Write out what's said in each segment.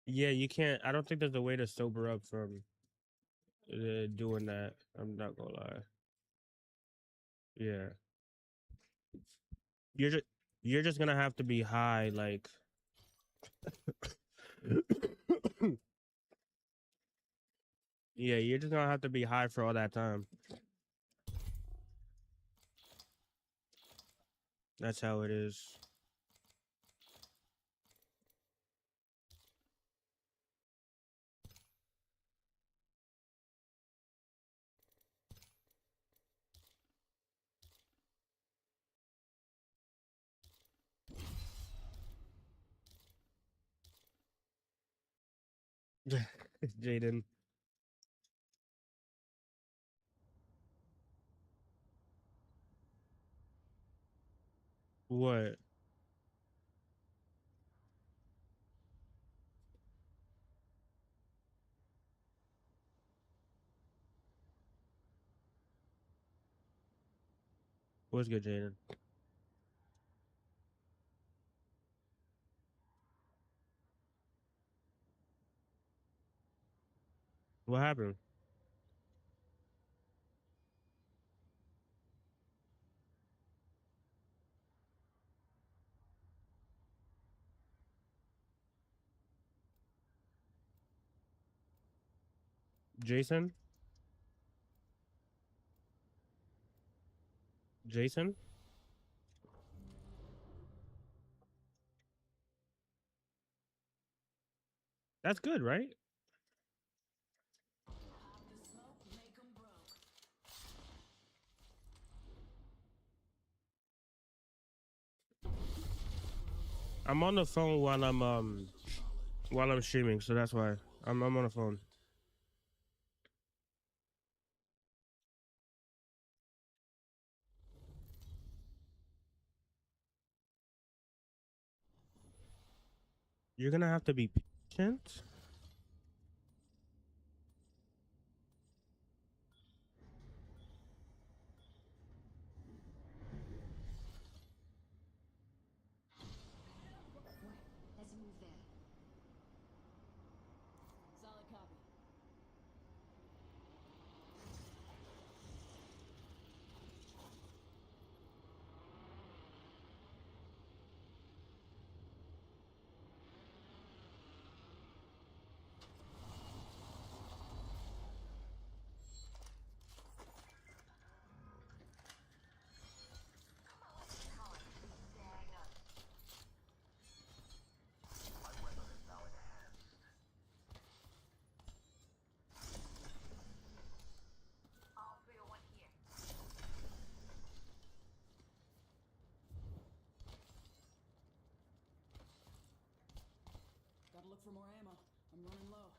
Yeah, you can't. I don't think there's a way to sober up from doing that. I'm not gonna lie. Yeah, you're just you're just gonna have to be high, like. Yeah, you're just gonna have to be high for all that time. That's how it is. Jaden, what? What's good, Jaden? What happened? Jason? Jason? That's good, right? I'm on the phone while I'm streaming, so that's why I'm on the phone. You're gonna have to be patient. Gotta look for more ammo. I'm running low.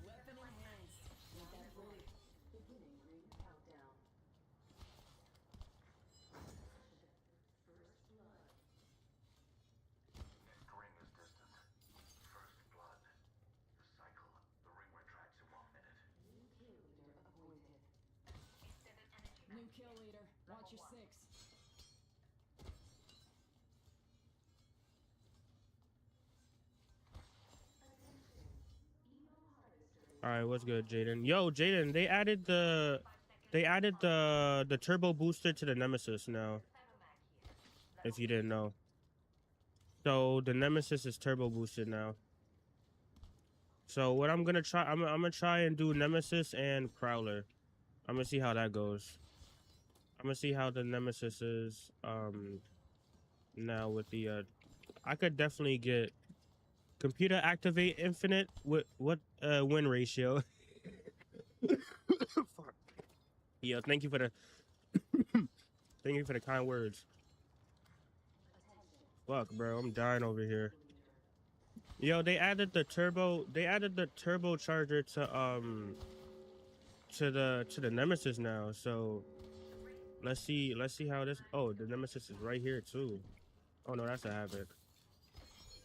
Weapon enhanced. Not that pretty. Beginning ring countdown. First blood. Entering this distance. First blood. The cycle. The ring retracts in 1 minute. New kill leader appointed. New kill leader. Watch your six. All right, what's good, Jaden? Yo, Jaden, they added the turbo booster to the Nemesis now. If you didn't know, so the Nemesis is turbo boosted now. So what I'm gonna try, I'm gonna try and do Nemesis and Prowler. I'm gonna see how that goes. I'm gonna see how the Nemesis is now with the I could definitely get computer activate infinite with what win ratio. Fuck. Yo, thank you for the thank you for the kind words. Fuck, bro, I'm dying over here. Yo, they added the turbo. They added the turbocharger to the Nemesis now. So let's see how this. Oh, the Nemesis is right here too. Oh no, that's a Havoc.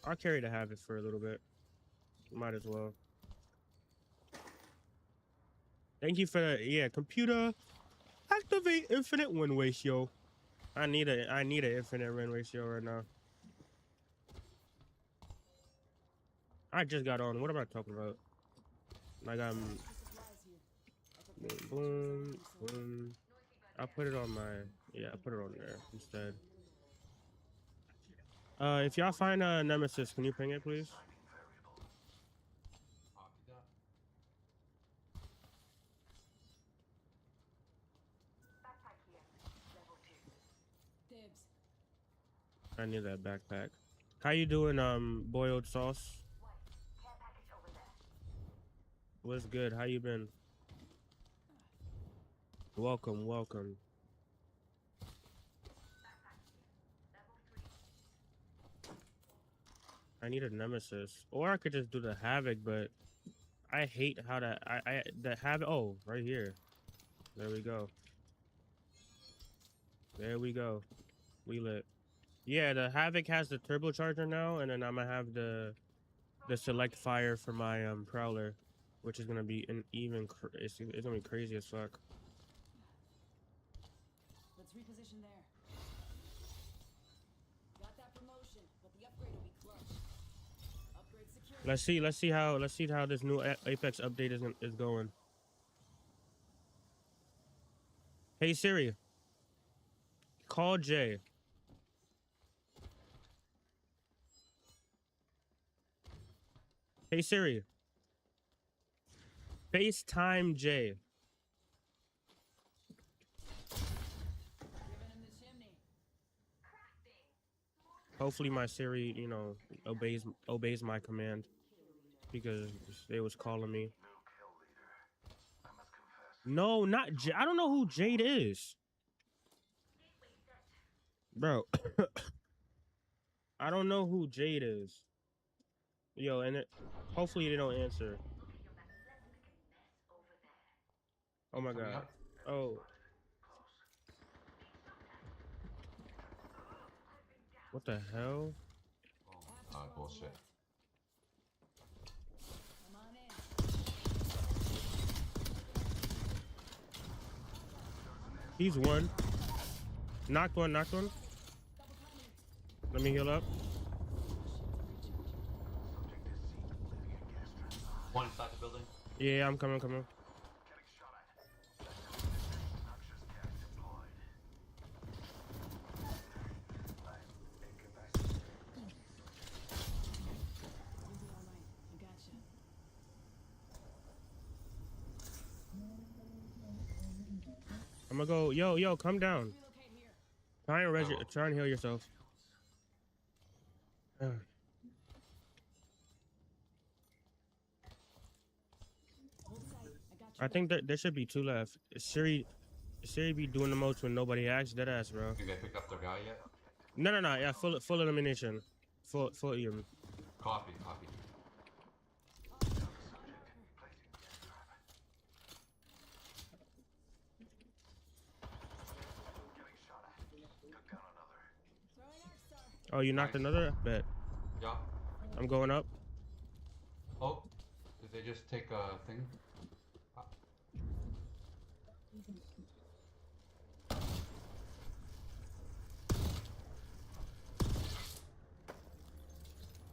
I'll carry the Havoc for a little bit. Might as well. Thank you for the computer activate infinite win ratio. I need an infinite win ratio right now. I just got on. What am I talking about? Like I'm boom, boom. I'll put it on my I put it on there instead. If y'all find a nemesis, can you ping it, please? Copy that. Backpack here. Level 2. Dibs. I need that backpack. How you doing, boiled sauce? Care package over there. What's good? How you been? Welcome, welcome. I need a nemesis, or I could just do the havoc, but I hate how the havoc. Oh, right here. There we go. There we go. We lit. Yeah, the havoc has the turbocharger now, and then I'm gonna have the select fire for my prowler, which is gonna be an even it's gonna be crazy as fuck. Let's reposition there. Got that promotion, but the upgrade will be clutch. Upgrade security. Let's see how this new Apex update is going. Hey Siri, call Jay. Hey Siri, FaceTime Jay. Giving him the chimney. Hopefully my Siri, you know, obeys my command, because they was calling me. New kill leader. I must confess. No, not Jade. I don't know who Jade is, bro. I don't know who Jade is. Yo, and hopefully they don't answer. Oh my Coming god. up. Oh. What the hell? Oh, bullshit. Come on in. He's one. Knocked one, knocked one. Let me heal up. One inside the building. Yeah, I'm coming. Getting shot at. Noxious gas deployed. I'm incapacitated. You'll be all right. I gotcha. I'm gonna go. Yo, come down. Relocate here. Try and heal yourself. Hold tight. I got you. I think that there should be two left. Siri be doing the most when nobody asks. Dead ass, bro. Think they picked up their guy yet? No. Yeah, full elimination. Full EM. Copy. Getting shot at. Took down another. Throwing Arc Star. Oh, you knocked Nice. another? Bet. Yeah. I'm going up. Oh, did they just take a thing?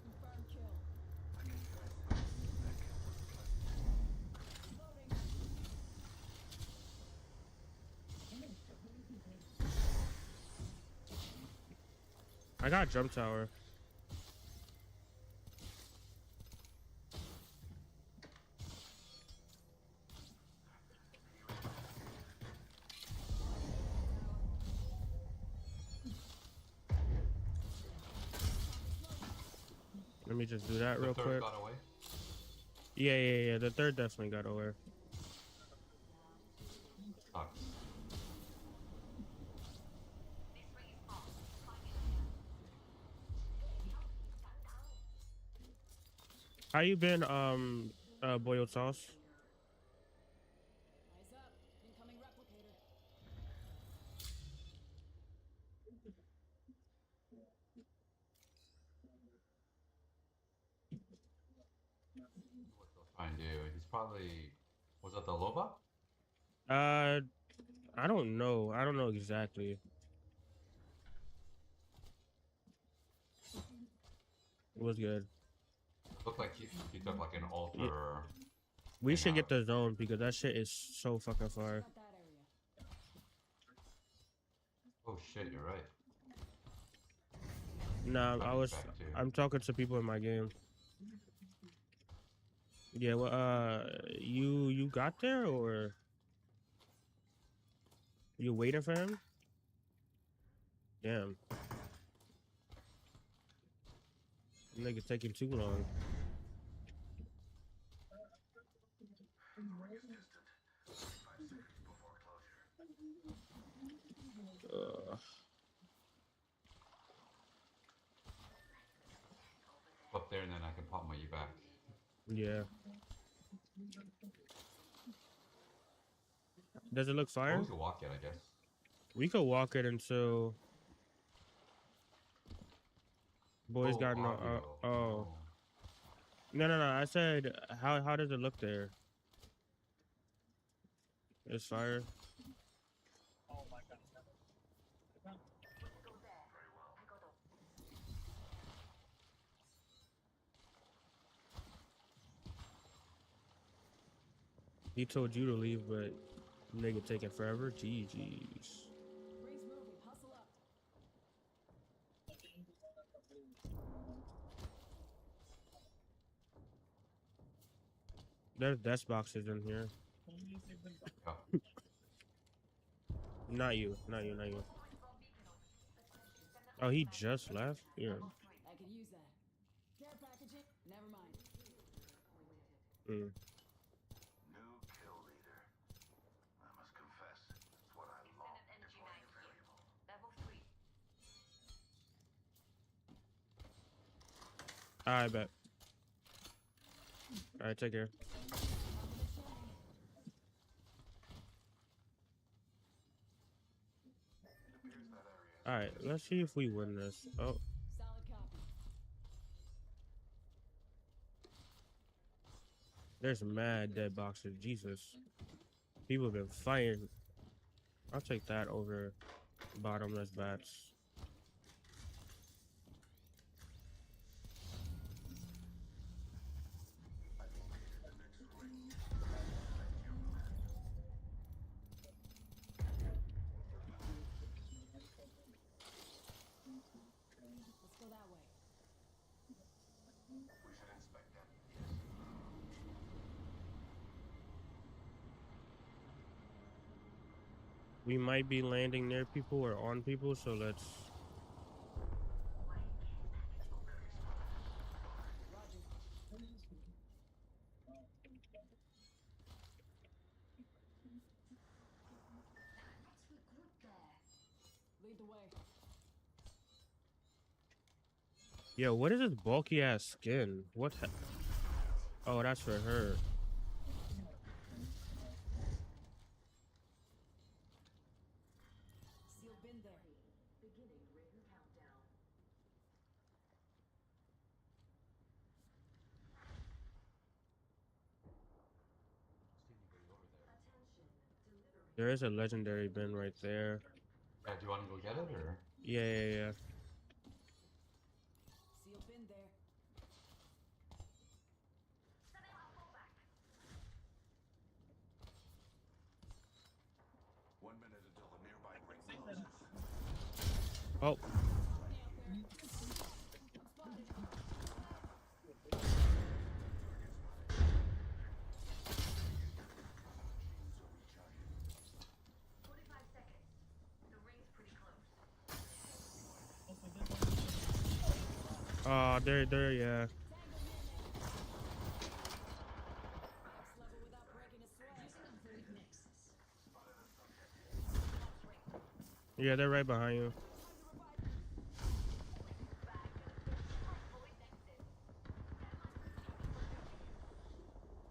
Confirm kill. Loading. I got jump tower. Let me just do that The real third quick. got away. Yeah. The third definitely got away. Sucks. How you been, boiled sauce? Eyes up. Incoming replicator. What they'll try and do? He's probably. Was that the Loba? I don't know. I don't know exactly. It was good. Looked like he took like an altar. Yeah. Or We thing should get out. the zone because that shit is so fucking far. Got that area. Oh shit, you're right. Nah, Got I me was. back too. I'm talking to people in my game. Yeah. Well, you got there or you waiting for him? Damn. Nigga taking too long. The ring is distant. 45 seconds before closure. Up there, and then I can pop my U back. Yeah. Does it look Oh, fire? we could walk it, I guess. We could walk it until boys Oh, got no. audio. Oh. No. I said, how does it look there? It's fire. He told you to leave, but nigga taking forever. GG's. Rings moving. Hustle up. There's desk boxes in here. Yeah. Not you. Oh, he just left? Yeah. I could use that. Care packaging? Never mind. Mm. New kill leader. I must confess, it's what I love. Deploying a variable. Level 3. I bet. Alright, take care. It appears that area is Alright, let's see if we win this. Oh, Solid copy. there's mad dead boxes. Jesus. People have been fighting. I'll take that over bottomless bats. I've located the next ring. Let's go that way. We should inspect them. We might be landing near people or on people, so let's. Roger. Lead the way. Yo, what is this bulky ass skin? What? Oh, that's for her. Seal bin there. Beginning ring countdown. Attention. Delivering. There is a legendary bin right there. Yeah, do you want to go get it, or? Yeah. Seal bin there. Setting up fallback. 1 minute until the nearby ring closes. Oh, Machines are recharging. 45 seconds. The ring's pretty close. there, yeah. Next level without breaking a sweat. Yeah, they're right behind you.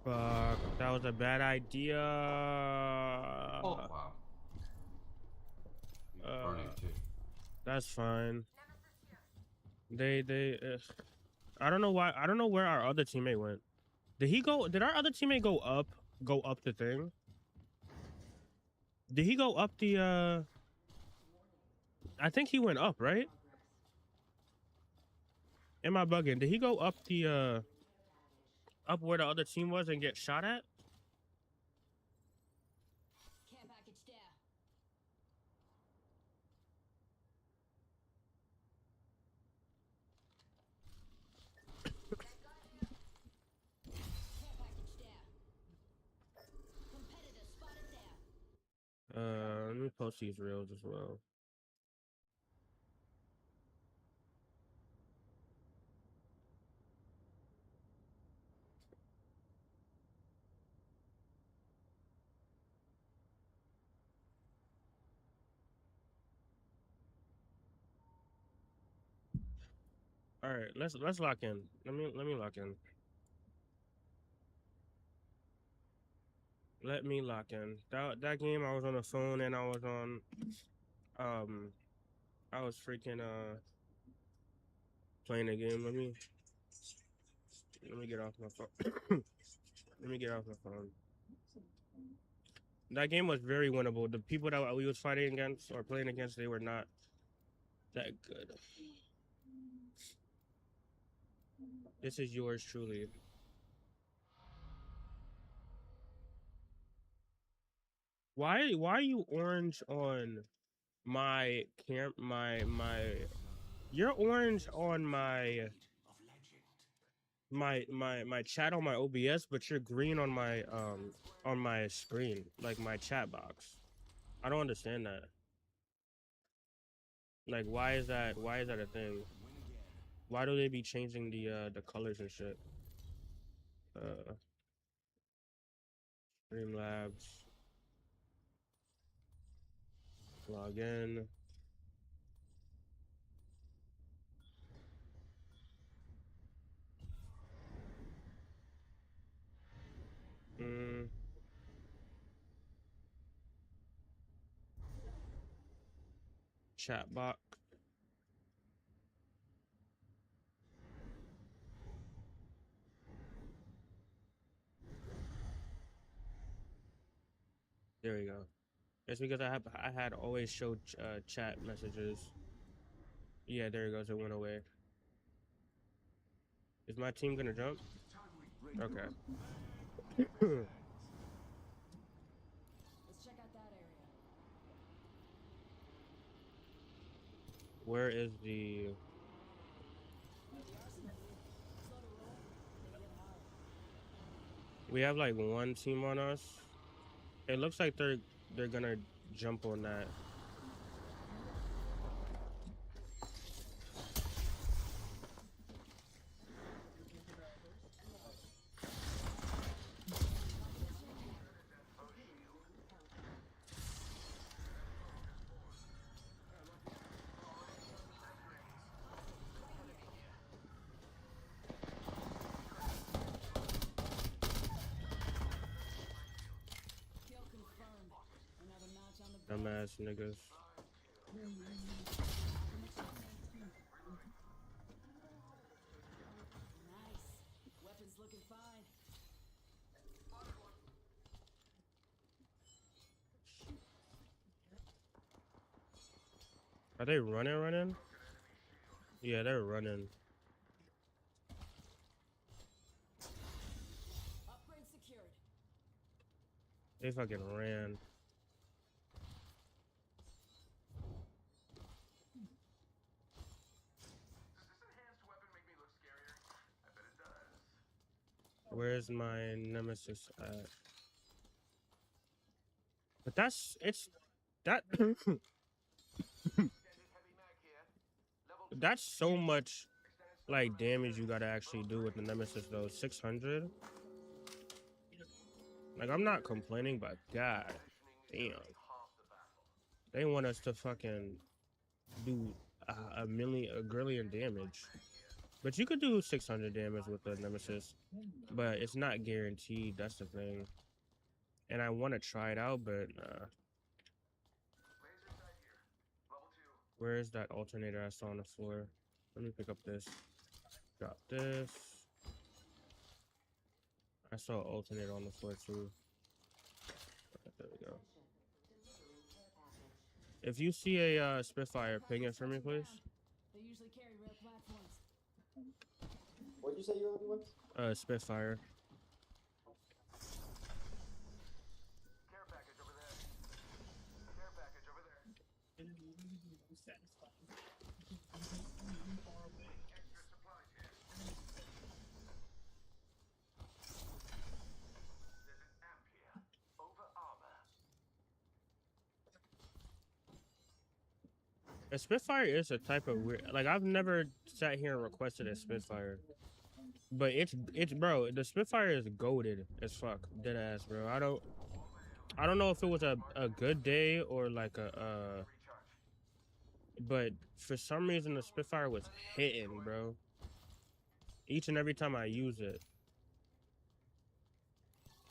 Fuck, that was a bad idea. Oh wow. He's burning too. That's fine. They. I don't know why. I don't know where our other teammate went. Did he go? Did our other teammate go up? Go up the thing? Did he go up the? I think he went up, right? Am I bugging? Did he go up the up where the other team was and get shot at? Care package there. Care package there. Competitor spotted there. Let me post these reels as well. All right, let's lock in. Let me lock in. Let me lock in. That game I was on the phone and I was on I was freaking playing the game. Let me get off my phone. Let me get off my phone. That game was very winnable. The people that we was fighting against or playing against, they were not that good. This is yours truly. Why are you orange on my you're orange on my chat on my OBS, but you're green on my screen, like my chat box. I don't understand that. Like why is that a thing? Why do they be changing the colors and shit? Streamlabs. Log in. Chat box. There we go. It's because I had always showed chat messages. Yeah, there it goes. It went away. Is my team gonna jump? Okay. Let's check out that area. Where is the? We have like one team on us. It looks like they're gonna jump on that. Kill confirmed. Another match on the Dumbass niggas. Nice. Weapons looking fine. Are they running? Yeah, they're running. Upgrade secured. They fucking ran. Where's my nemesis at? But that that's so much like damage you gotta actually do with the nemesis though. 600. Like I'm not complaining, but god damn, they want us to fucking do a grillion damage. But you could do 600 damage with the nemesis, but it's not guaranteed. That's the thing. And I want to try it out, but where is that alternator I saw on the floor? Let me pick up this. Drop this. I saw an alternator on the floor too. There we go. If you see a Spitfire, ping it for me, please. They usually carry rare platforms. What'd you say you were looking with? Spitfire. Care package over there. Care package over there. Extra supplies here. There's an amp here. Over armor. A Spitfire is a type of weird. Like I've never sat here and requested a Spitfire, but it's bro. The Spitfire is goated as fuck, dead ass, bro. I don't know if it was a good day or like Recharge. but for some reason the Spitfire was hitting, bro. Each and every time I use it.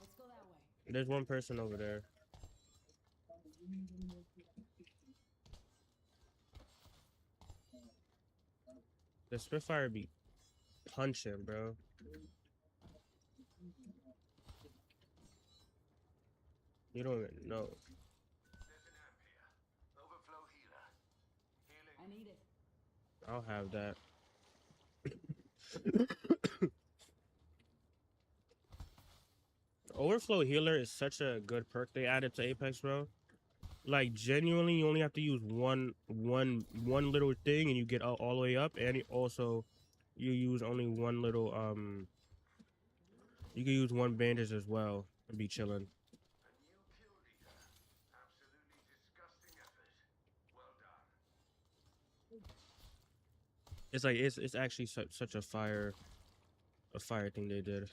Let's go that way. There's one person over there. The Spitfire be punching, bro. You don't even know. There's an amp here. Overflow healer. Healing. I need it. I'll have that. Overflow healer is such a good perk they added to Apex, bro. Like genuinely, you only have to use one little thing, and you get all the way up. And also, you use only one little You can use one bandage as well and be chilling. A new kill leader. Absolutely disgusting effort. Well done. It's like it's actually such a fire thing they did.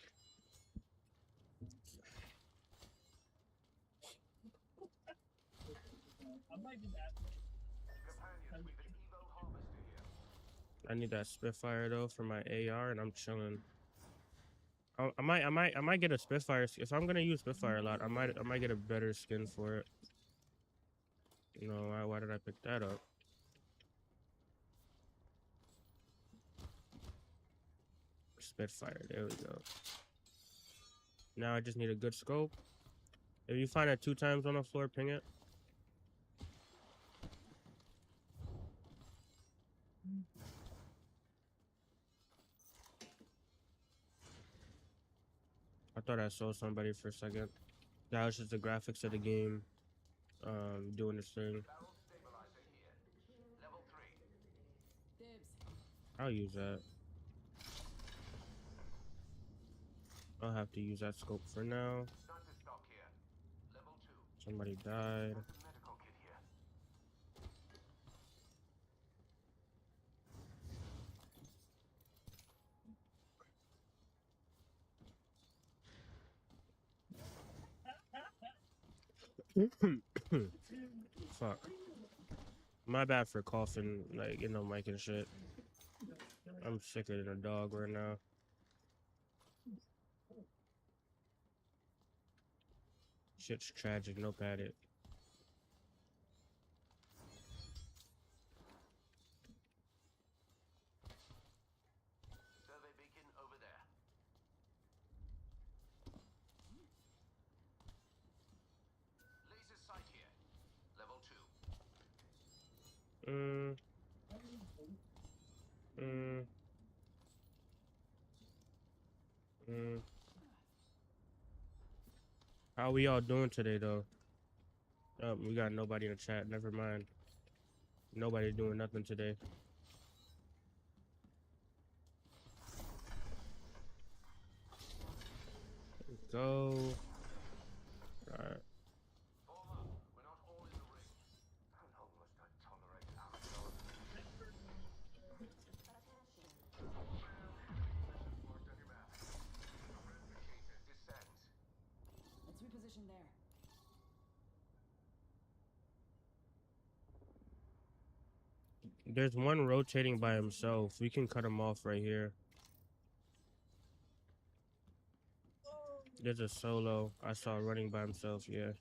Companions, we've an Evo harvester here. I need that Spitfire though for my AR, and I'm chilling. I might get a Spitfire if I'm gonna use Spitfire a lot. I might get a better skin for it. You know why did I pick that up? Spitfire, there we go. Now I just need a good scope. If you find it 2 times on the floor, ping it. I thought I saw somebody for a second. That was just the graphics of the game doing this thing. Barrel stabilizer here. Level 3. Dibs. I'll use that. I'll have to use that scope for now. Sniper stock here. Level 2. Somebody died. There's a medical kit here. Fuck. My bad for coughing, like, mic and shit. I'm sicker than a dog right now. Shit's tragic, no panic. Survey beacon over there. Laser sight here. Level 2. How we all doing today, though? Oh, we got nobody in the chat. Never mind. Nobody doing nothing today. Go. Alright. Form up. We're not all in the ring. How long must I tolerate Amazon? Marked on your map. Replicator descends. Let's reposition there. There's one rotating by himself. We can cut him off right here. There's a solo I saw running by himself, yeah.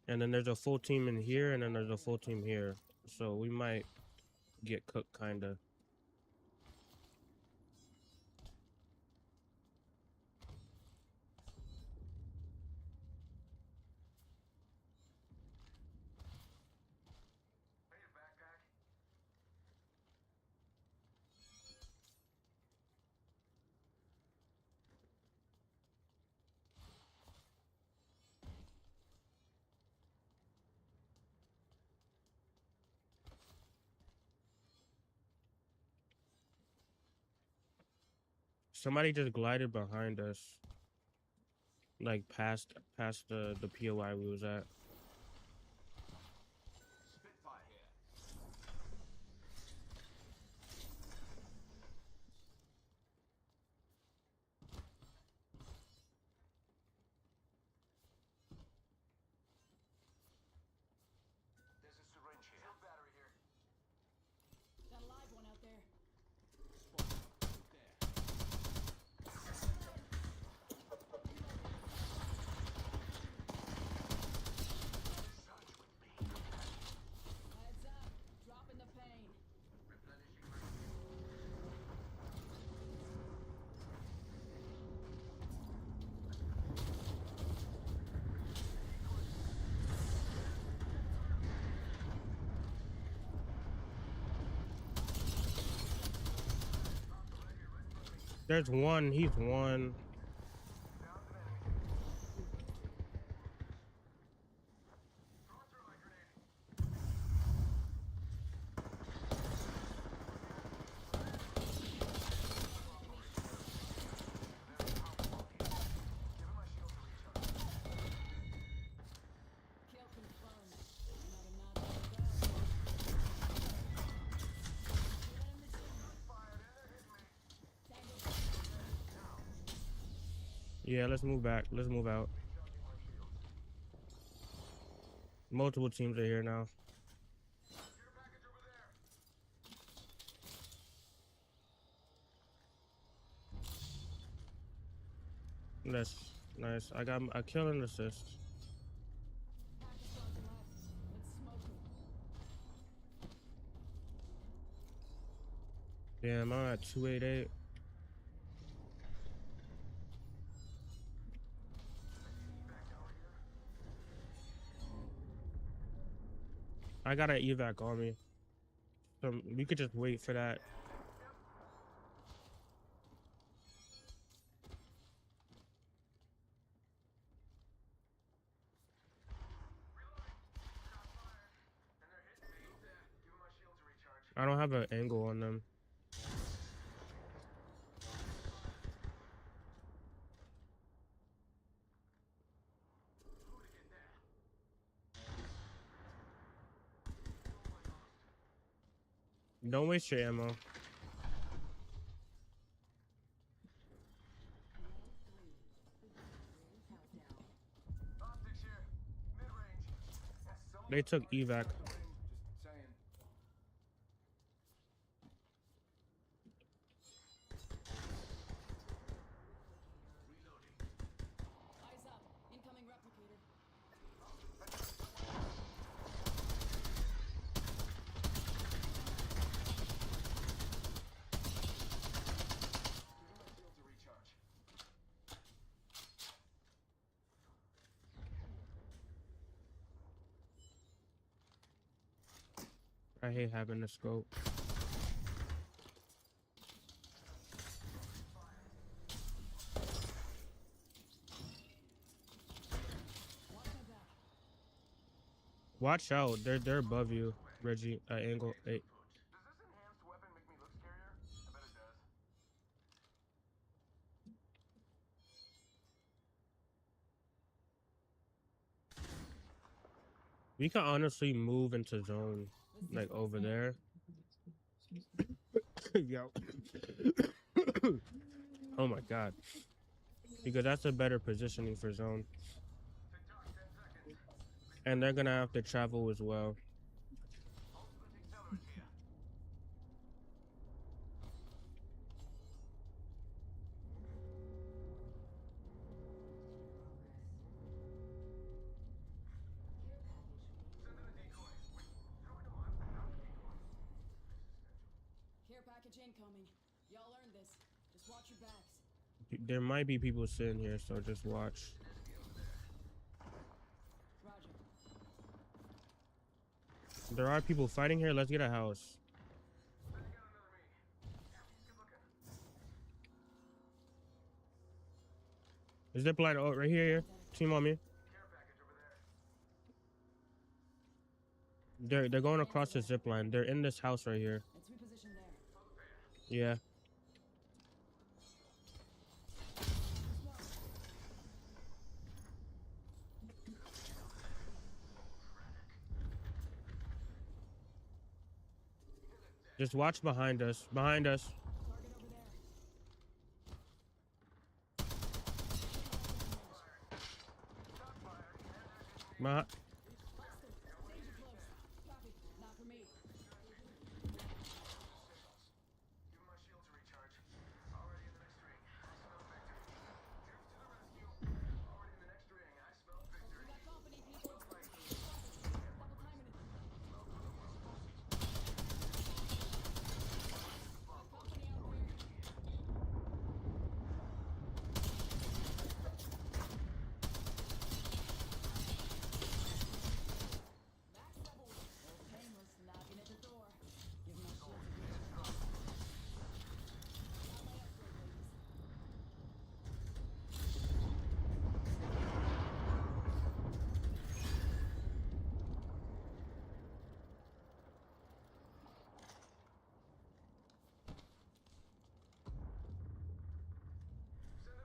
And then there's a full team in here, and then there's a full team here. So we might get cooked, kinda. Hey, backpack. Somebody just glided behind us, like past the POI we was at. Spitfire here. There's a syringe here. Field battery here. Got a live one out there. Heads up. Dropping the pain. There's one. He's one. Kill confirmed. Another notch to go. Feeling in the gym. Yeah, let's move back. Let's move out. Multiple teams are here now. That's nice. I got a kill and assist. Package on the left. Let's smoke it. Damn, I'm at 288. I got an evac on me. So we could just wait for that. I don't have an angle on them. Don't waste your ammo. Optics here. Mid-range. They took evac. Just saying. Eyes up. Incoming replicator. Shield to recharge. I hate having the scope. Watch my back. Watch out, they're above you, Reggie. Angle 8. Does this enhanced weapon make me look scarier? I bet it does. We can honestly move into zone, Let's see like what's over there. there. Yo. Oh my god. Because that's a better positioning for zone. TikTok, 10 seconds. And they're gonna have to travel as well. Ultimate accelerant here. Send in a decoy. Wait, throw it on. Not the decoy. Care package incoming. Y'all earned this. Just watch your backs. There might be people sitting here, so just watch. Roger. There are people fighting here. Let's get a house. Sending out another me. Yeah, he's good looking. Zip line, oh, right here. Team on me. Care package over there. They're going across the zip line. They're in this house right here. Let's reposition there. Yeah. Just watch behind us. Behind us. Target over there. Behind. Danger close. Copy. Not for me. Give my shield to recharge. Already in the next ring. I smell victory. Troops to the rescue. Already in the next ring. I smell We victory. got company, people. Double timing it. Got company out there. Max level. Old painless knocking at the door. Give my shield to recharge. Got my upgrade, ladies.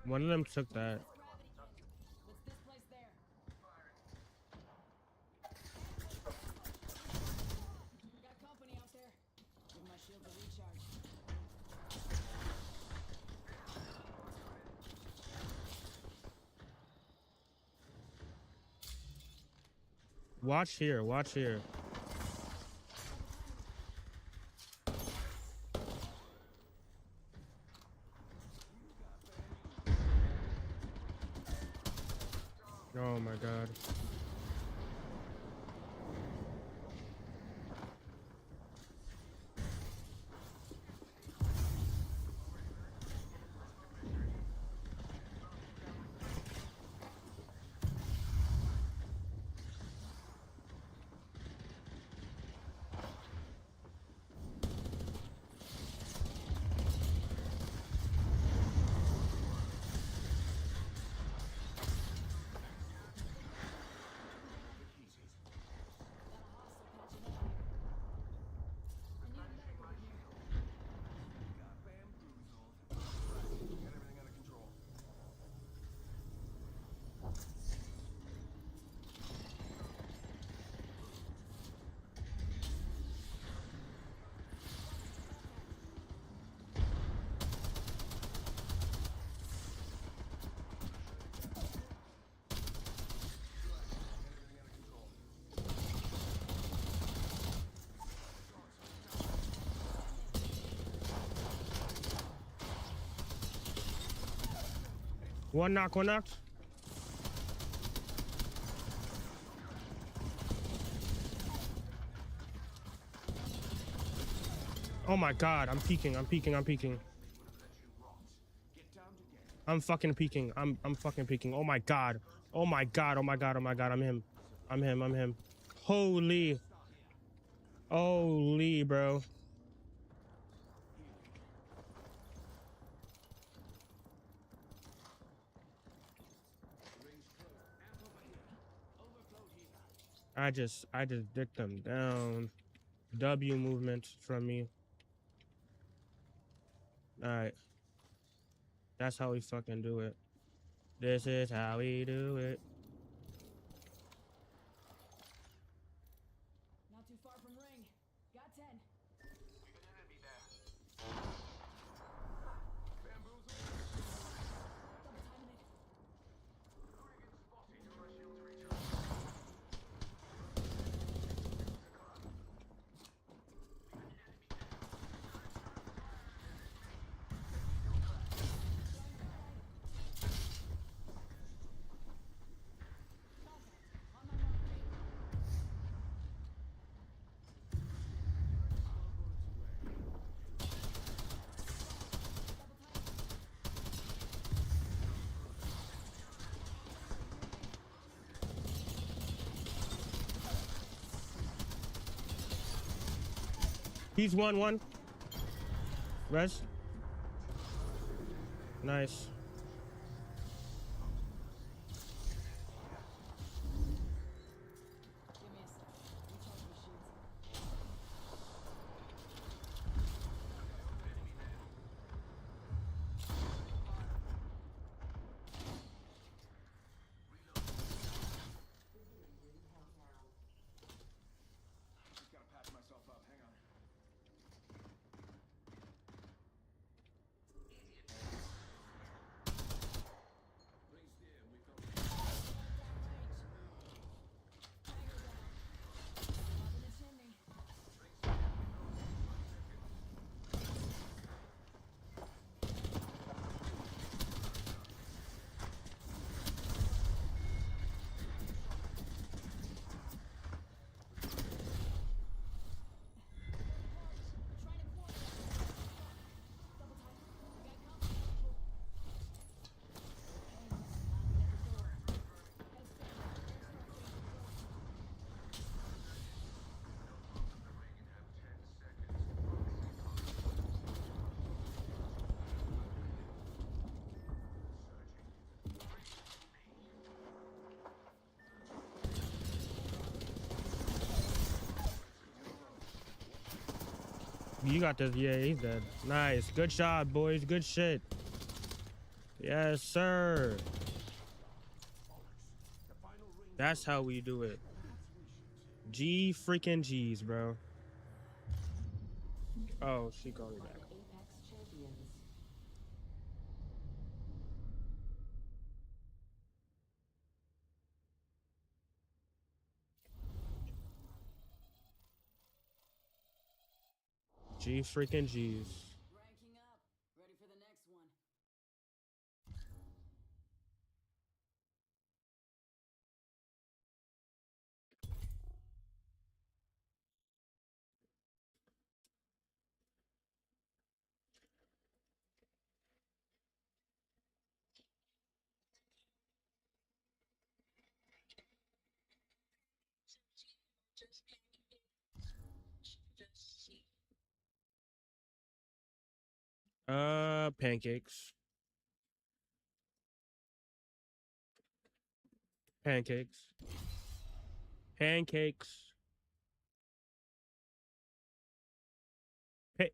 One of them took that. Gravity kit. Let's displace there. Got company out there. Give my shield a recharge. Watch here. Watch here. Oh my god. Got a hostile patching up. I need a medical in here. Got bamboozled. Get everything under control. One knock. One knocked. Oh my god. I'm peeking. I'm peeking. I'm peeking. I'm fucking peeking. I'm fucking peeking. Oh my god. Oh my god. Oh my god. Oh my god. I'm him. I'm him. I'm him. Holy. Holy, bro. I just dicked them down. W movement from me. Alright. That's how we fucking do it. This is how we do it. Not too far from ring. Got 10. We got an enemy there. Bamboozled. Double timing it. Hooligan spotted. Give my shield to recharge. Contact. On my mark. Double timing. He's 1-1. Res. Nice. Give me a sec. Recharge my shields. Just gotta patch myself up. Hang on. You got this. Yeah, he's dead. Nice. Good shot, boys. Good shit. Yes, sir. That's how we do it. G freaking G's, bro. Oh, she called me back. Apex champions. G freaking G's. Ranking up. Ready for the next one. Pancakes. Pancakes. Pancakes. Pa-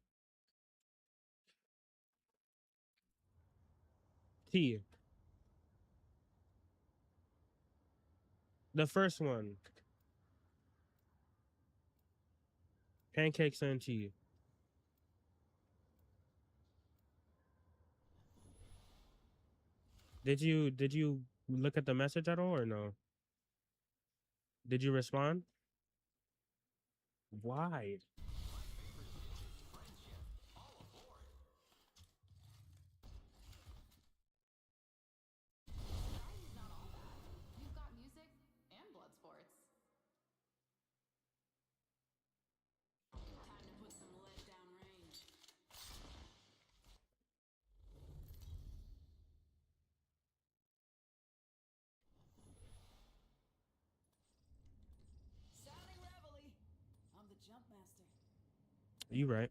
tea. The first one. Pancakes and tea. Did you look at the message at all or no? Did you respond? Why? Variety's not all bad. You've got music and blood sports. Time to put some lead down range. Sounding reveille. I'm the jump master. You right.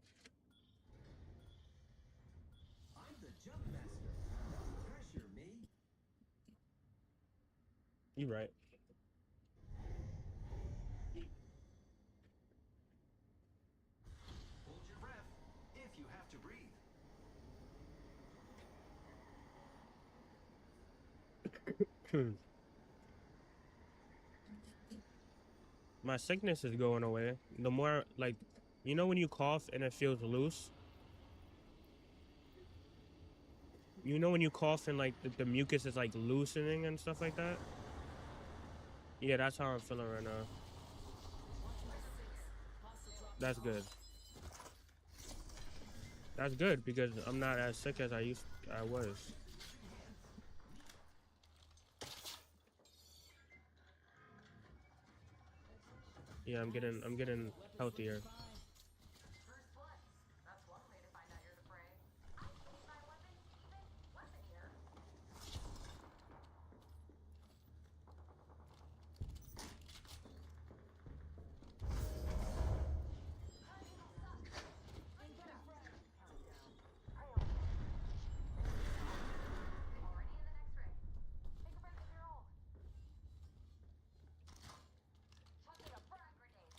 I'm the jump master. Don't pressure me. You right. Hold your breath if you have to breathe. My sickness is going away. The more like, you know when you cough and it feels loose? You know when you cough and like the mucus is like loosening and stuff like that? Yeah, that's how I'm feeling right now. Watch my six. Hostile drop That's the good. bomb. That's good because I'm not as sick as I was. Yeah, I'm getting Weapons healthier. looking fine. First blood. That's one way to find out you're the prey. I think my weapon's even weaponier. Incoming frag. Already in the next ring. Take a breath of your own. Chucking a frag grenade.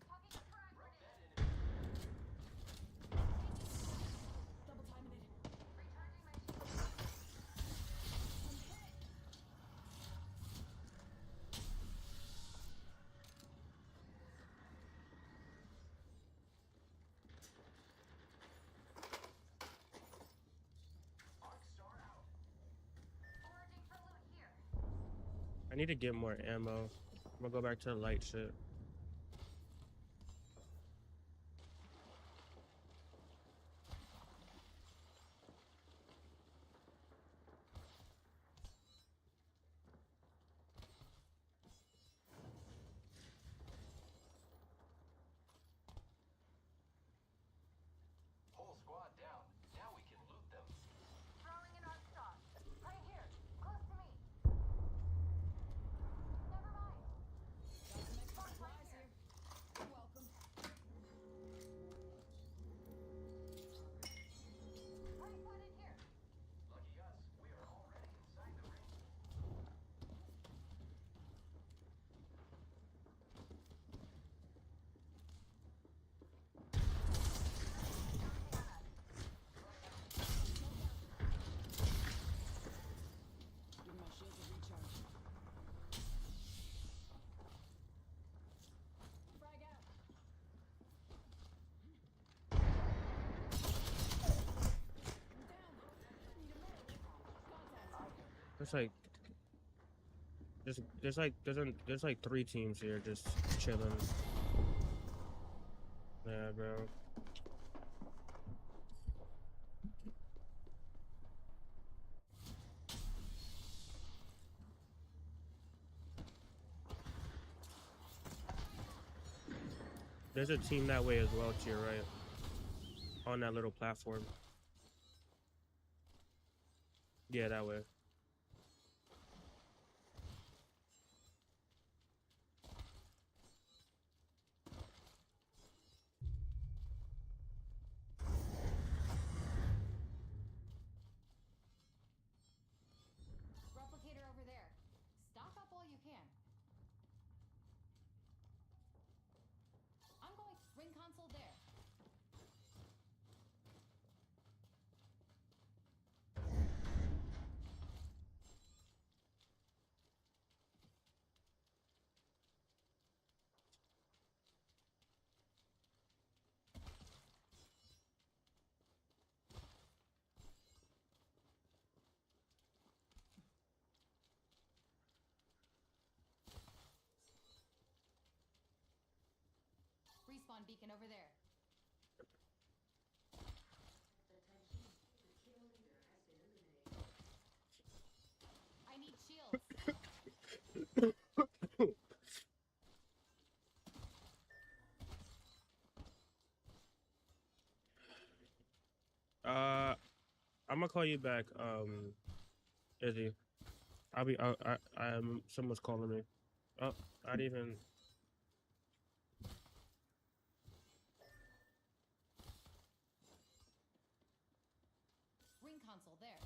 Chucking a frag grenade. Double timing it. Recharging my shield. I'm hit. Arc Star out. Foraging for loot here. I need to get more ammo. I'm gonna go back to the light shit. Whole squad down. Now we can loot them. Throwing an arc star. Right here. Close to me. Never mind. Got some extra supplies. It's like there's like 3 teams here just chilling. Yeah, bro. There's a team that way as well to your right. On that little platform. Yeah, that way. Replicator over there. Stock up all you can. I'm going ring console there. Respawn beacon over there. I need shields. I'm gonna call you back, Izzy. I'll be. I'm. Someone's calling me. Oh, I didn't even. Ring console there.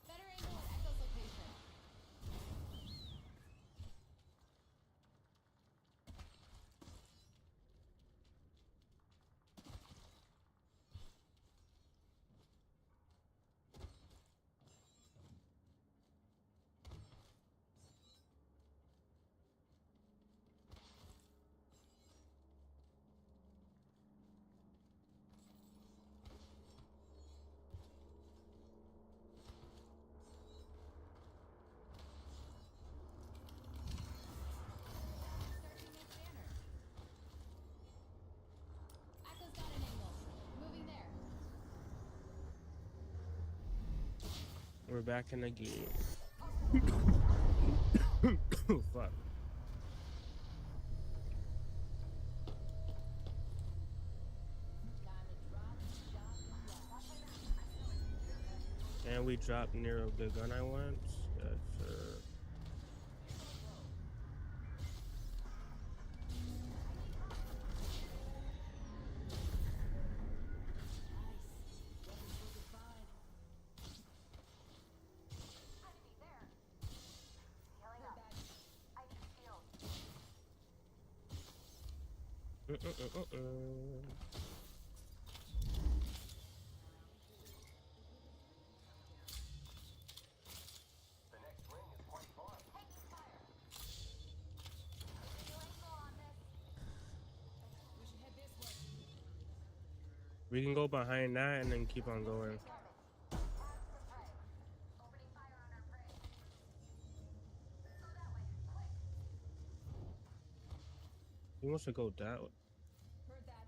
Better angle at Echo's location. Searching this banner. Echo's got an angle. Moving there. We're back in the game. Oh, fuck. And we dropped near the gun I want. Yes, sir. Enemy there. Healing up. I need shields. The next ring is quite far. Taking fire. New angle on this. We should head this way. We can go behind that and then keep on going. Target. Tags for prey. Opening fire on our prey. Go that way. Quick. He wants to go that way. Heard that.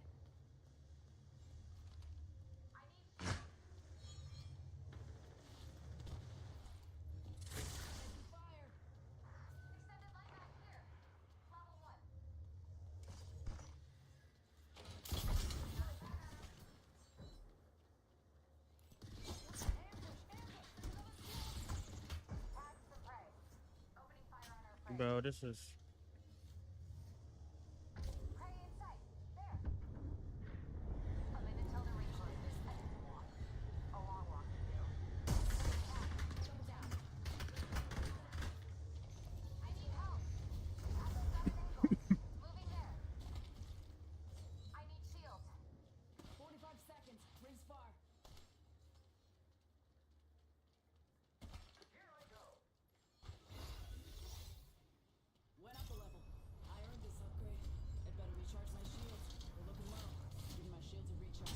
I need shields. Taking fire. Extended light back here. Level 1. Ambush! Ambush! Tags for prey. Opening fire Bro, this is. Prey in sight. There. A minute till the ring closes. And it's a walk. A long walk to do. Double down. I need help. Apple's got an angle. Moving there. I need shield. 45 seconds. Rings far. Here I go. Went up a level. I earned this upgrade. I'd better recharge my shields. They're looking low. Give my shields a recharge.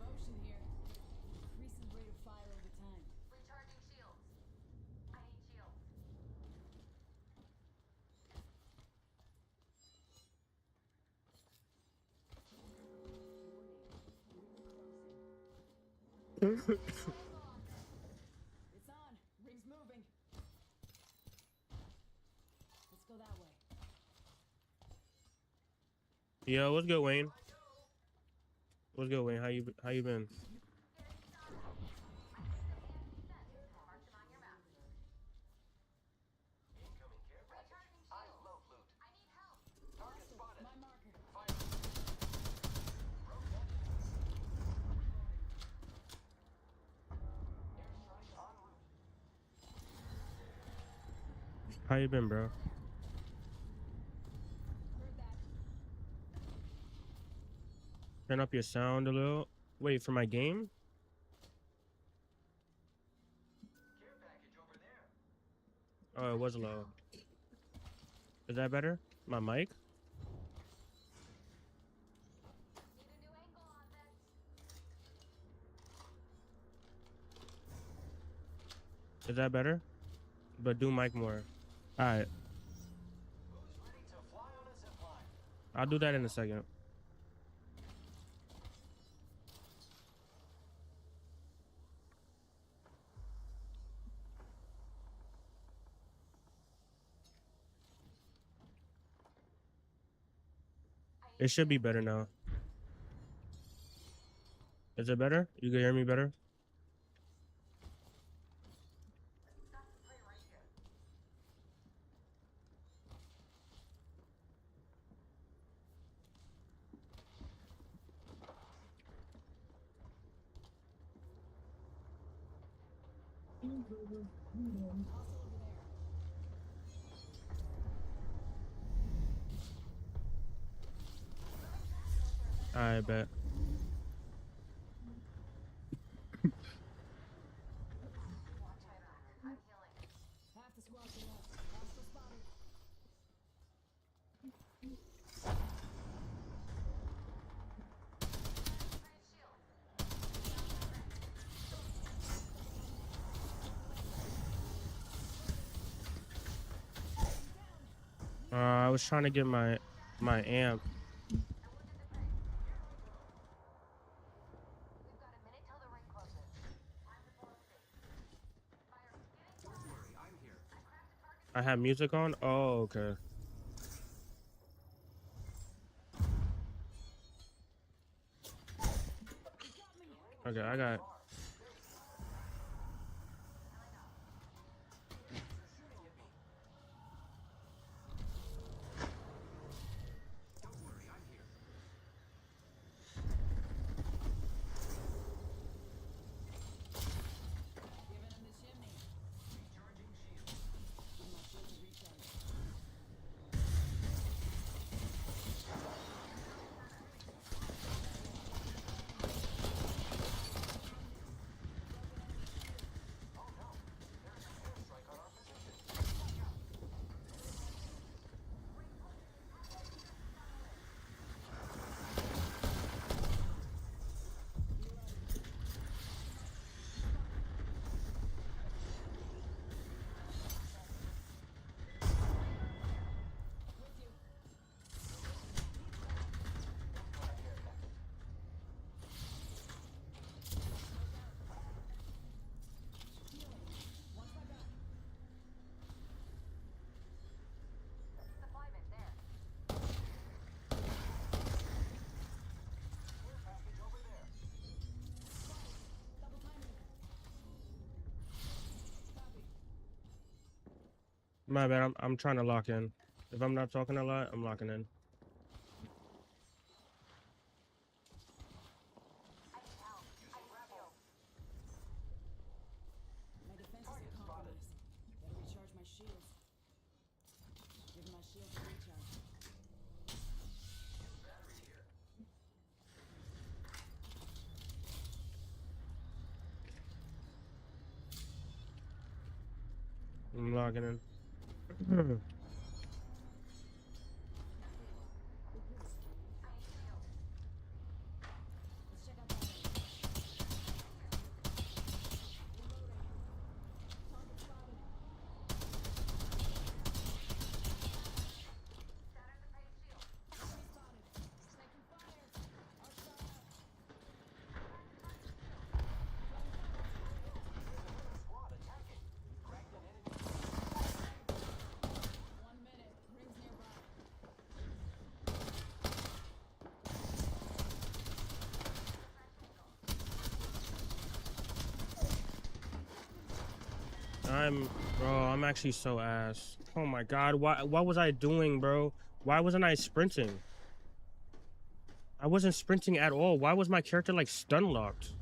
Devotion here. Increases rate of fire over time. Recharging shields. I need shields. It's on. Ring's moving. Let's go that way. Yo, what's good, Wayne? What's good, Wayne? How you been? Getting started. I need the man descent. Marching on your map. Incoming care package. Recharging I shields. love loot. I need help. Target spotted. My marker. Fire. Broke that. Airstrike en route. How you been, bro? Heard that. Turn up your sound a little. Wait for my game. Care package over there. Oh, it was low. Is that better? My mic? Need a new angle on this. Is that better? But do mic more. All right, Who's ready to fly on a zip line? I'll do that in a second. It should be better now. Is it better? You can hear me better? Got the prey right here. Also over there. I bet. Watch my back. I'm healing. Half the squad's left. Hostile spotted. Prey shield. I was trying to get my amp. I wounded the prey. We've got a minute till the ring closes. Time to blow safe. Fire. Getting Don't fire. worry, I'm here. I cracked the target. I have music on. Oh, okay. Okay, I got. Don't worry, I'm here. Giving him the chimney. Recharging shield. Give my shields a recharge. My bad. I'm trying to lock in. If I'm not talking a lot, I'm locking in. My defenses are compromised. Gotta recharge my shields. Give my shields a recharge. I'm logging in. Let's check out that area. Taking fire. Outside. Squad attacking. Cracked an enemy. 1 minute. Rings nearby. I'm actually so ass. Oh my god, what was I doing, bro? Why wasn't I sprinting? I wasn't sprinting at all. Why was my character like stun locked?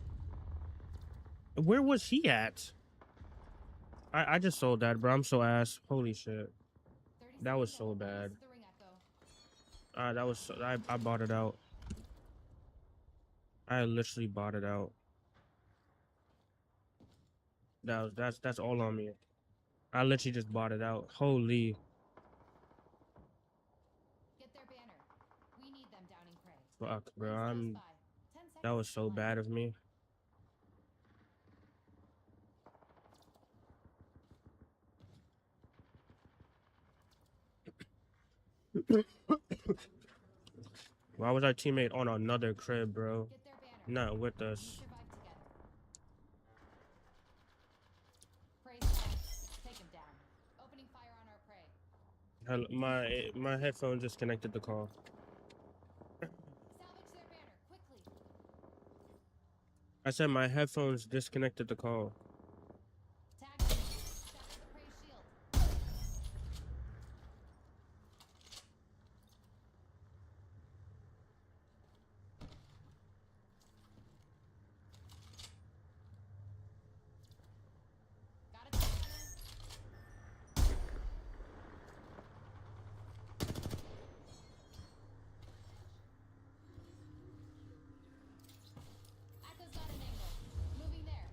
Where was he at? I just sold that, bro. I'm so ass. Holy shit. 30 That was seconds so until bad. the ring echo. That was I bought it out. I literally bought it out. That's all on me. I literally just bought it out. Holy Get their banner. We need them downing prey. fuck, bro. Rings close I'm by. 10 that seconds was to so climb. bad of me. Why was our teammate on another crib, bro? Get their banner. Not with We us. survive together. Prey's down. Take him down. Opening fire on our prey. My headphones disconnected the call. Salvage their banner, quickly. I said my headphones disconnected the call. Tag them. Shatter the prey shield. Got a banner. Echo's got an angle. Moving there.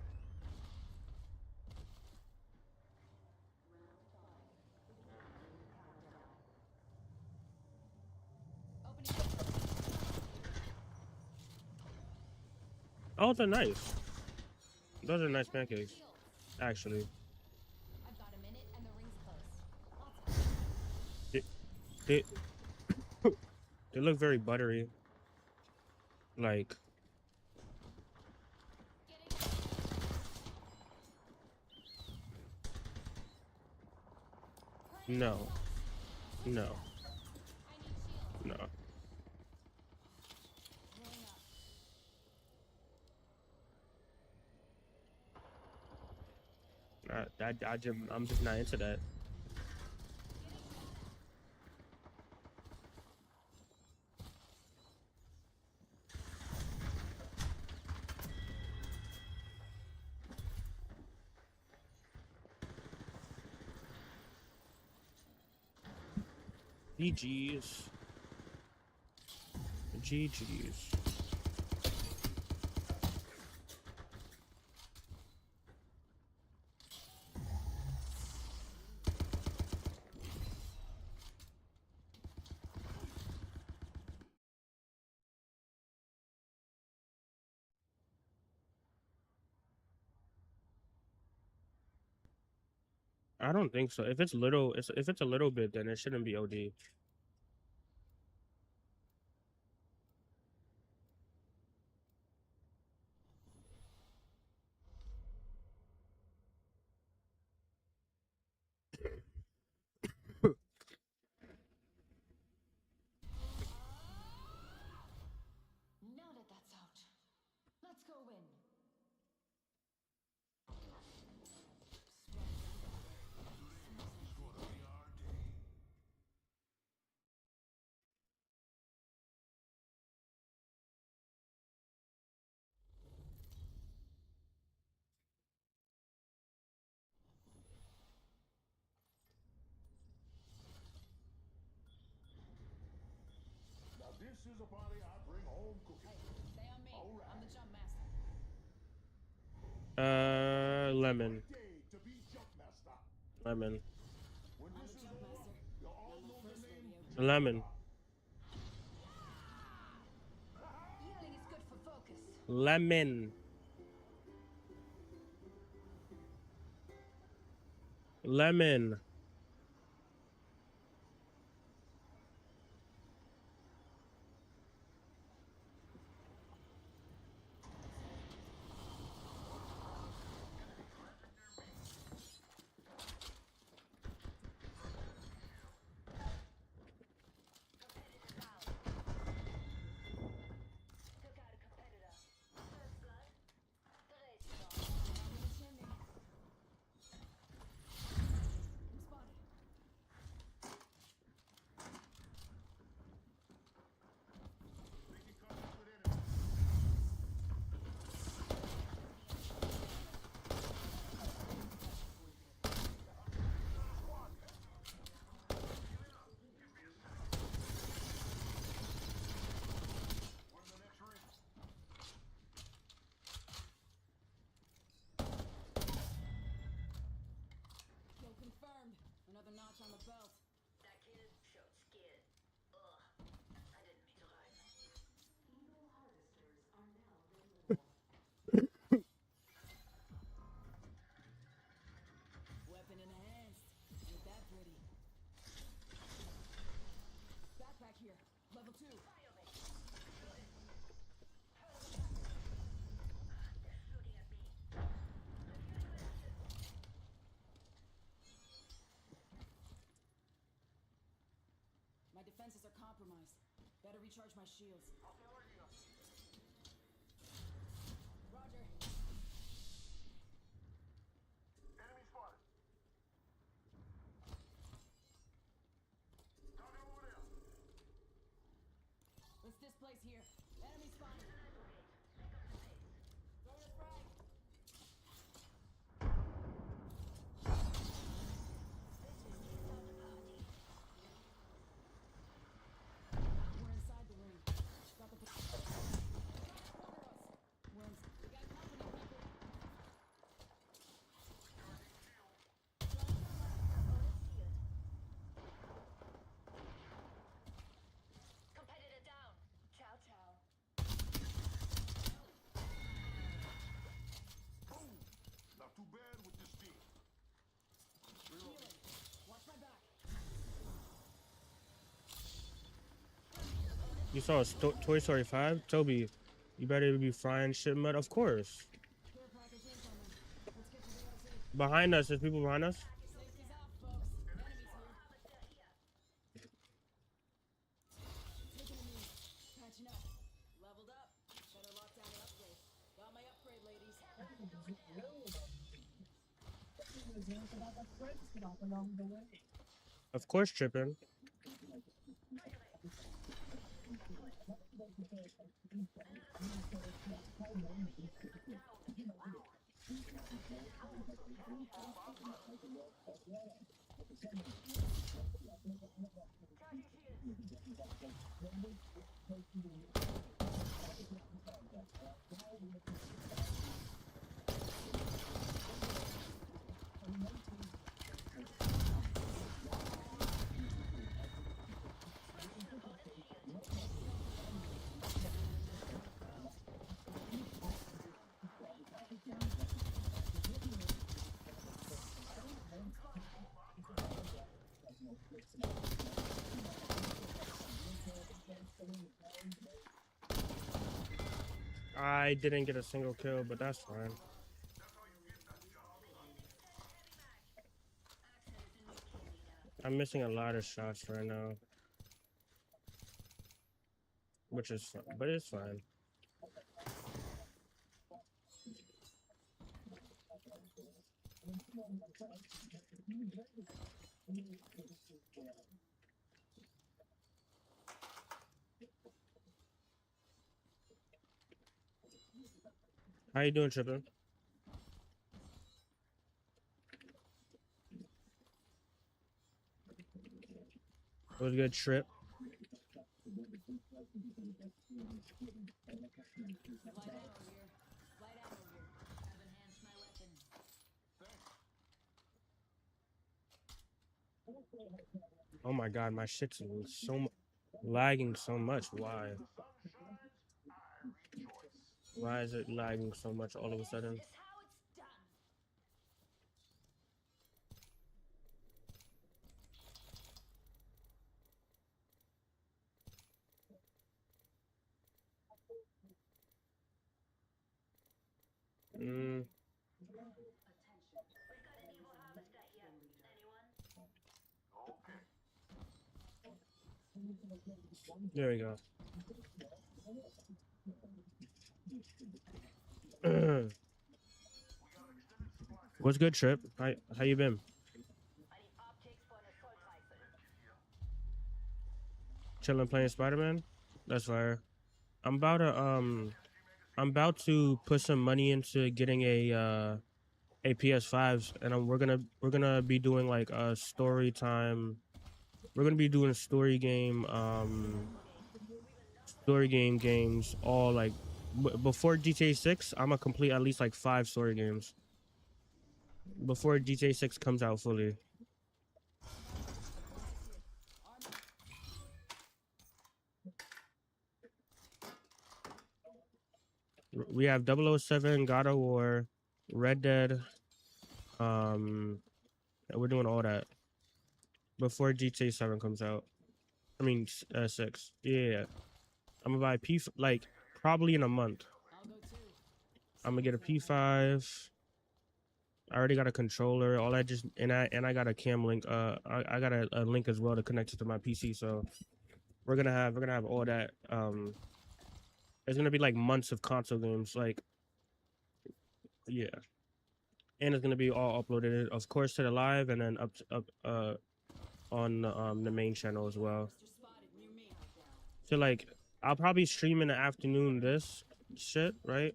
Opening. Oh, they're nice. Those are nice pancakes, Shields. actually. I've got a minute and the ring's close. Lots of They they look very buttery. Like getting. no, no, I need shields. no. Rolling up. I'm just not into that. GG's. GG's. I don't think so. If it's little, if it's a little bit, then it shouldn't be OD. Now that that's out, let's go win. is a party I bring home cooking. Hey, stay on me. All right. I'm the jump master. Lemon. Day to be jump master. Lemon. When I'm this the is jump over, master. you'll all Not my know the first name rodeo. Lemon. Yelling is good for focus. Lemon. Lemon. Competitor down. Took out a competitor. First blood. The race is on. Down in the chimney. I'm spotted. making contact with enemies. We're in the next ring. Kill confirmed. Another notch on the belt. That kid showed skin. Ugh. I didn't mean to lie. Evil harvesters are now available. Weapon enhanced. Ain't that pretty. Backpack here. Level 2. Fire me. They're shooting at me. My defenses are compromised. Better recharge my shields. Roger. Enemy spotted. Target over there. Let's displace here. Enemy spotted. Throw your frag. We're inside the ring. Got the over us. Worms, we got company, people. Competitor down. Ciao, ciao. Boom. Not too bad with this team. Healing. Watch my back. You saw Toy Story 5? Toby, you better be frying shit mud. Of course. Care package incoming. Let's get to the LZ. Behind us, there's people behind us. Safety's off, folks. Enemies here. Taking a knee. Patching up. Leveled up. Better lock down an upgrade. Got my upgrade, ladies. Of course, tripping. I didn't get a single kill, but that's fine. I'm missing a lot of shots right now, which is fun, but it's fine. How you doing, Trippin'? It was a good trip. Light ammo here. Light ammo here. Have enhanced my weapon. Oh my god, my shit's lagging so much. Why? Why is it lagging so much all of a sudden? Just how it's done. Mm, there we go. What's good, Trip? How you been? I need optics for an assault rifle. Chilling, playing Spider-Man. That's fire. I'm about to I'm about to put some money into getting a PS5, and we're gonna be doing like a story time. We're gonna be doing story game games all like before GTA 6. I'm gonna complete at least like 5 story games before GTA 6 comes out fully. We have 007, God of War, Red Dead. We're doing all that before GTA 7 comes out. I mean 6. Yeah. I'm gonna buy like probably in a month. I'll go too. I'm gonna get a P5. I already got a controller. All I just and I got a cam link. I got a link as well to connect it to my PC. So we're gonna have all that. It's gonna be like months of console games. Like yeah, and it's gonna be all uploaded, of course, to the live, and then up on the main channel as well. Monster spotted near me. So like I'll probably stream in the afternoon this shit, right?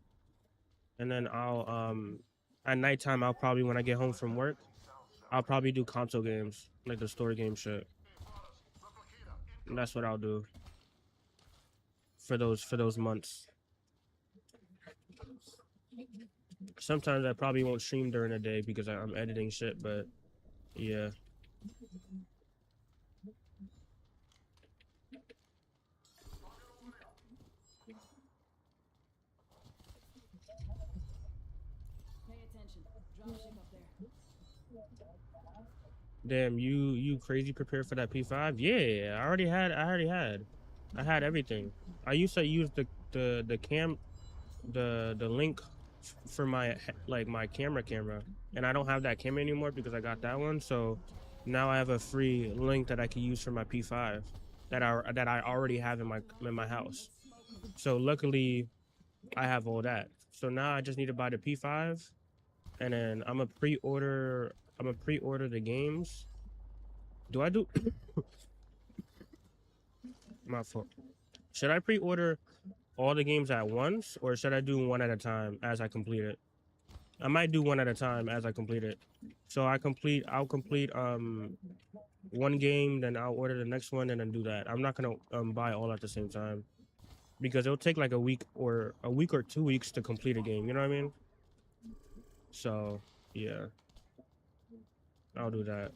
And then I'll at nighttime I'll probably, when I get home from work, I'll probably do console games, like the story game shit. And that's what I'll do for those months. Sometimes I probably won't stream during the day because I'm editing shit, but yeah. Pay attention. Dropship up there. Damn, you crazy prepared for that P5? Yeah, I had everything. I used to use the cam the link for my like my camera, and I don't have that camera anymore because I got that one. So now I have a free link that I can use for my P5 that I already have in my house. So luckily I have all that. So now I just need to buy the P5, and then I'm a pre-order the games. Do I do my fault? Should I pre-order all the games at once, or should I do one at a time as I complete it? I might do one at a time as I complete it. So I'll complete one game, then I'll order the next one, and then do that. I'm not gonna buy all at the same time because it'll take like a week or 2 weeks to complete a game. You know what I mean? So yeah, I'll do that.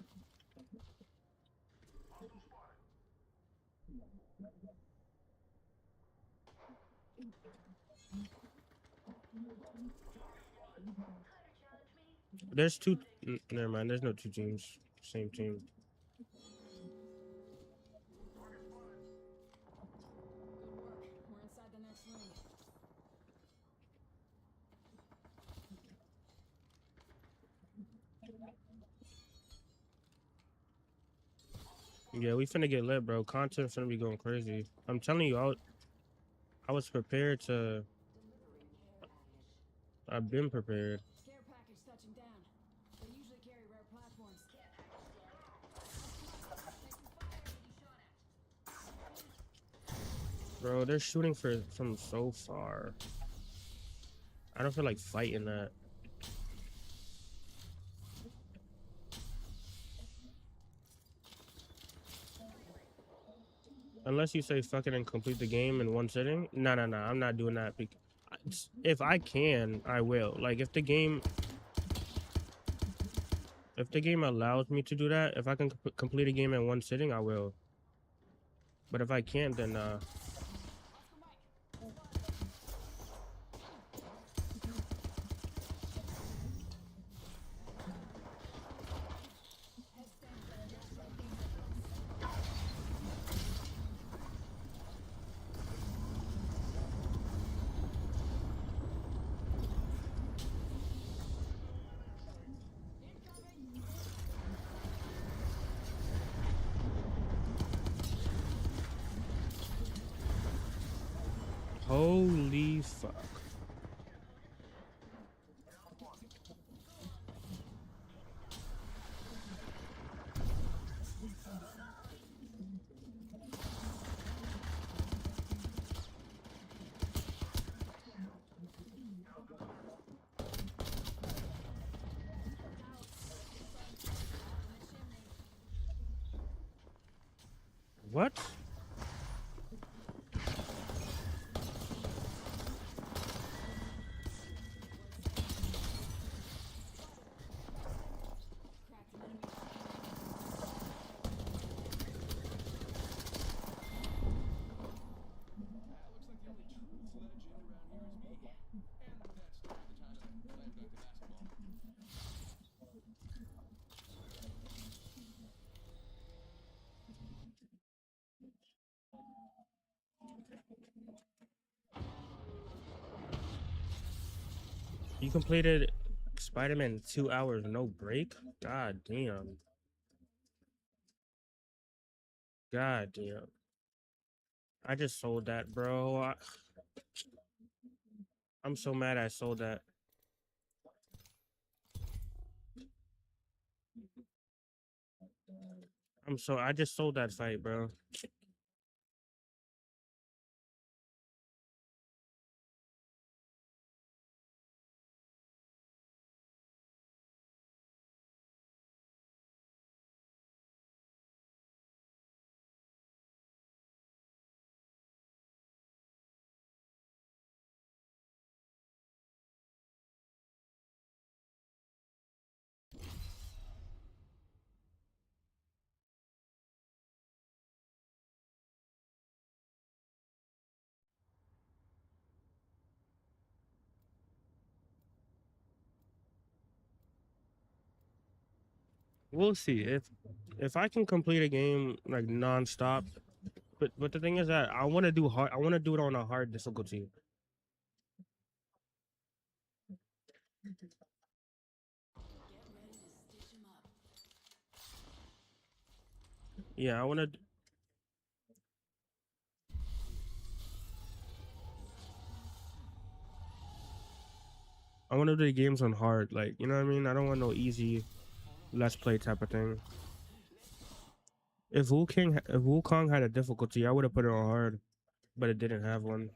There's two. Never mind. There's no two teams. Same team. Good work. We're inside the next ring. Yeah, we finna get lit, bro. Content finna be going crazy. I'm telling you, I was prepared to. I've been prepared. Care package touching down. They usually carry rare platforms. Bro, they're shooting from so far. I don't feel like fighting that. Unless you say fuck it and complete the game in one sitting. No, I'm not doing that. If I can, I will. Like if the game allows me to do that, if I can complete a game in one sitting, I will. But if I can't, then holy fuck. What? You completed Spider-Man in 2 hours, no break? God damn. God damn. I just sold that, bro. I'm so mad I sold that. I just sold that fight, bro. We'll see if I can complete a game like nonstop. But the thing is that I want to do hard. I want to do it on a hard difficulty. Yeah, I want to. I want to do the games on hard. Like you know what I mean. I don't want no easy, let's play type of thing. If Wukong had a difficulty, I would have put it on hard, but it didn't have one,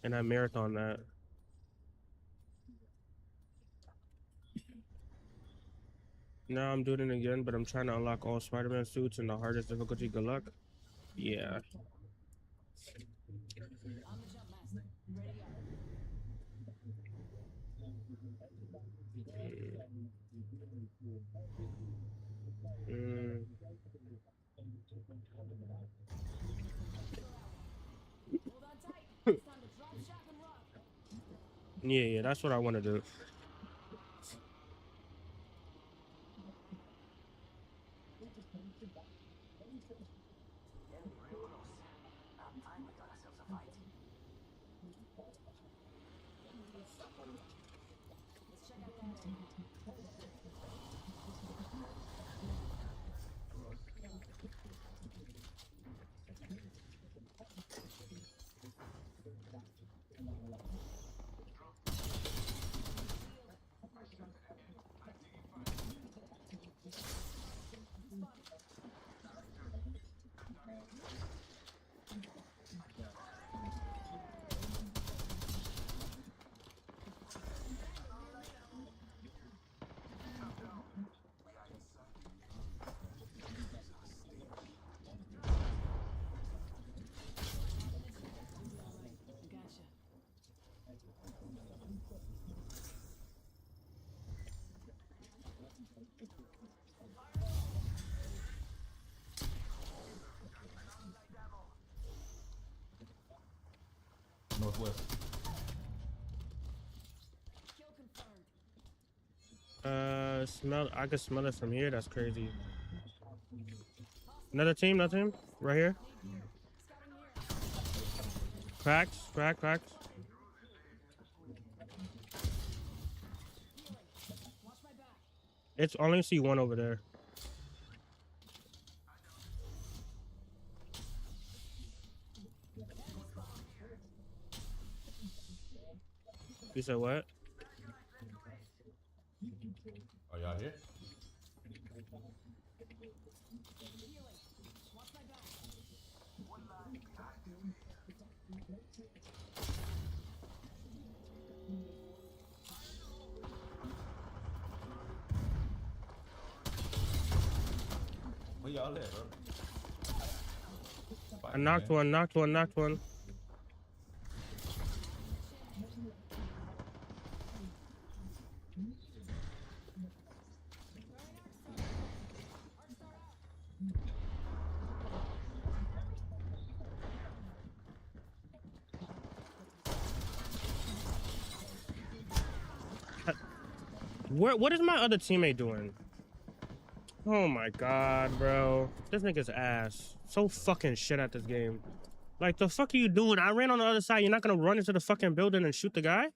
and I marathon that. Now I'm doing it again, but I'm trying to unlock all Spider-Man suits in the hardest difficulty. Good luck. Yeah. I'm the jump master. Ready up. Mm, Hold on tight. It's time to drop, shock, and rock. yeah, that's what I want to do. Enemy real close. About time we got ourselves a fight. Let's check out that A. northwest. Kill confirmed. Smell. I could smell it from here. That's crazy. Another team. Another team. Right here. Scouting here. Cracks. Cracks. Healing. Watch my back. It's only see one over there. You said what? Oh, y'all here? Healing. Watch my back. Where y'all at, bro? I knocked one. Knocked one. Knocked one. What is my other teammate doing? Oh my god, bro. This nigga's ass. So fucking shit at this game. Like, the fuck are you doing? I ran on the other side. You're not gonna run into the fucking building and shoot the guy?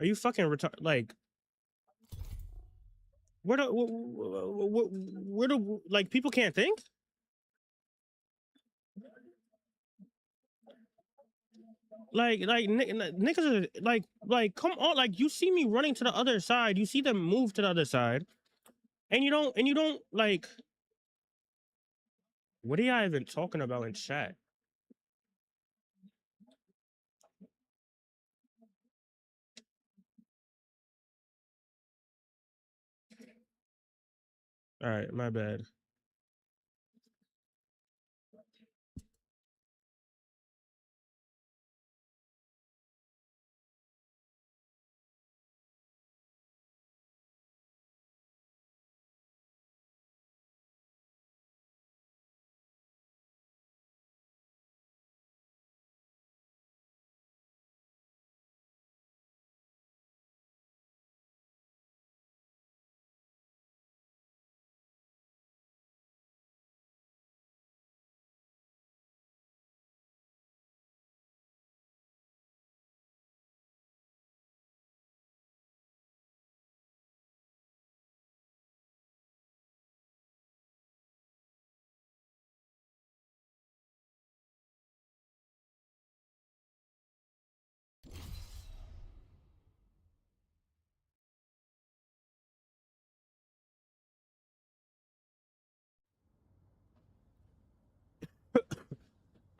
Are you fucking retarded? Like, where do, like, people can't think? Niggas are, like, come on. Like, you see me running to the other side. You see them move to the other side. And you don't, like, what are y'all even talking about in chat? All right, my bad.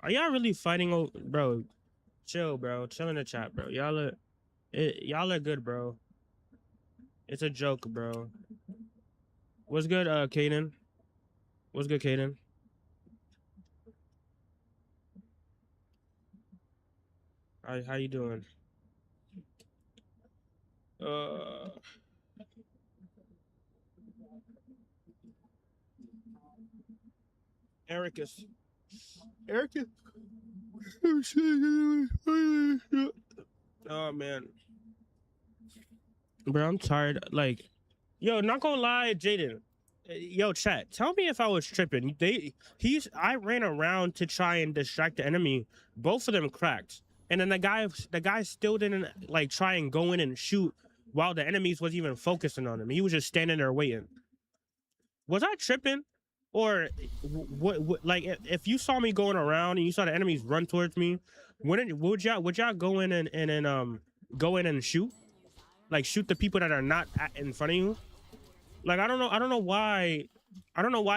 Are y'all really fighting over, bro? Chill, bro. Chill in the chat, bro. Y'all are good, bro. It's a joke, bro. What's good, Kaden? What's good, Kaden? How you doing? Eric is. Oh man, bro, I'm tired. Like, yo, not gonna lie, Jaden. Yo, chat. Tell me if I was tripping. I ran around to try and distract the enemy. Both of them cracked, and then the guy still didn't like try and go in and shoot while the enemies was even focusing on him. He was just standing there waiting. Was I tripping? Or what like if you saw me going around and you saw the enemies run towards me, would y'all go in and go in and shoot? Like, shoot the people that are not in front of you? Like, I don't know why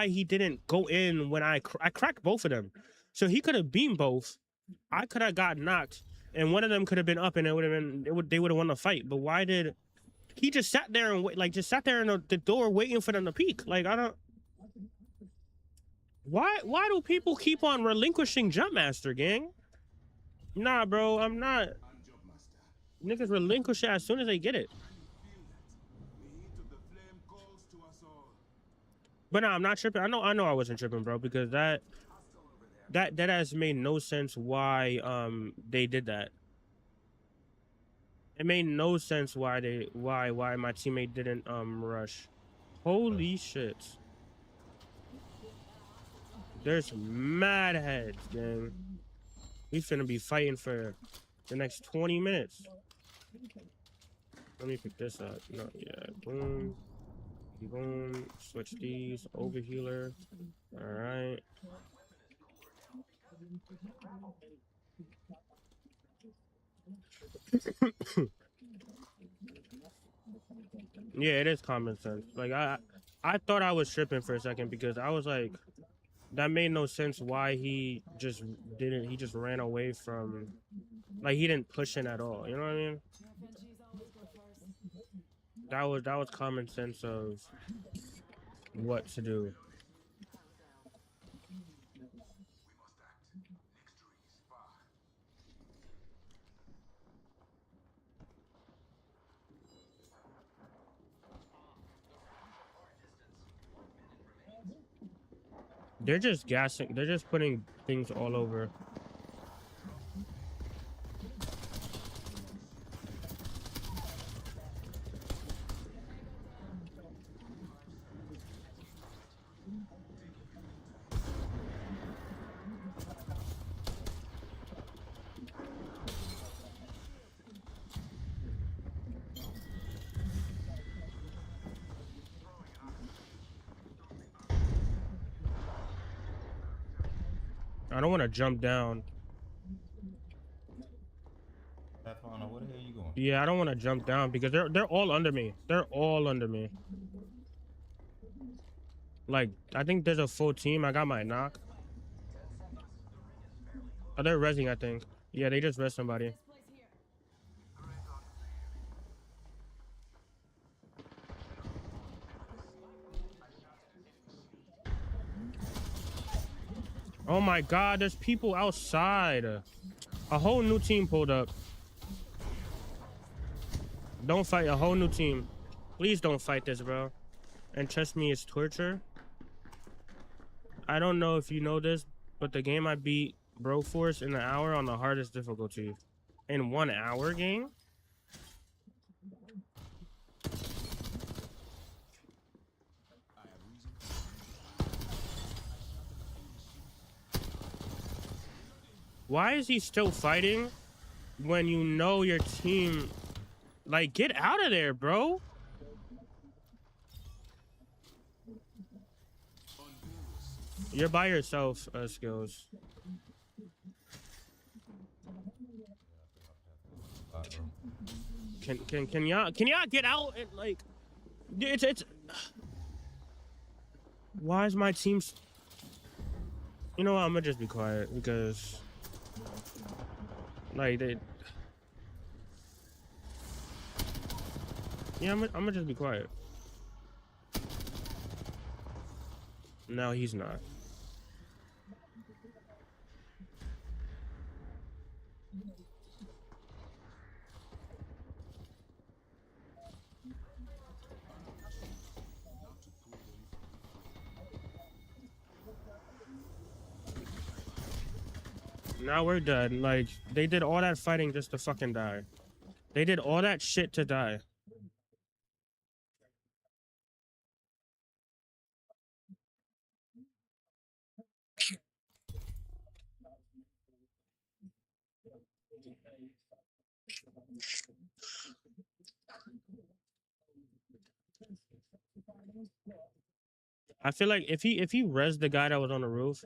he didn't go in when I cracked both of them. So he could have beamed both. I could have got knocked and one of them could have been up and they would have won the fight. But why did he just sat there and just sat there in the door waiting for them to peek? Like, I don't. Why do people keep on relinquishing Jump Master, gang? Nah, bro, I'm not. I'm Job Master. Niggas relinquish it as soon as they get it. Feel that. The heat of the flame calls to us all. But nah, I'm not tripping. I know I wasn't tripping, bro, because that has made no sense why they did that. It made no sense why my teammate didn't rush. Holy shit. There's mad heads, gang. We finna be fighting for the next 20 minutes. Let me pick this up. No, yeah. Boom. Boom. Switch these. Overhealer. Alright. Yeah, it is common sense. Like I thought I was tripping for a second because I was like, that made no sense why he just ran away from, like, he didn't push in at all. You know what I mean? FNGs always go first. That was common sense of what to do. They're just gassing. They're just putting things all over. I don't want to jump down. Pathfinder, where the hell you going? Yeah, I don't want to jump down because they're all under me. They're all under me. Like, I think there's a full team. I got my knock. Oh, they're rezzing, I think. Yeah, they just res somebody. This place here. Oh my god, there's people outside. A whole new team pulled up. Don't fight, a whole new team. Please don't fight this, bro. And trust me, it's torture. I don't know if you know this, but the game I beat Broforce in an hour on the hardest difficulty. In 1 hour game? Why is he still fighting when you know your team? Like, get out of there, bro. You're by yourself, Skills. Can y'all get out and, like, it's why is my team you know what, I'm gonna just be quiet because, like, yeah, I'm gonna just be quiet. No, he's not. Now we're done. Like, they did all that fighting just to fucking die. They did all that shit to die. I feel like if he rezzed the guy that was on the roof,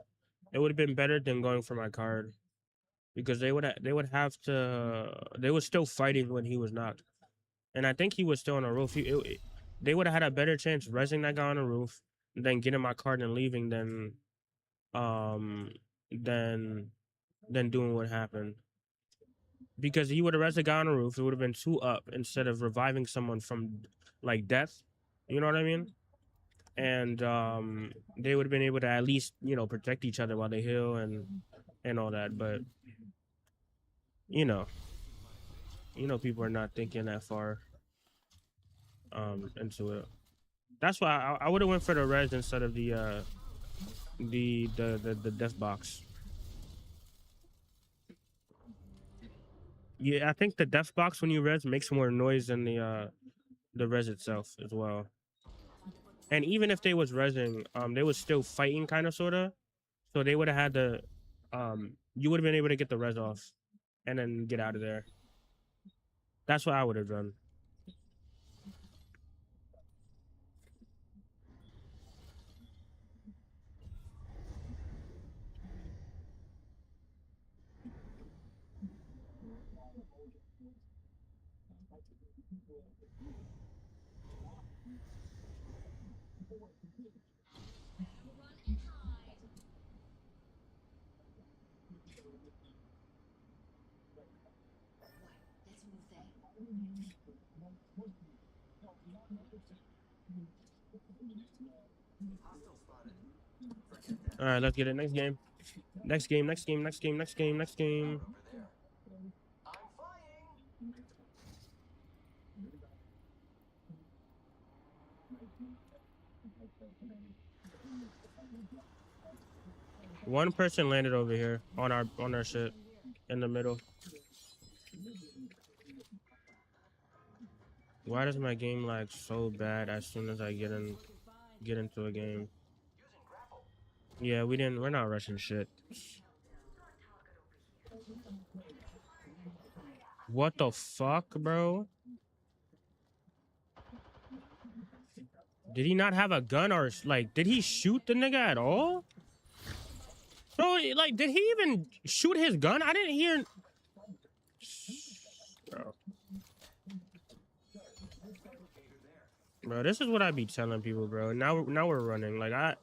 it would have been better than going for my card, because they would have to, they were still fighting when he was knocked, and I think he was still on the roof. They would have had a better chance rezzing that guy on the roof than getting my card and leaving than than doing what happened. Because he would have rezzed the guy on the roof, it would have been 2 up instead of reviving someone from, like, death. You know what I mean? And they would have been able to at least, you know, protect each other while they heal and all that. But you know people are not thinking that far into it. That's why I would have went for the res instead of the death box. Yeah, I think the death box when you res makes more noise than the res itself as well. And even if they was resing, they was still fighting kind of sorta. So they would have had to you would have been able to get the res off and then get out of there. That's what I would have done. Hostile spotted. Forget that. All right, let's get it. Next game. Next game. Next game. Next game. Next game. Next game. Over there. I'm flying. One person landed over here on our shit in the middle. Why does my game lag so bad as soon as I get into a game? Yeah, we're not rushing shit. What the fuck, bro? Did he not have a gun or like did he shoot the nigga at all? Bro, like did he even shoot his gun? I didn't hear. Bro, this is what I be telling people, bro. Now we're running. Like I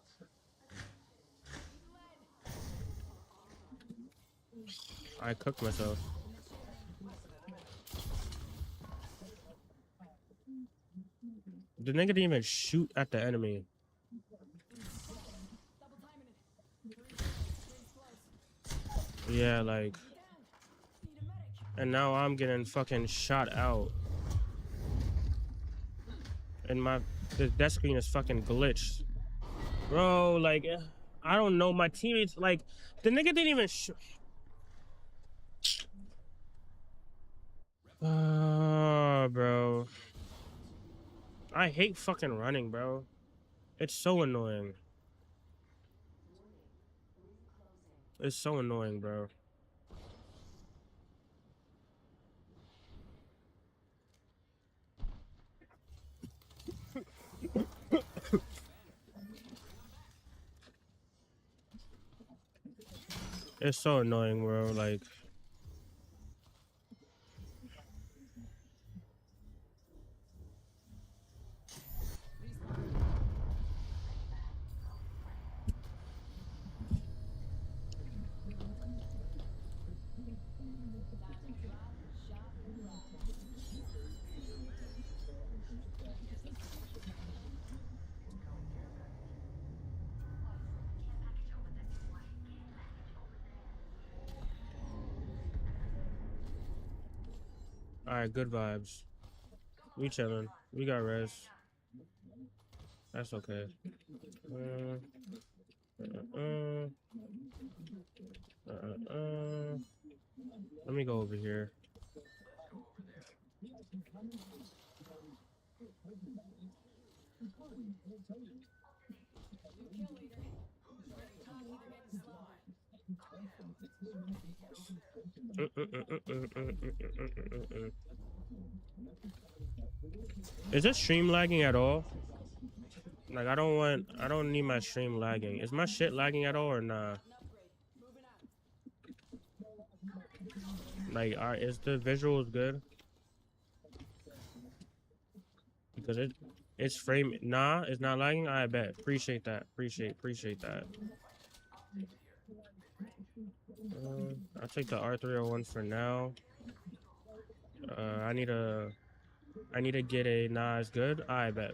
cooked myself. The nigga didn't even shoot at the enemy. Yeah, like. And now I'm getting fucking shot out. And the death screen is fucking glitched. Bro, like, I don't know. My teammates, like, the nigga didn't even shoot. Bro. I hate fucking running, bro. It's so annoying. It's so annoying, bro. It's so annoying, bro. Like, all right, good vibes. We chilling. We got res. That's okay. Let me go over here. Is this stream lagging at all? Like, I don't need my stream lagging. Is my shit lagging at all or nah? Like, is the visuals good? Because it's frame. Nah, it's not lagging. I bet. Appreciate that. Appreciate that. I'll take the R301 for now. I need to get a. Nah, it's good. I bet.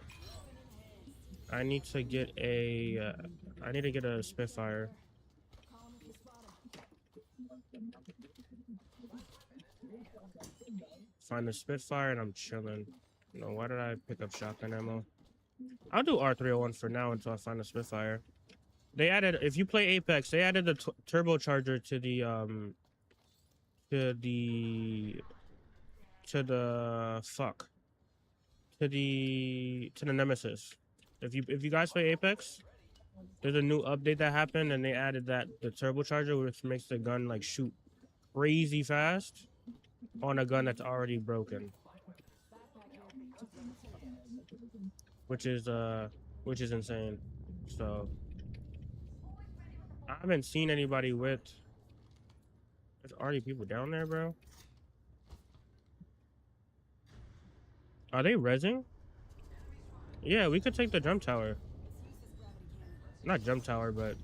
I need to get a. I need to get a Spitfire. Find a Spitfire and I'm chilling. You know, why did I pick up shotgun ammo? I'll do R301 for now until I find a Spitfire. They added, if you play Apex, they added the turbocharger to to the fuck to the Nemesis. If you guys play Apex, there's a new update that happened and they added that the turbocharger, which makes the gun like shoot crazy fast on a gun that's already broken, which is insane. So I haven't seen anybody with. There's already people down there, bro. Are they rezzing? Yeah, we could take the jump tower. Not jump tower, but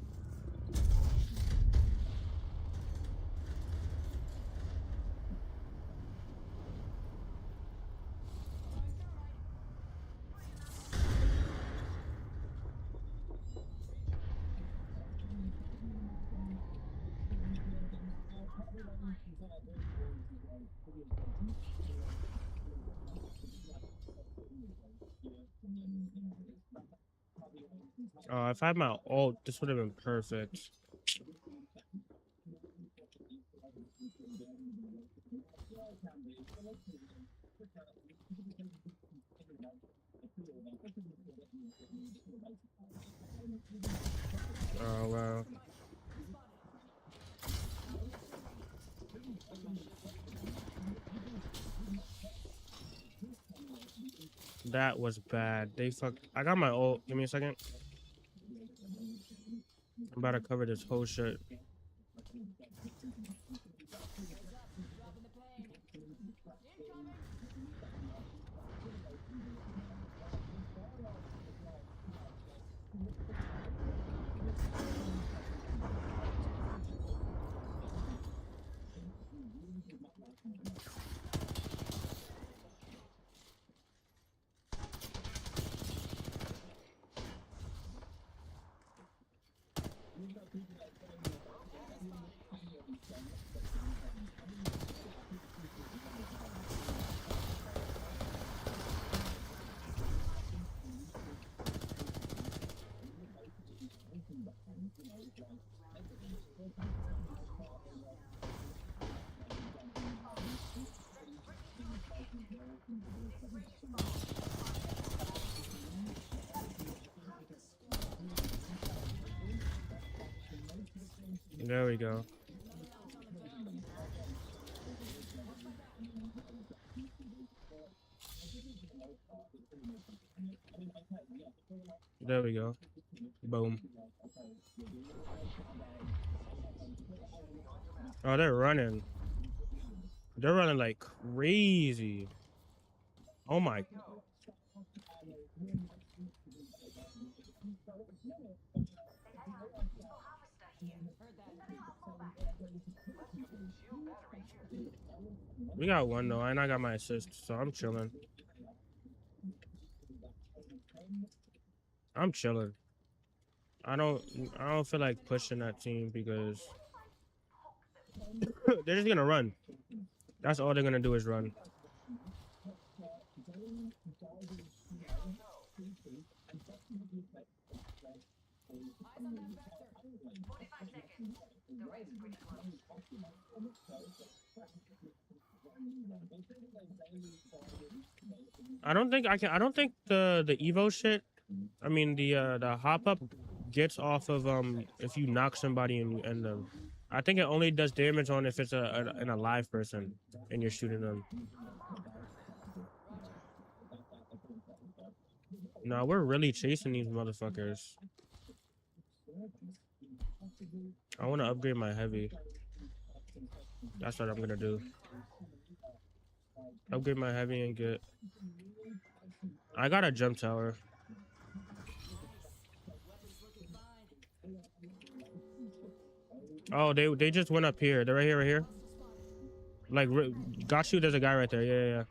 if I had my ult, this would have been perfect. Oh wow. That was bad. They fucked. I got my ult. Give me a second. I'm about to cover this whole shit. There we go. There we go. Boom. Oh, they're running. They're running like crazy. Oh my. We got one though, and I got my assist, so I'm chilling. I'm chilling. I don't feel like pushing that team because they're just gonna run. That's all they're gonna do is run. I don't think I can. I don't think the Evo shit. I mean the hop up gets off of if you knock somebody and end them. I think it only does damage on if it's an alive person and you're shooting them. No, we're really chasing these motherfuckers. I want to upgrade my heavy. That's what I'm gonna do. Upgrade my heavy and get. I got a jump tower. Oh, they just went up here. They're right here, right here. Like, got you. There's a guy right there. Yeah.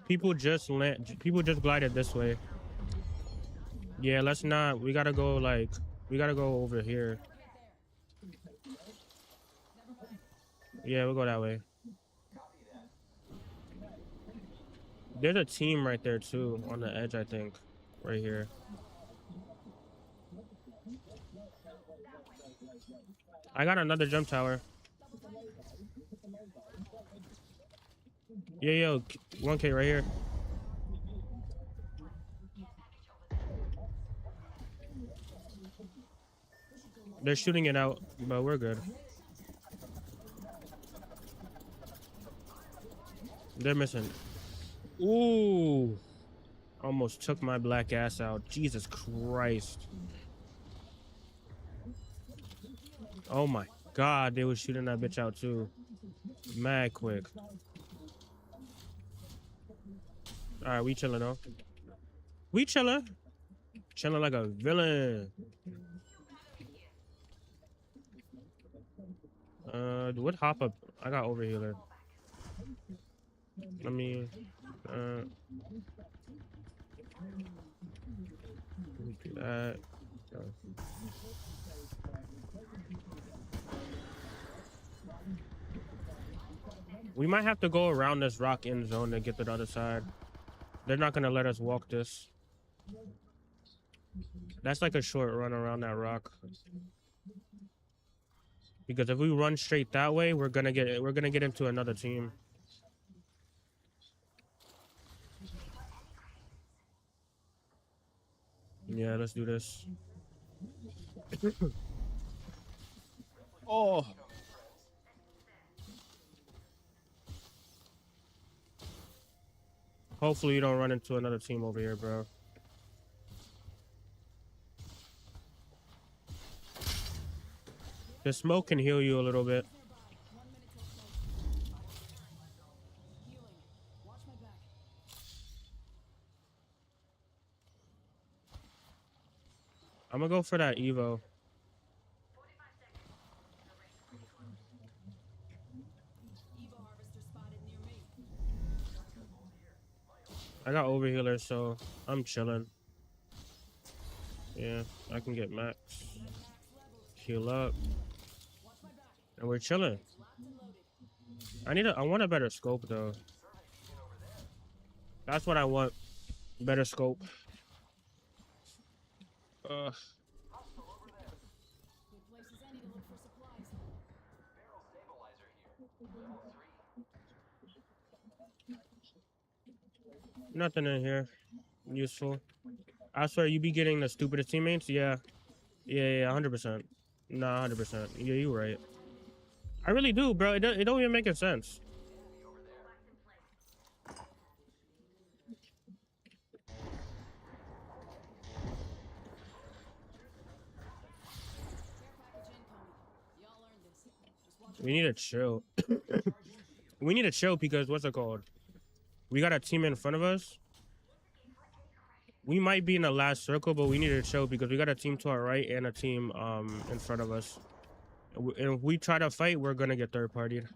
People just glided this way. Yeah, let's not. We gotta go over here. Yeah, we'll go that way. There's a team right there too on the edge, I think. Right here. I got another jump tower. Yeah, yo, 1K right here. They're shooting it out, but we're good. They're missing. Ooh. Almost took my black ass out. Jesus Christ. Oh my God, they were shooting that bitch out too. Mad quick. Alright, we chilling though. We chilling. Chilling like a villain. What hop up? I got overhealer. I mean, do that. We might have to go around this rock end zone to get to the other side. They're not gonna let us walk this. That's like a short run around that rock. Because if we run straight that way, we're gonna get into another team. Yeah, let's do this. Oh. Hopefully you don't run into another team over here, bro. The smoke can heal you a little bit. I'm gonna go for that Evo. I got overhealer, so I'm chilling. Yeah, I can get max. Heal up. And we're chilling. I want a better scope though. That's what I want. Better scope. Nothing in here useful. I swear you be getting the stupidest teammates. Yeah, 100%. Nah, 100%. Yeah, you right. I really do, bro. It don't even make a sense. We need to chill. We need to chill because what's it called? We got a team in front of us. We might be in the last circle, but we need to chill because we got a team to our right and a team in front of us. And if we try to fight, we're gonna get third partied.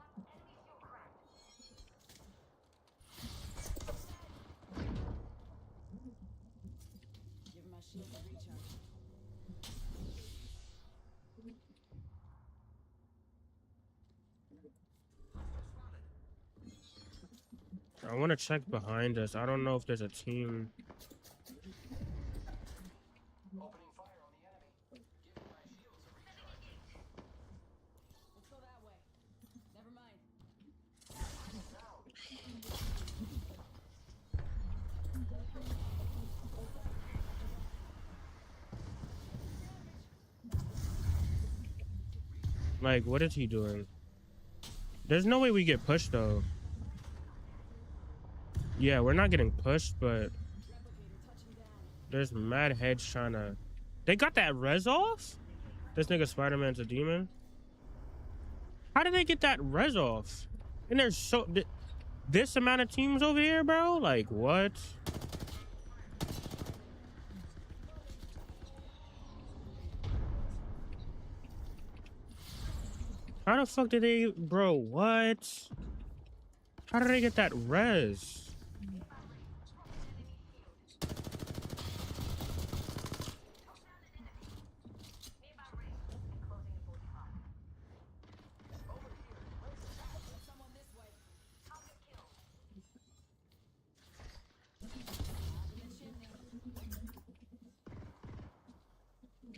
I want to check behind us. I don't know if there's a team. Like, what is he doing? There's no way we get pushed though. Yeah, we're not getting pushed, but there's mad heads trying to. They got that res off? This nigga Spider-Man's a demon. How did they get that res off? And there's this amount of teams over here, bro? Like, what? How the fuck did they, bro? What? How did they get that res?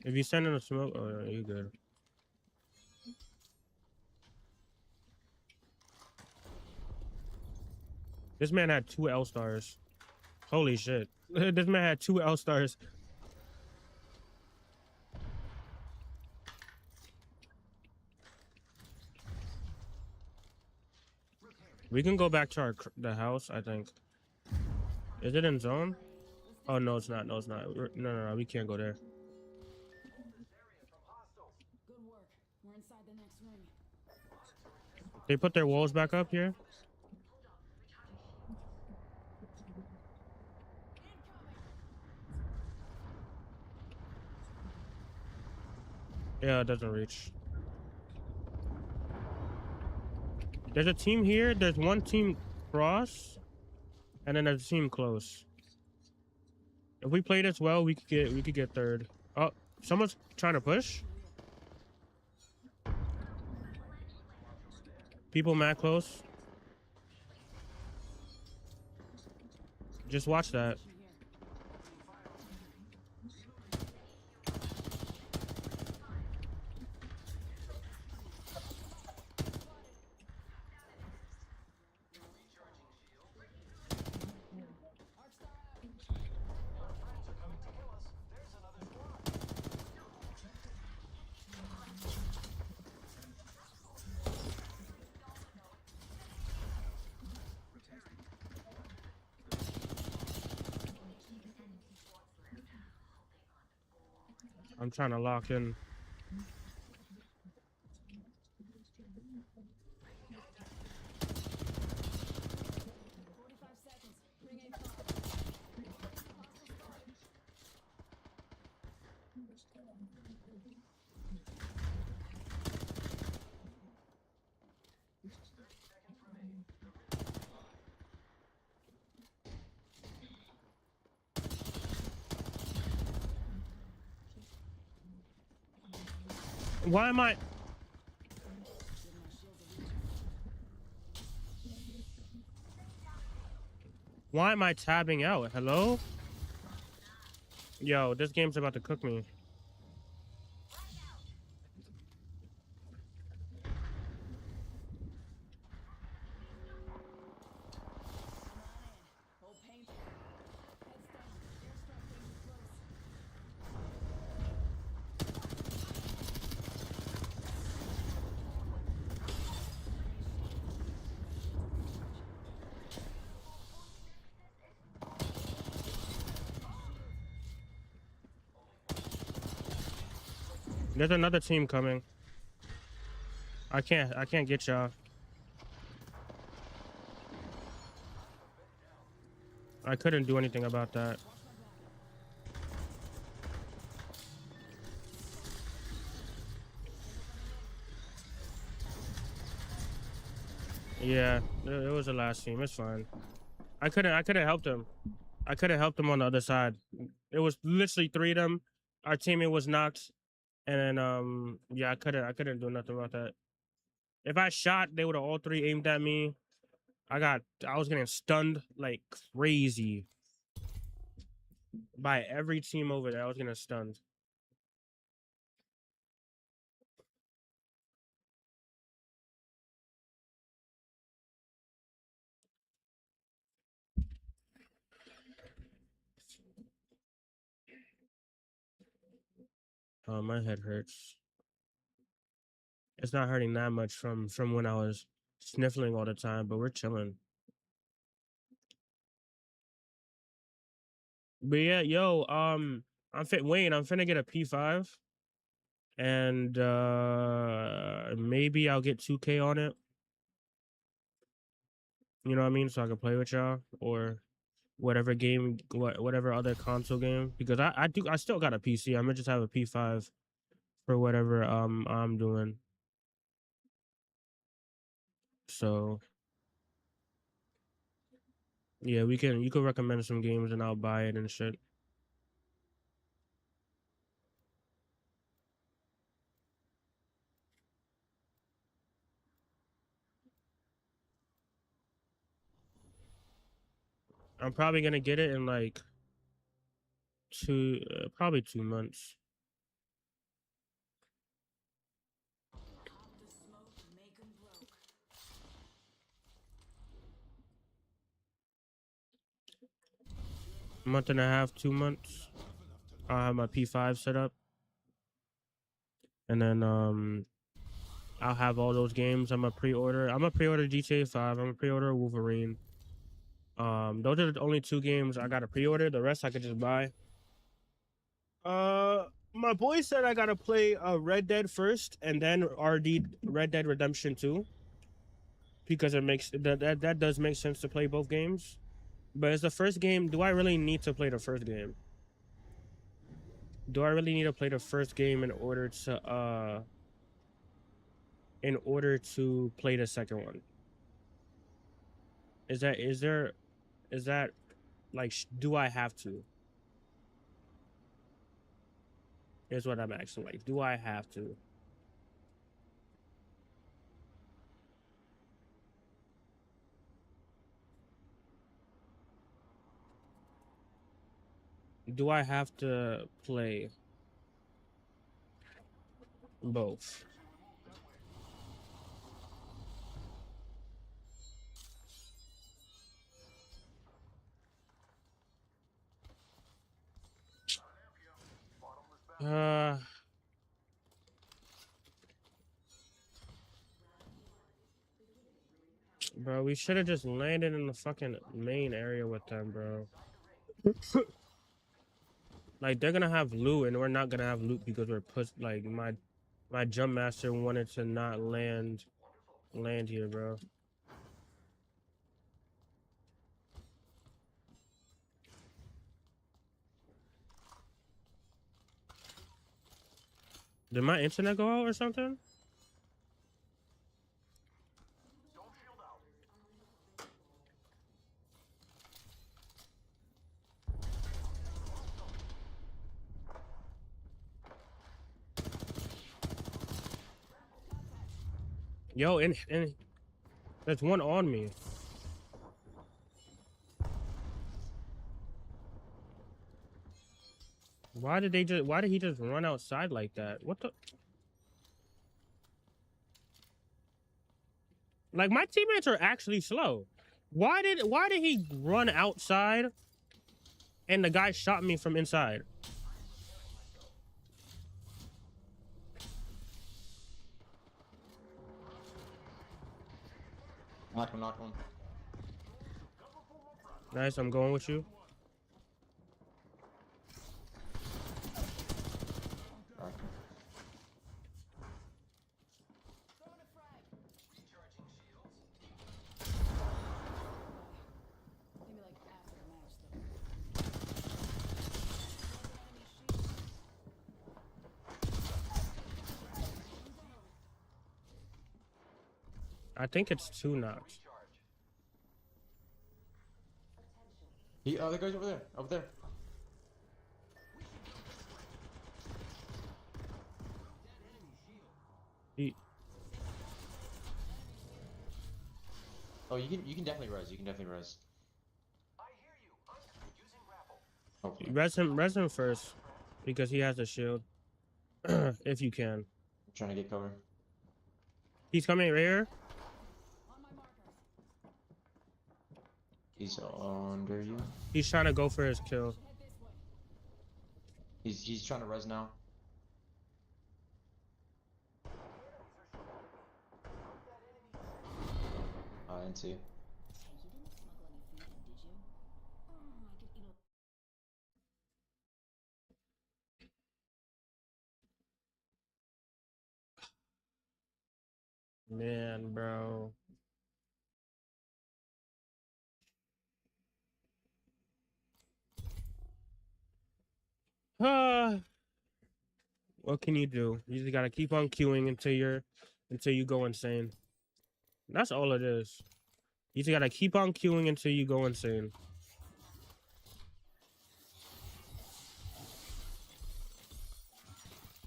If you send in a smoke, oh, yeah, you good. This man had 2 L stars. Holy shit. This man had 2 L stars. We can go back to the house, I think. Is it in zone? Oh, no, it's not. No, it's not. No, we can't go there. Good work. We're inside the next ring. They put their walls back up here? Yeah, it doesn't reach. There's a team here. There's one team cross, and then there's a team close. If we play this well, we could get third. Oh, someone's trying to push. People mad close. Just watch that. I'm trying to lock in. Why am I? Why am I tabbing out? Hello? Yo, this game's about to cook me. There's another team coming. I can't get y'all. I couldn't do anything about that. Yeah, it was the last team. It's fine. I couldn't help them. I could have helped them on the other side. It was literally 3 of them. Our teammate was knocked, and then yeah, I couldn't do nothing about that. If I shot, they would have all 3 aimed at me. I was getting stunned like crazy by every team over there. I was getting stunned. Oh, my head hurts. It's not hurting that much from when I was sniffling all the time, but we're chilling. But yeah, yo, Wayne, I'm finna get a P5, and maybe I'll get 2K on it. You know what I mean? So I can play with y'all, or whatever game, whatever other console game, because I still got a PC. I'm gonna just have a P5 for whatever I'm doing. So yeah, you can recommend some games and I'll buy it and shit. I'm probably gonna get it in like probably 2 months. month and a half, 2 months. I'll have my P5 set up, and then I'll have all those games. I'm a pre-order GTA 5. I'm a pre-order Wolverine. Those are the only 2 games I gotta pre-order. The rest I could just buy. My boy said I gotta play Red Dead first, and then Red Dead Redemption 2, because it makes that does make sense to play both games. But as the first game, do I really need to play the first game? Do I really need to play the first game in order to play the second one? Is that like, do I have to? Is what I'm asking. Like, do I have to? Do I have to play both? Bro, we should have just landed in the fucking main area with them, bro. Like, they're gonna have loot, and we're not gonna have loot because we're pushed. Like, my jump master wanted to not land here, bro. Did my internet go out or something? Yo, and there's one on me. Why did he just run outside like that? What the? Like, my teammates are actually slow. Why did he run outside and the guy shot me from inside? Knocked one. Nice, I'm going with you. Maybe like after the match, I think it's 2 knocks. The other guy's over there. Oh, you can definitely res. I hear you. I'm using grapple. Okay. Res him first, because he has a shield. If you can. I'm trying to get cover. He's coming right here. on my marker. He's under you. He's trying to go for his kill. Head this way. He's trying to res now. I didn't see. Hey, you didn't smuggle any food in, did you? I could eat Man, bro. What can you do? You just gotta keep on queuing until you go insane. That's all it is. You just gotta keep on queuing until you go insane.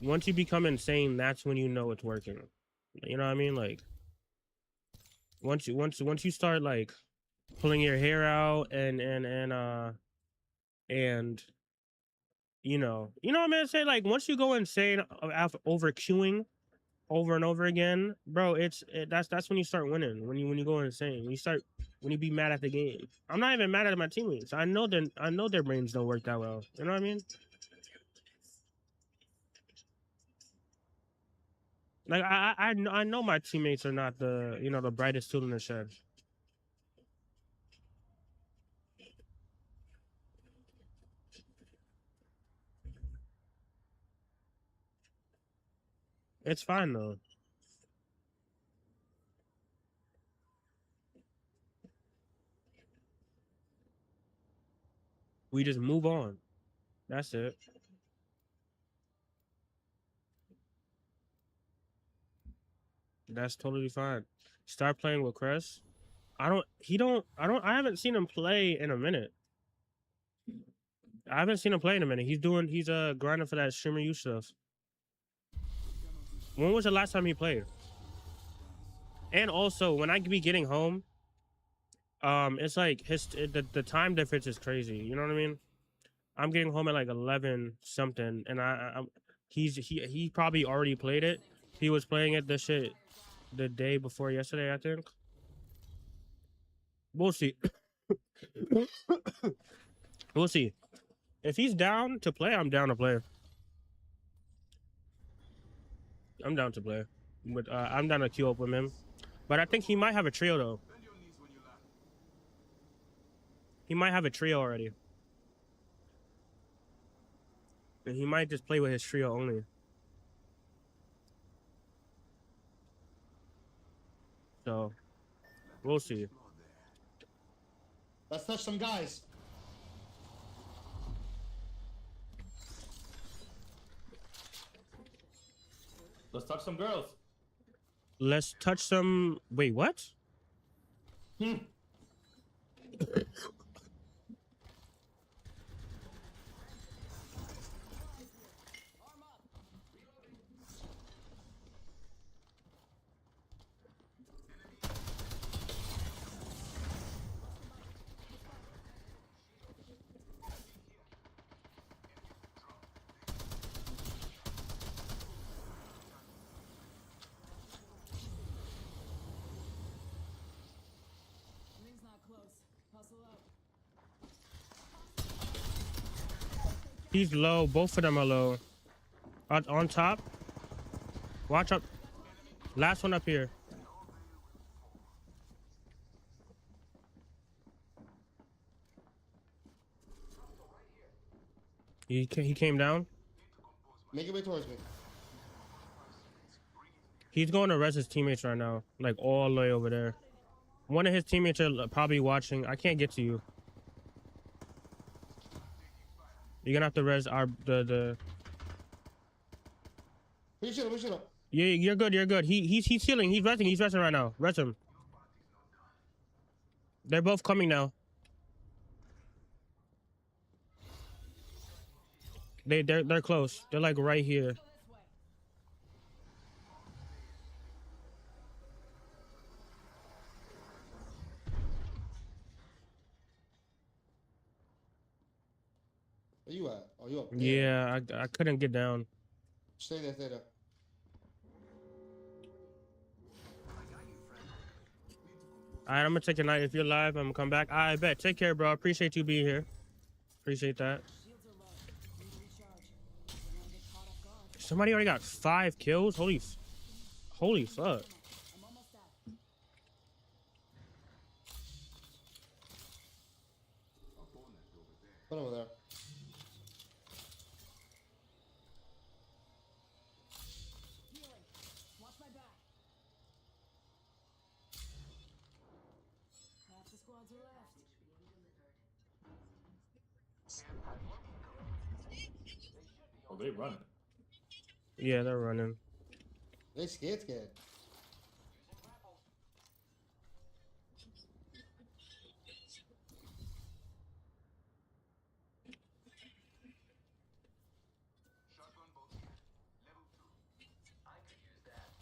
Once you become insane, that's when you know it's working. You know what I mean? Like, once you start like pulling your hair out and you know what I'm gonna say, like, once you go insane after over queuing over and over again, bro, that's when you start winning. When you go insane, when you start when you be mad at the game. I'm not even mad at my teammates. I know their brains don't work that well. You know what I mean? Like I know my teammates are not the brightest tool in the shed. It's fine though. We just move on. That's it. That's totally fine. Start playing with Chris. I haven't seen him play in a minute. I haven't seen him play in a minute. He's grinding for that streamer you stuff. When was the last time he played? And also, when I be getting home, it's like the time difference is crazy. You know what I mean? I'm getting home at like 11 something, and he probably already played it. He was playing it this shit the day before yesterday, I think. We'll see. We'll see. If he's down to play, I'm down to play. I'm down to play. But I'm down to queue up with him. But I think he might have a trio though. Bend your knees when you land. He might have a trio already. And he might just play with his trio only. So we'll see. Let's touch some guys. Let's touch some girls. Let's touch some. Wait, what? Ring's not close. Hustle up. He's low. Both of them are low. On top. Watch up. Last one up here. He came down. Make your way towards me. He's going to res his teammates right now. Like all the way over there. One of his teammates are probably watching. I can't get to you. You're gonna have to res the. Push it up, push it up. Yeah, you're good. You're good. He's healing. He's resting. He's resting right now. Rest him. They're both coming now. They're close. They're like right here. Where you at? Oh, you up there? Yeah, I couldn't get down. Stay there, stay there. Alright, I'm gonna take a night. If you're live, I'm gonna come back. I bet. Take care, bro. Appreciate you being here. Appreciate that. Shields are low. Need to recharge. Don't wanna get caught off guard. Somebody already got 5 kills. Holy fuck. I'm almost out. Put him over there. Healing. Watch my back. Half the squads are left. Oh, they run. Yeah, they're running. They scared. Shotgun bolt here. Level 2. I could use that.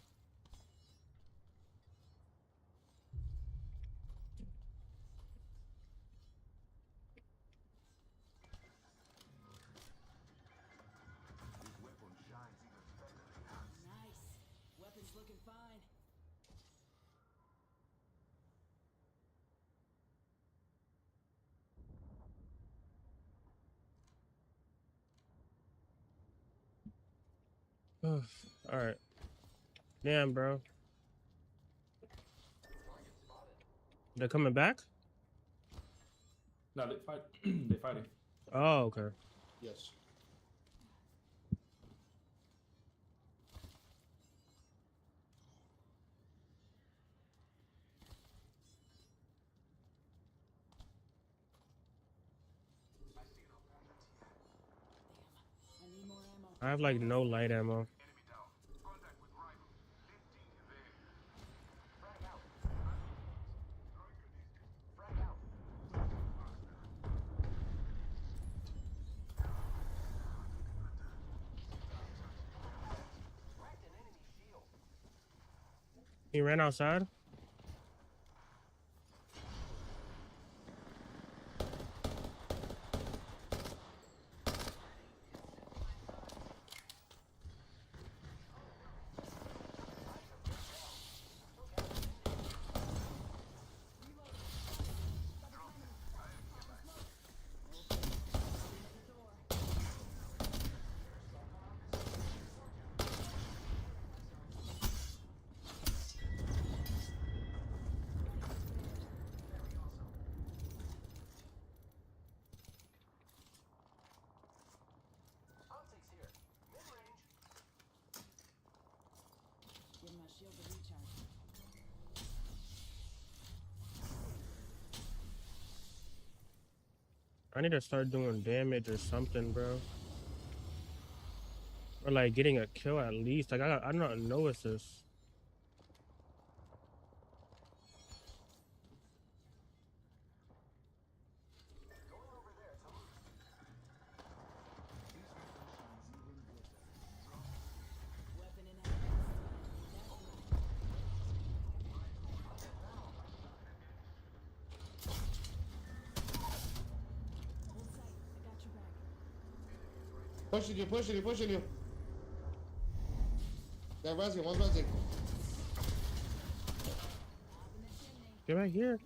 This weapon shines even better in hands. Nice. Weapon's looking fine. All right. Damn, bro. They're coming back? No, they fight. They fighting. Oh, okay. Yes. I need more ammo. I have like no light ammo. Enemy down. Contact with rival. Lifting there. Frag out. Frag out. Cracked an enemy shield. He ran outside? Optics here. Mid-range. Give my shield a recharge. I need to start doing damage or something, bro. Or like getting a kill at least. Like I don't know what's this. Going over there, Tom. Weapon in hand. That's mine. Hold tight. I got your back. Pushing you, pushing you, pushing you. They're resing, one's resing. Popping the chimney. Get right here.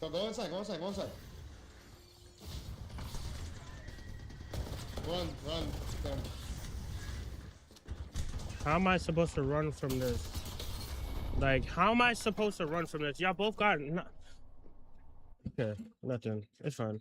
Resupply. Go inside, go inside, go inside. Run, run. Damn. How am I supposed to run from this? Like, how am I supposed to run from this? Y'all both got okay, nothing. It's fine.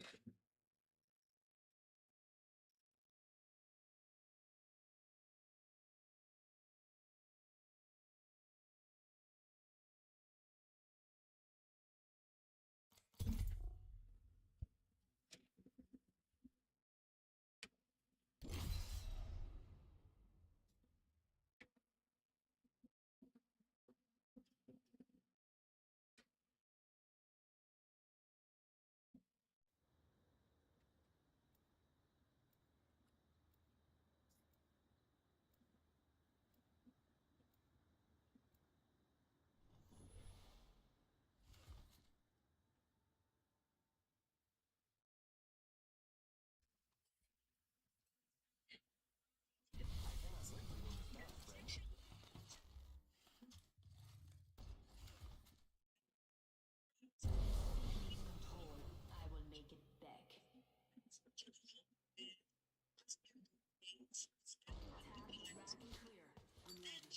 I will make it back. Tap, rack, and clear. I'm ready.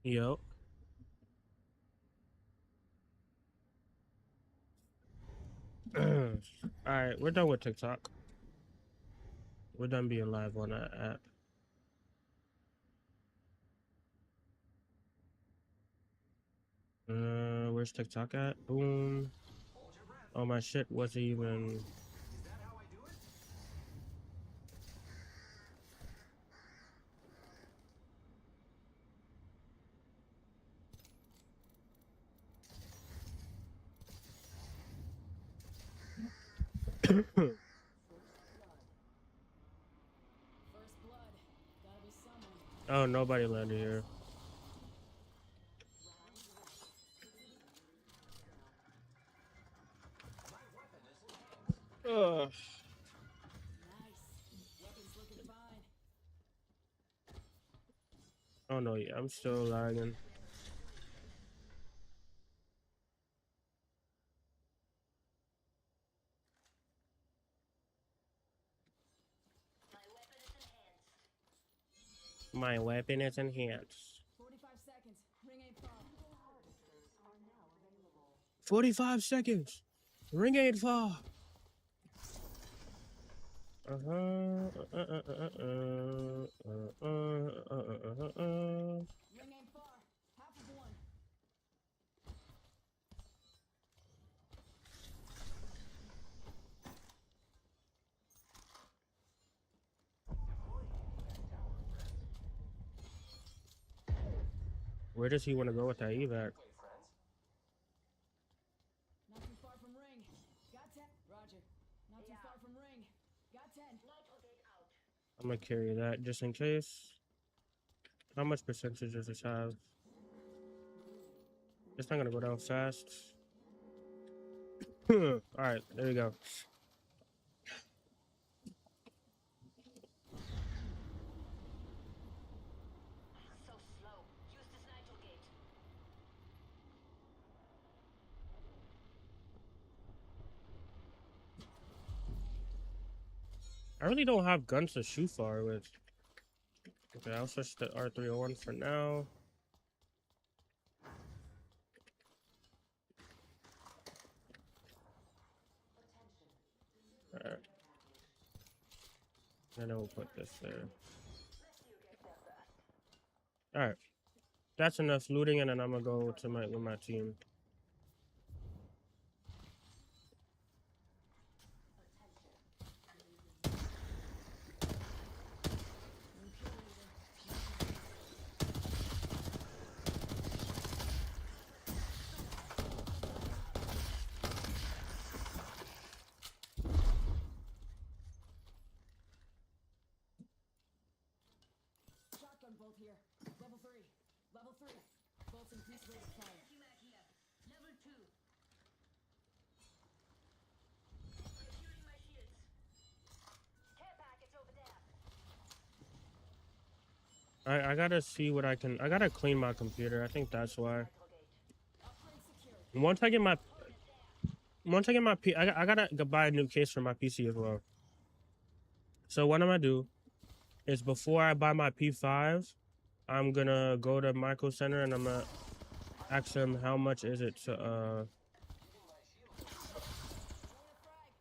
Yo. All right, we're done with TikTok. We're done being live on that app. Where's TikTok at? Boom. Oh, my shit wasn't even. Is that how I do it? First blood. Gotta be someone. Oh, nobody landed here. Ugh. Nice. Weapons looking fine. Oh no, yeah, I'm still lagging. My weapon is enhanced. 45 seconds. Ring ain't far. 45 seconds. Ring ain't far. Ring ain't far. Half of one. Where does he want to go with that evac? Not too far from ring. Got 10. Roger. Not too far from ring. Got 10. I'm gonna carry that just in case. How much percentage does this have? It's not gonna go down fast. All right, there we go. So slow. Use this nitro gate. I really don't have guns to shoot far with. Okay, I'll switch to R301 for now. Alright. And then we'll put this there. Alright. That's enough looting, and then I'm gonna go to with my team. Shotgun bolt here. Level 3. Level 3. Bolts increase rate of fire. Level 2. Securing my shields. Care packets over there. I gotta see what I can. I gotta clean my computer. I think that's why. Upgrade secured. Once I get my I gotta go buy a new case for my PC as well. So what I'm gonna do is before I buy my P5, I'm gonna go to Micro Center and I'm gonna ask them how much is it to Throwing a frag.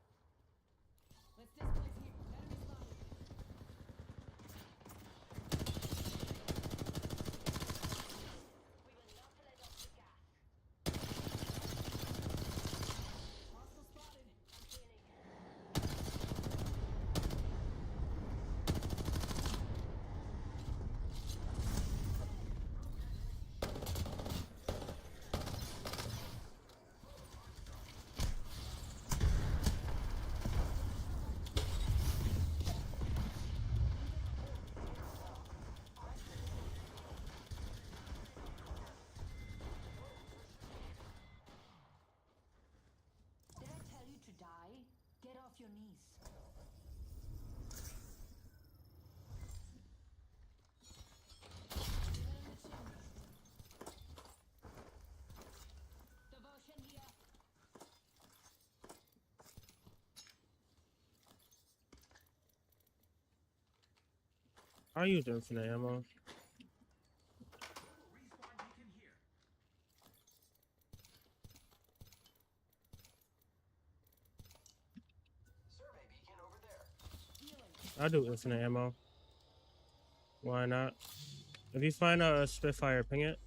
Let's displace here. Enemy spotted. We will not let off the gas. Hostile spotted. Did I tell you to die? Get off your knees. Devotion here. I'll use infinite ammo. Respawn beacon here. Survey beacon over there. I'll do infinite ammo. Why not? If you find a Spitfire, ping it.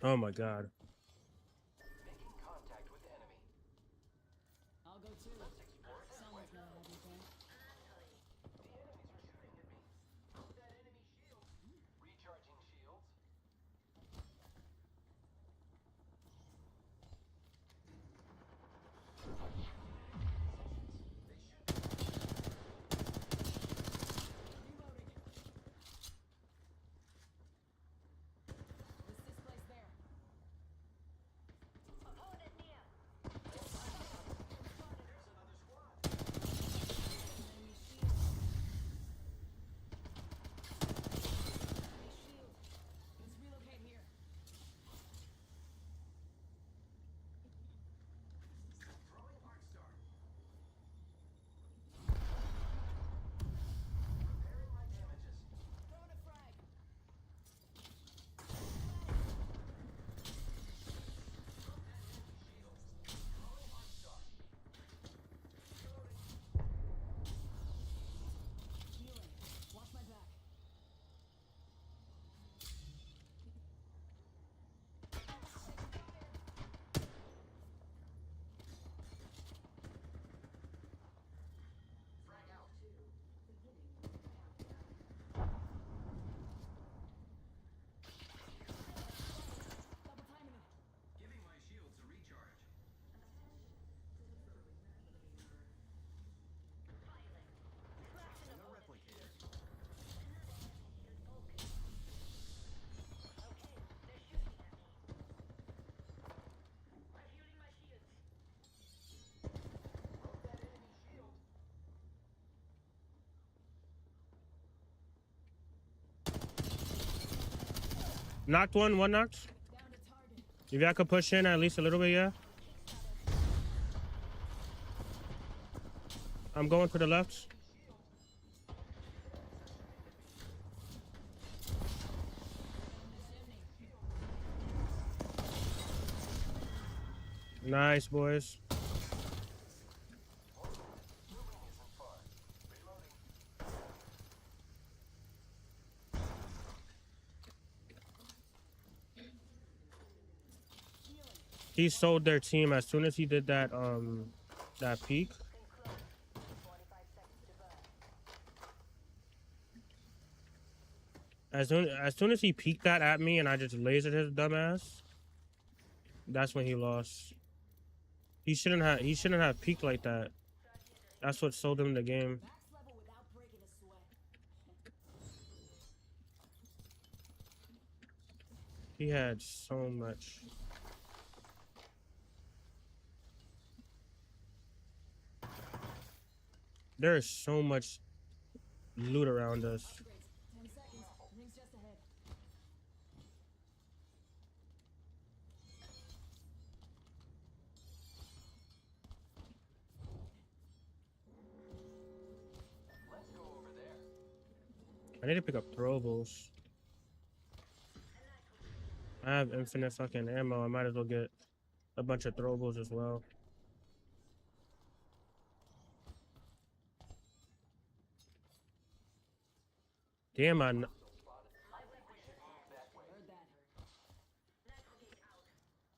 Oh my god. Making contact with enemy. I'll go too. Someone's gonna have your back. The enemies are shooting at me. That enemy shield. Recharging shields. Reloading. Knocked one knocked. Down to target. If y'all could push in at least a little bit, yeah. I'm going to the left. Nice, boys. He sold their team as soon as he did that that peak. As soon as he peeked that at me and I just lasered his dumbass, that's when he lost. He shouldn't have peeked like that. That's what sold him the game. Max level without breaking a sweat. He had so much. There is so much loot around us. Upgrades. 10 seconds. Ring's just ahead. I need to pick up throwables. I have infinite fucking ammo. I might as well get a bunch of throwables as well. Damn, Heard that.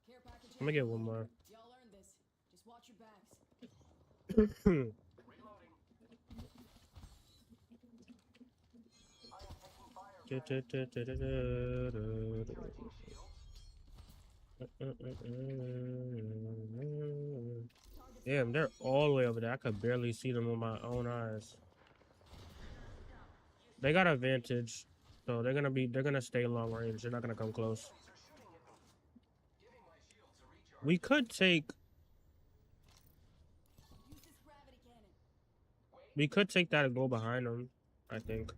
Care package. I'm gonna get one more. Y'all earned this. Just watch your backs. Damn, they're all the way over there. I could barely see them with my own eyes. They got advantage, so they're gonna stay long range. They're not gonna come close. We could take. Use this gravity cannon. We could take that and go behind them. I think.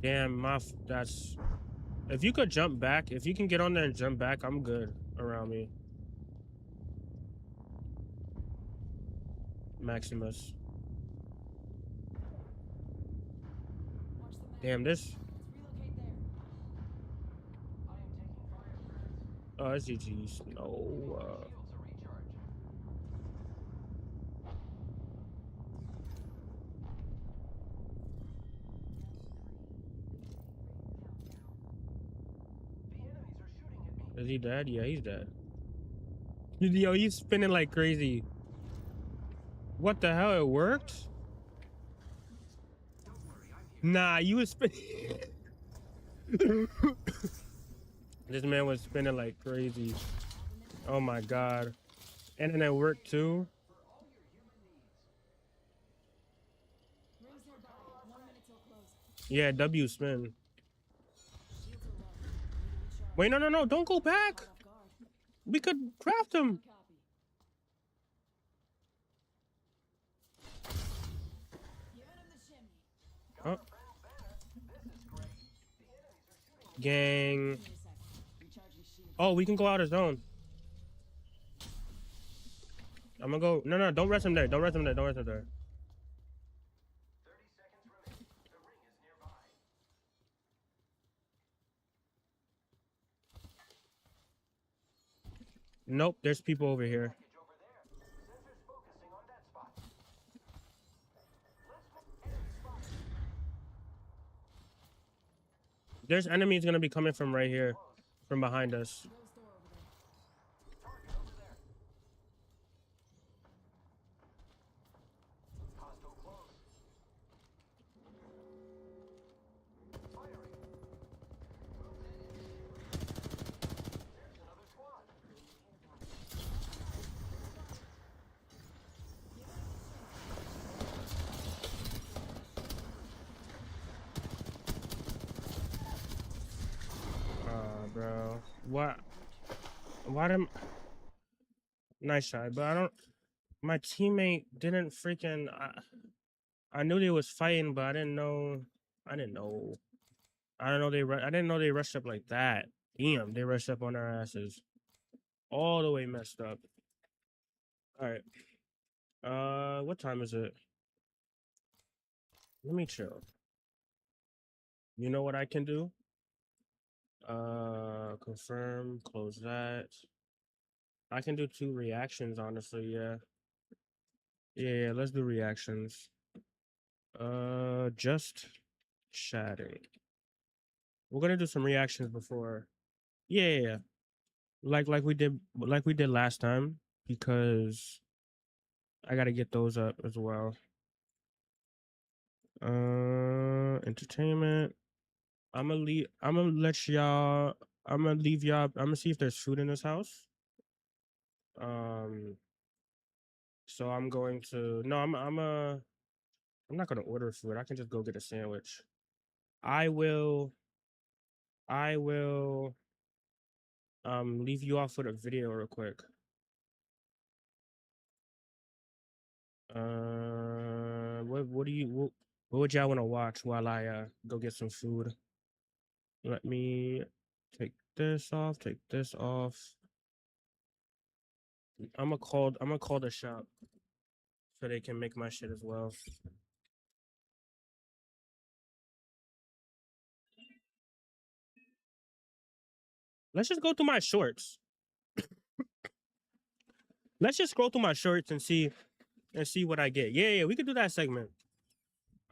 Damn, that's. If you could jump back, if you can get on there and jump back, I'm good around me. Maximus. Watch the map. Damn, this. Let's relocate there. Oh, it's GG's. No. Is he dead? Yeah, he's dead. Yo, he's spinning like crazy. What the hell? It worked? Nah, you was spinning. This man was spinning like crazy. Oh my god. And then it worked too. Rings nearby. 1 minute till close. Yeah, W spin. Shields are low. Need to recharge. Wait, no, don't go back. Off guard. We could craft them. Copy. Giving him the shimmy. Oh. Gang. Give me a sec. Recharging shield. Oh, we can go out of zone. I'm gonna go. No, don't rest him there. Don't rest him there. Don't rest him there. 30 seconds remaining. The ring is nearby. Nope, there's people over here. Package over there. Sensors focusing on that spot. Let's go. Enemy spotted. There's enemies gonna be coming from right here, from behind us. Closed door over there. Target over there. Hostile close. Firing. bro. What? Why did? Nice shot, but I don't. My teammate didn't freaking. I knew they was fighting, but I didn't know. I didn't know. I don't know I didn't know they rushed up like that. Damn, they rushed up on our asses. All the way messed up. All right. What time is it? Let me chill. You know what I can do? Confirm, close that. I can do 2 reactions, honestly, yeah. Yeah, let's do reactions. Just chatting. We're gonna do some reactions before. Yeah. Like we did last time, because I gotta get those up as well. Entertainment. I'm gonna let y'all. I'm gonna leave y'all. I'm gonna see if there's food in this house. Um. So I'm going to. No, I'm not gonna order food. I can just go get a sandwich. I will. I will. Leave you off with a video real quick. What would y'all want to watch while I go get some food? Let me take this off. Take this off. I'm gonna call the shop so they can make my shit as well. Let's just go through my shorts. Let's just scroll through my shorts and see what I get. Yeah, we could do that segment.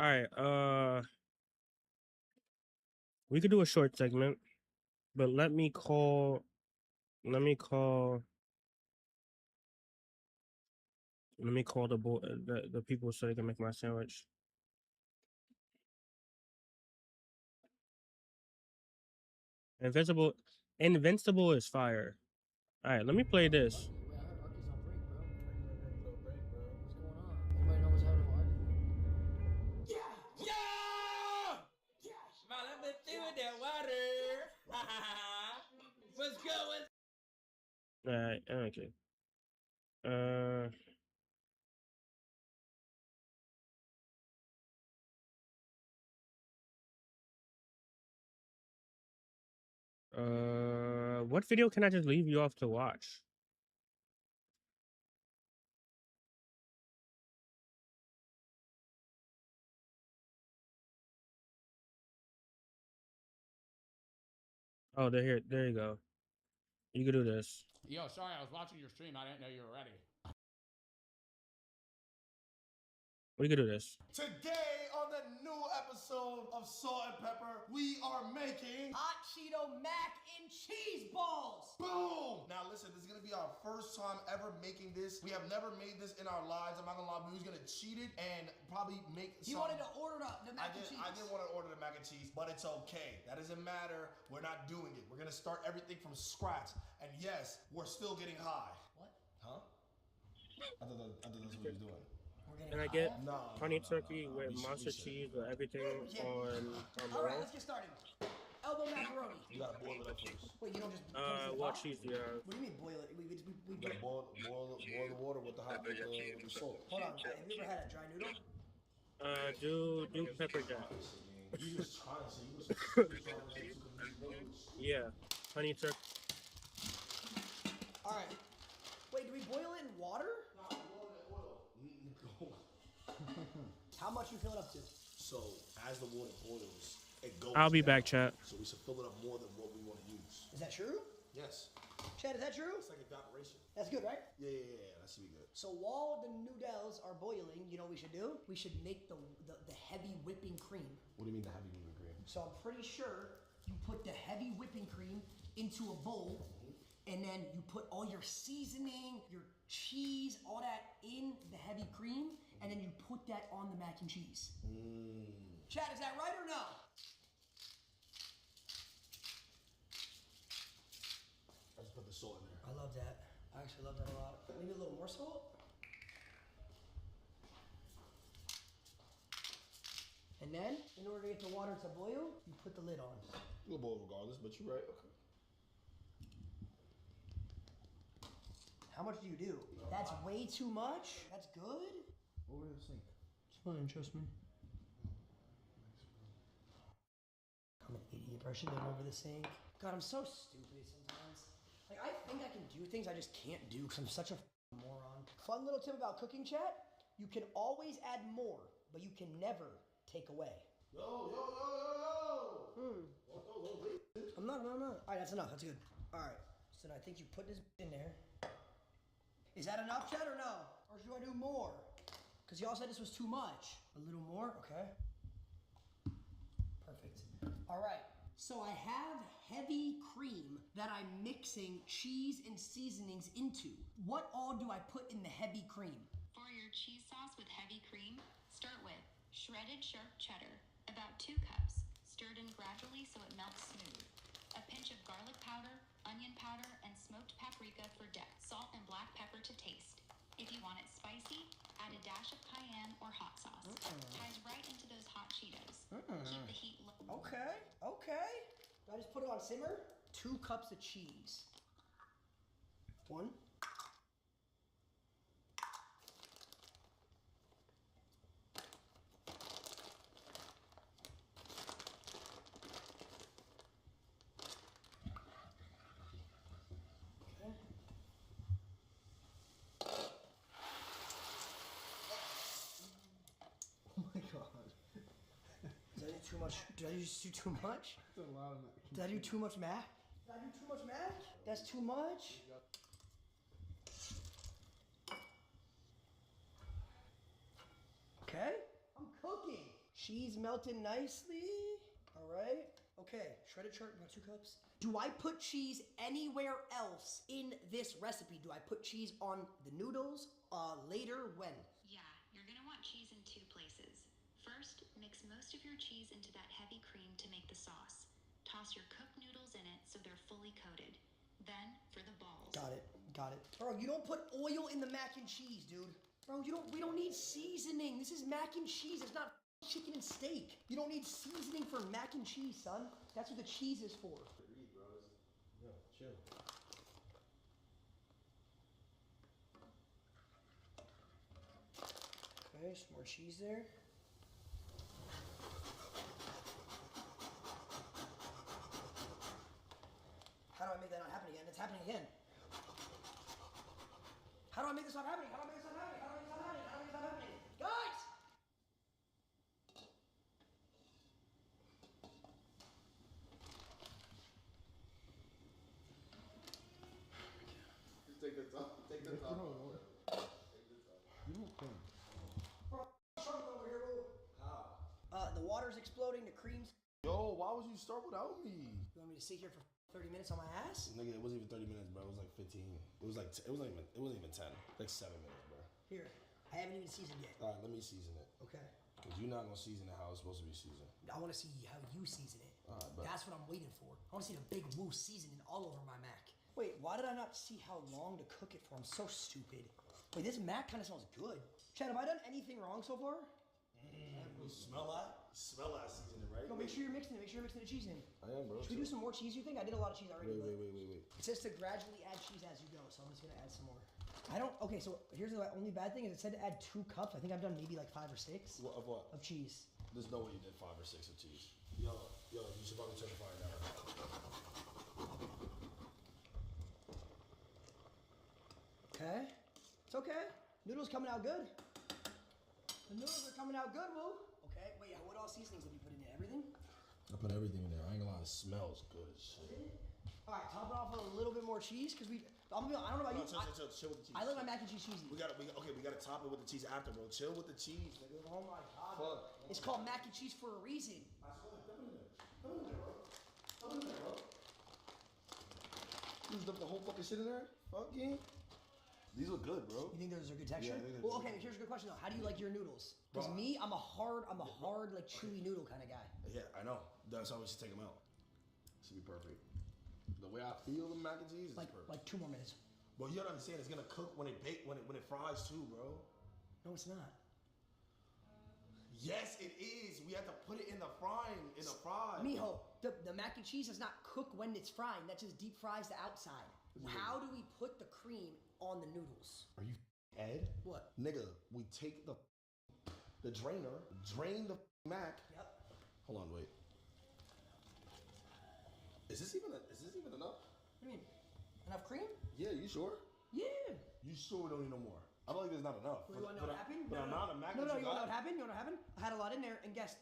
All right, we could do a short segment, but let me call the people so they can make my sandwich. Invincible is fire. All right, let me play this. Wait, I heard Arky's on break, bro. What's going on? Anybody know what's happening with Arky? Yeah! Man, let me see with that water. What's going? All right, okay. Uh, what video can I just leave you off to watch? Oh, they're here. There you go. You can do this. Yo, sorry, I was watching your stream. I didn't know you were ready. We can do this. Today on the new episode of Salt and Pepper, we are making Hot Cheeto mac and cheese balls. boom! Now listen, this is gonna be our first time ever making this. We have never made this in our lives. I'm not gonna lie, we was gonna cheat it and probably make He wanted to order the mac and cheese. I did want to order the mac and cheese, but it's okay. That doesn't matter. We're not doing it. We're gonna start everything from scratch. And yes, we're still getting high. What? Huh? I thought that's what he was doing. Can I get No, honey turkey with We monster should. cheese with everything Yeah. on All right, roll? let's get started. Elbow macaroni. You gotta boil it up first. Wait, you don't just. it comes to the What top? cheese do you have? What do you mean boil it? We You gotta boil the water with the salt. Hold on. Have you ever had a dry noodle? Do pepper jack. You was trying to say you was trying to make Yeah, honey turkey. All right. Wait, do we boil it in water? Nah, boil it in oil. How much you fill it up to? So as the water boils, it goes. I'll be down. back, chat. So we should fill it up more than what we want to use. Is that true? Yes. Chad, is that true? It's like evaporation. That's good, right? Yeah. That should be good. So while the noodles are boiling, you know what we should do? We should make the heavy whipping cream. What do you mean the heavy whipping cream? So I'm pretty sure you put the heavy whipping cream into a bowl, and then you put all your seasoning, your cheese, all that in the heavy cream, and then you put that on the mac and cheese. Chad, is that right or no? I just put the salt in there. I love that. I actually love that a lot. Maybe a little more salt. And then, in order to get the water to boil, you put the lid on. It'll boil regardless, but you're right. Okay. How much do you do? That's way too much. That's good. Over the sink. It's fine, trust me. I'm an idiot, bro. I should have done over the sink. God, I'm so stupid sometimes. Like, I think I can do things I just can't do because I'm such a moron. Fun little tip about cooking, chat. You can always add more, but you can never take away. Yo. I'm not. All right, that's enough. That's good. All right. So now I think you put this in there. Is that enough, Chad, or no? Or should I do more? Because y'all said this was too much. A little more, okay. Perfect. All right. So I have heavy cream that I'm mixing cheese and seasonings into. What all do I put in the heavy cream? For your cheese sauce with heavy cream, start with shredded sharp cheddar, about 2 cups, stirred in gradually so it melts smooth. A pinch of garlic powder, onion powder, and smoked paprika for depth. Salt and black pepper to taste. If you want it spicy, add a dash of cayenne or hot sauce. Ties right into those hot Cheetos. Keep the heat low. Okay. Do I just put it on simmer? 2 cups of cheese. 1. Too much. Did I just do too much? That's a lot of mac. Did I do too much mac? Did I do too much mac? That's too much? Okay. I'm cooking. Cheese melted nicely. All right. Okay. Shredded sharp, about 2 cups. Do I put cheese anywhere else in this recipe? Do I put cheese on the noodles later? When? Yeah, you're gonna want cheese in 2 places. First, mix most of your cheese into that heavy cream to make the sauce. Toss your cooked noodles in it so they're fully coated. Then, for the balls. Got it. Bro, you don't put oil in the mac and cheese, dude. Bro, we don't need seasoning. This is mac and cheese. It's not chicken and steak. You don't need seasoning for mac and cheese, son. That's what the cheese is for. Yo, chill. Okay, some more cheese there. How do I make that not happen again? It's happening again. How do I make this not happening? Guys! Take the top. Take the top. You don't think. Bro, shark over here, bro. How? The water's exploding, the cream's... Yo, why would you start without me? You want me to sit here for 30 minutes on my ass? Nigga, it wasn't even 30 minutes, bro. It was like 15. It wasn't even 10. Like 7 minutes, bro. Here, I haven't even seasoned yet. All right, let me season it. Okay. Because you're not gonna season it how it's supposed to be seasoned. I want to see how you season it. All right, bet. That's what I'm waiting for. I want to see the big woo seasoning all over my mac. Wait, why did I not see how long to cook it for? I'm so stupid. Wait, this mac kind of smells good. Chad, have I done anything wrong so far? You smell that? You smell that seasoning, right? No, make sure you're mixing it. Make sure you're mixing the cheese in. I am, bro. Should we do some more cheese, you think? I did a lot of cheese already. Wait. It says to gradually add cheese as you go, so I'm just going to add some more. Okay, so here's the only bad thing is it said to add 2 cups. I think I've done maybe like 5 or 6. Of what? Of cheese. There's no way you did 5 or 6 of cheese. Yo, you should probably check the fire now. Okay. It's okay. Noodles coming out good. The noodles are coming out good, Woo. Okay, wait, what all seasonings have you put in there? Everything? I put everything in there. I ain't gonna lie, it smells good as shit. All right, top it off with a little bit more cheese because I don't know about you. Chill with the cheese. I like my mac and cheese cheesy. We gotta top it with the cheese after, bro. Chill with the cheese, nigga. Oh my god. Fuck. It's called mac and cheese for a reason. I swear, dump it in there. Dump it in there, bro. Dump it in there, bro. You just dumped the whole fucking shit in there? Fucking. These look good, bro. You think those are good texture? Yeah, I think well, okay, here's a good question though. How do you like your noodles? Because me, I'm a hard, like chewy noodle kind of guy. Yeah, I know. That's why we should take them out. Should be perfect. The way I feel the mac and cheese is perfect. Like 2 more minutes. But you gotta understand, it's gonna cook when it fries too, bro. No, it's not. Yes, it is. We have to put it in the fry. Mijo, the mac and cheese does not cook when it's frying. That just deep fries the outside. How do we put the cream on the noodles? Are you Ed? What? Nigga, we take the drainer, drain the mac. Yep. Hold on, wait. Is this even enough? What do you mean? Enough cream? Yeah, you sure? Yeah. You sure we don't need no more? I feel like there's not enough. You want to know what happened? The amount of mac No, that you want to know got? what happened? You want to know what happened? I had a lot in there, and guess,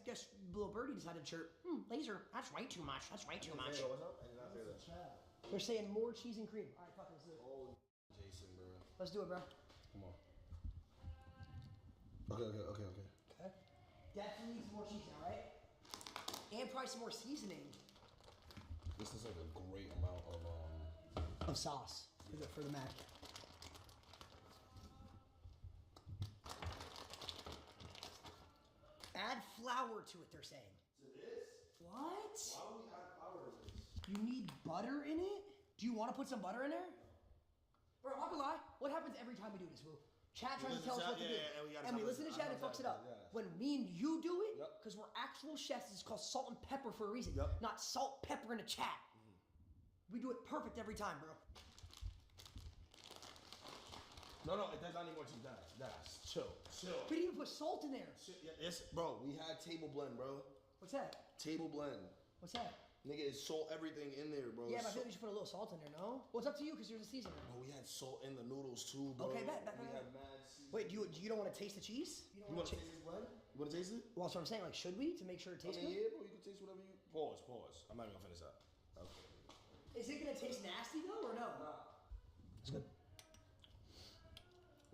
little birdie decided to chirp. Laser, that's way too much. That's way too much. What's up? I did not say that. They're saying more cheese and cream. All right, fuck it, let's do it. Holy Jason, bro. Let's do it, bro. Come on. Okay. Okay. Definitely needs more cheese now, right? And probably some more seasoning. This is like a great amount Of sauce for the mac. Add flour to it, they're saying. To this? What? Why would we add flour to this? You need butter in it? Do you want to put some butter in there? Bro, I'm not gonna lie. What happens every time we do this, bro? Chat trying to tell us what to do. And we listen to chat, it fucks it up. When me and you do it, because we're actual chefs, it's called salt and pepper for a reason. Not salt, pepper in a chat. We do it perfect every time, bro. No, it does not need more cheese. That's chill. We didn't even put salt in there. Yes, bro. We had table blend, bro. What's that? Table blend. What's that? Nigga, it's salt everything in there, bro. Yeah, but I feel like you should put a little salt in there, no? Well, it's up to you because you're the seasoner. Bro, we had salt in the noodles too, bro. Okay, bet. We had mad seasoning. Wait, you don't want to taste the cheese? You want to taste this blend? You want to taste it? Well, that's what I'm saying. Like, should we to make sure it tastes good? Yeah, bro. You can taste whatever you. Pause. I'm not even gonna finish that. Okay. Is it gonna taste nasty though, or no? It's good.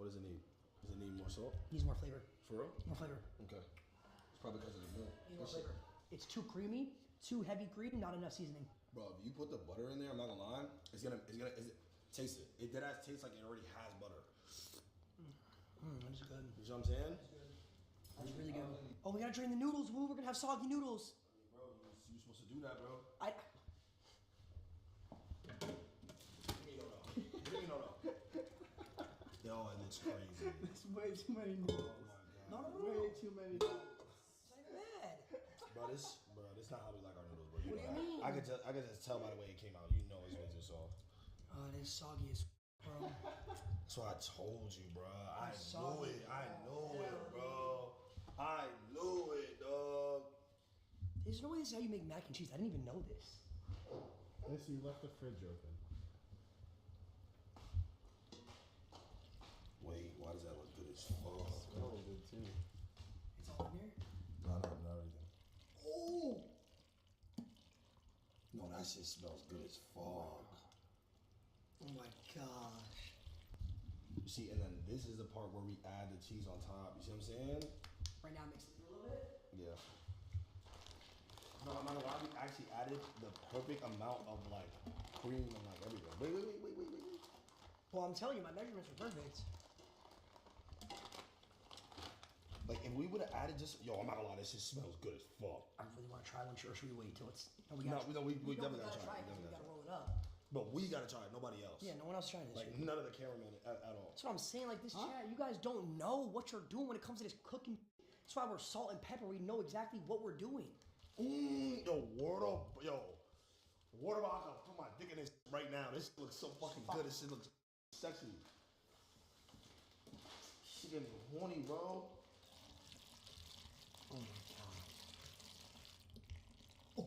What does it need? Does it need more salt? Needs more flavor. For real? More flavor. Okay. It's probably because of the milk. Needs more flavor. It's too creamy, too heavy cream, not enough seasoning. Bro, if you put the butter in there, I'm not gonna lie, taste it. It dead ass tastes like it already has butter. That's good. You know what I'm saying? That's really good. Oh, we gotta drain the noodles, Woo. We're gonna have soggy noodles. Bro, you're supposed to do that, bro. Give me no. Yo, it looks crazy. That's way too many noodles. Oh my god. No. Way too many noodles. It's not bad. Bro, this not how we like our noodles, bro. What do you mean? I could just tell by the way it came out. You know it's way too soft. Oh, it is soggy as bro. That's what I told you, bro. I It's knew soggy. it. I knew it, bro. I knew it, dog. There's no way this is how you make mac and cheese. I didn't even know this. Listen, you left the fridge open. Wait, why does that look good as fuck? Smells good too. It's all in there. No, not everything. Oh! No, that shit smells good as fuck. Oh my gosh. You see, and then this is the part where we add the cheese on top. You see what I'm saying? Right now, mix it a little bit. Yeah. No, I'm not gonna lie. We actually added the perfect amount of like cream and like everything. Wait. Well, I'm telling you, my measurements are perfect. Like if we would have added just I'm not gonna lie, this shit smells good as fuck. I really want to try one, or should we wait till it's? We definitely gotta try it. We gotta roll it up. But we gotta try it. Nobody else. Yeah, no one else trying this. Like shit. none of the cameramen at all. That's what I'm saying. Like this chat, you guys don't know what you're doing when it comes to this cooking. That's why we're salt and pepper. We know exactly what we're doing. Water about to put my dick in this right now. This looks so fucking good. This shit looks sexy. She getting horny, bro. Oh my god. Oh,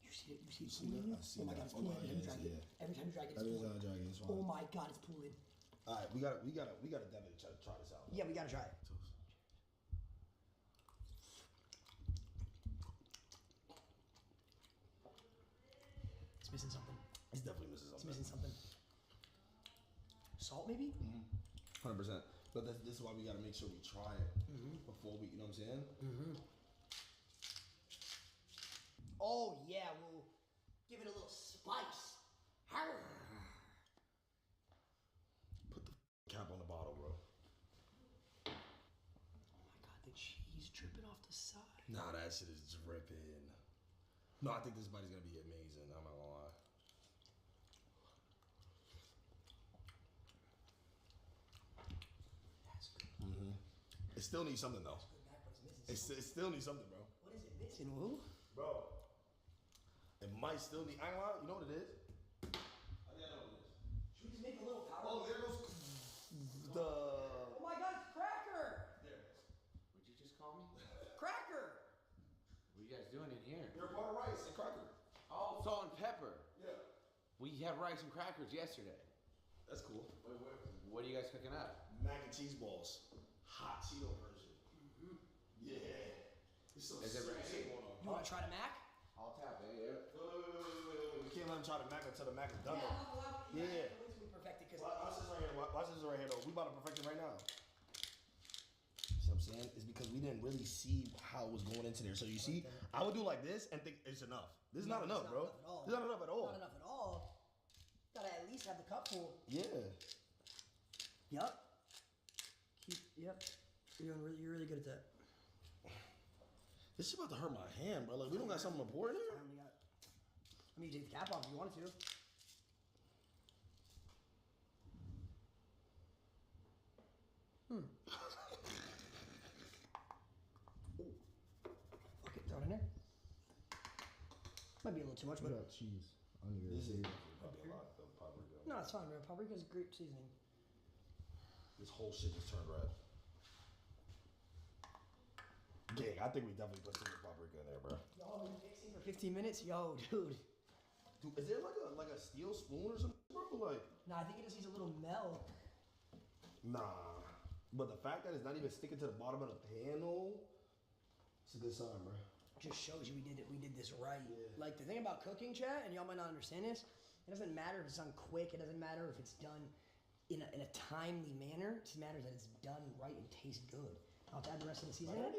you see it? You see it pooling? I see Oh my that. god, it's pooling. Oh, Every yeah, time you drag it. Every time you drag it, it's pooling. It's Oh my god, it's pooling. All right, we gotta definitely try this out. Yeah, we gotta try it. It's missing something. It's definitely missing It's something. missing something. Salt, maybe? 100%. But this is why we gotta make sure we try it before we, you know what I'm saying? Oh yeah, we'll give it a little spice. Put the cap on the bottle, bro. Oh my god, the cheese dripping off the side. Nah, that shit is dripping. No, I think this body's gonna be amazing. I'm not gonna lie. That's good. It still needs something though. It still needs something, bro. What is it missing, Woo? Bro, it might still need. I ain't gonna lie. You know what it is? I think I know what it is. We had rice and crackers yesterday. That's cool. What are you guys cooking up? Mac and cheese balls. Hot Cheeto version. Yeah. It's so Is it serious ready? going on. You want to try the mac? I'll tap it. Yeah. Wait. We can't let him try the Mac until the Mac is done. Yeah. Yeah. Wait till we perfect it, 'cause Watch this right here. Watch this right here, though. We about to perfect it right now. See what I'm saying? It's because we didn't really see how it was going into there. So you see, I would do like this and think it's enough. This is not enough, bro. This is not enough at all. Not enough at all. Gotta at least have the cup full. Yeah. Yup. Yep. You're really good at that. This is about to hurt my hand, bro. Like, we don't got something important here? I mean, you take the cap off if you wanted to. Okay, throw it in there. Might be a little too much, What but about cheese on your This is burger? no, it's fine, bro. Paprika's great seasoning. This whole shit just turned red. Yeah, I think we definitely put too much paprika in there, bro. Y'all been mixing for 15 minutes? Yo, dude. Dude, is there like a steel spoon or something, bro? Like, Nah, I think it just needs a little melt. nah. But the fact that it's not even sticking to the bottom of the panel, it's a good sign, bro. Just shows you we did this right. Like, the thing about cooking, chat, and y'all might not understand this, it doesn't matter if it's done quick, it doesn't matter if it's done in a timely manner. It just matters that it's done right and tastes good. I'll add the rest of the seasoning.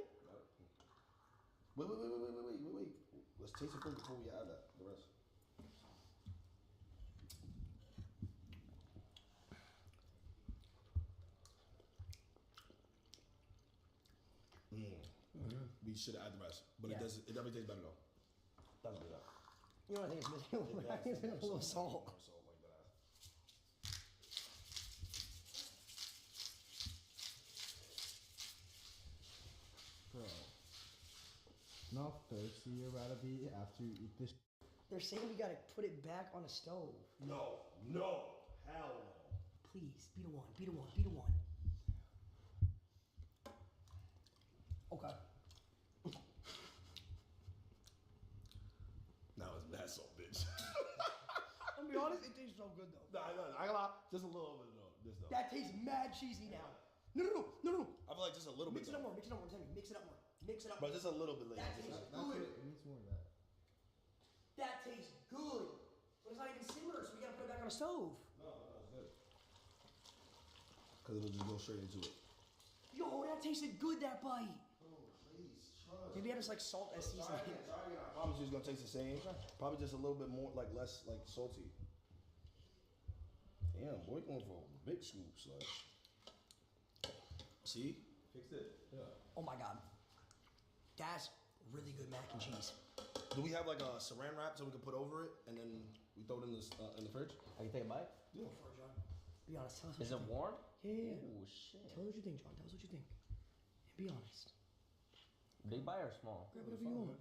Wait. Let's taste it first before we add that. The rest. We should add the rest, but Yeah. it definitely tastes better though. Doesn't do that. You know what I think it's missing? I think it's missing a little salt. More salt, like that. Bro. Not thirsty you're about to be after you eat this. They're saying we gotta put it back on the stove. No, hell no. Please, be the one. Okay. Now it's mad salt, bitch. I'm gonna be honest, it tastes so good though. Nah, I ain't gonna lie, just a little bit though. This though. That tastes mad cheesy now. No. I feel like just a little Mix bit. it up more. Mix it up more. Mix it up But more. just a little bit later. That tastes That's good. it. It needs more of that. That tastes good. But it's not even simmer, so we gotta put it back on the stove. No, it's good. Cause it'll just go straight into it. Yo, that tasted good, that bite. Oh, please, trust. Maybe I just like salt as seasoning. I promise you it's gonna taste the same. Probably just a little bit more, like less, like salty. Damn, boy, going for big scoops. Like, see? Fixed it. Yeah. Oh my god. That's really good mac and cheese. Do we have like a saran wrap so we can put over it and then we throw it in the fridge? I can take a bite? Go for it, John. Be honest. Tell us what Is you it think. warm? Yeah. Oh shit. Tell us what you think, John. Tell us what you think. And be honest. Big bite or small? Grab whatever you want.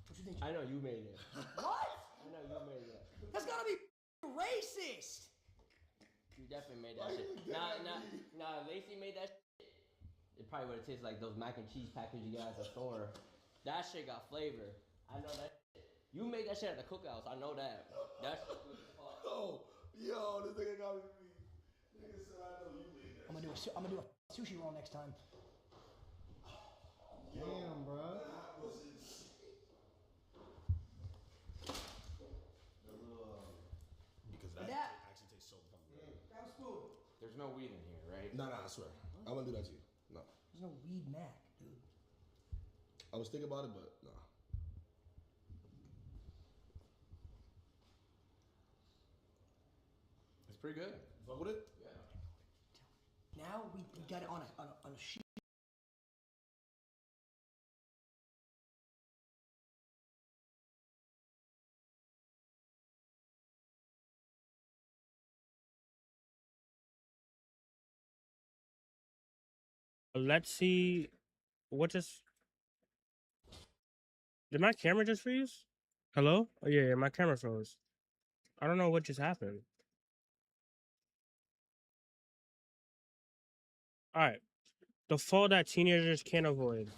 What you think, John? I know you made it. What? I know you made it. That's gotta be racist. You definitely made that shit. Nah, Lacey made that shit. It probably would have tasted like those mac and cheese packages you got at the store. That shit got flavor. I know that shit. You made that shit at the cookhouse. I know that. That shit good as fuck. Oh, yo, this nigga got me. Nigga said I know you made that. I'm gonna do a sushi roll next time. Damn, bro. That was insane. Because that Dad. actually tastes so fucking good. Grab a spoon. There's no weed in here, right? Nah, I swear. I wouldn't do that to you. No. There's no weed mac, dude. I was thinking about it, but nah. It's pretty good. Fuck with it? Yeah. Now we got it on a sheet. Let's see. What just? Did my camera just freeze? Hello? Oh yeah, my camera froze. I don't know what just happened. All right. The fall that teenagers can't avoid.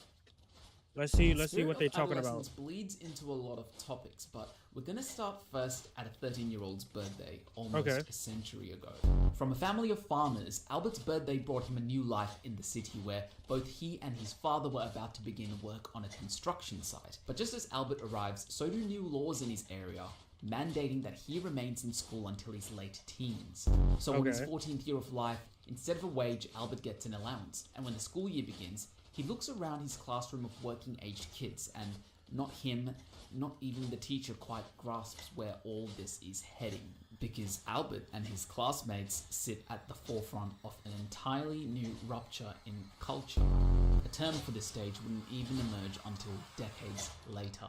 Let's see The what spirit they're of talking about. adolescence bleeds into a lot of topics, but we're gonna start first at a 13-year-old's birthday, almost Okay. a century ago. From a family of farmers, Albert's birthday brought him a new life in the city where both he and his father were about to begin work on a construction site. But just as Albert arrives, so do new laws in his area, mandating that he remains in school until his late teens. So in his Okay. 14th year of life, instead of a wage, Albert gets an allowance, and when the school year begins, he looks around his classroom of working-aged kids, and not him, not even the teacher quite grasps where all this is heading. Because Albert and his classmates sit at the forefront of an entirely new rupture in culture. A term for this stage wouldn't even emerge until decades later.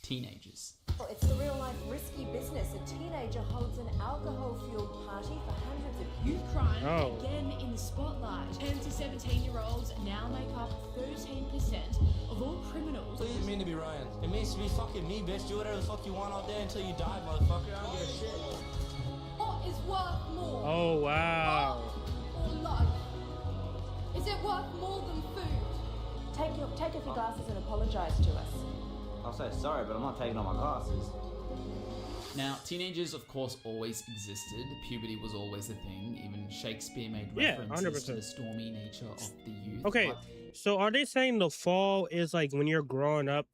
Teenagers. It's the real-life risky business. A teenager holds an alcohol-fueled party for hundreds of Youth crime Oh. again in the spotlight. 10 to 17-year-olds now make up 13% of all criminals. What does it mean to be Ryan? It means to be fucking me, bitch. Do whatever the fuck you want all day until you die, motherfucker. I don't give a shit. What is worth more? Oh wow. Or life? Is it worth more than food? Take off your glasses and apologise to us. I'll say sorry, but I'm not taking off my glasses. Now, teenagers, of course, always existed. Puberty was always a thing. Even Shakespeare made Yeah, references 100%. to the stormy nature of the youth. Okay, but so are they saying the fall is like when you're growing up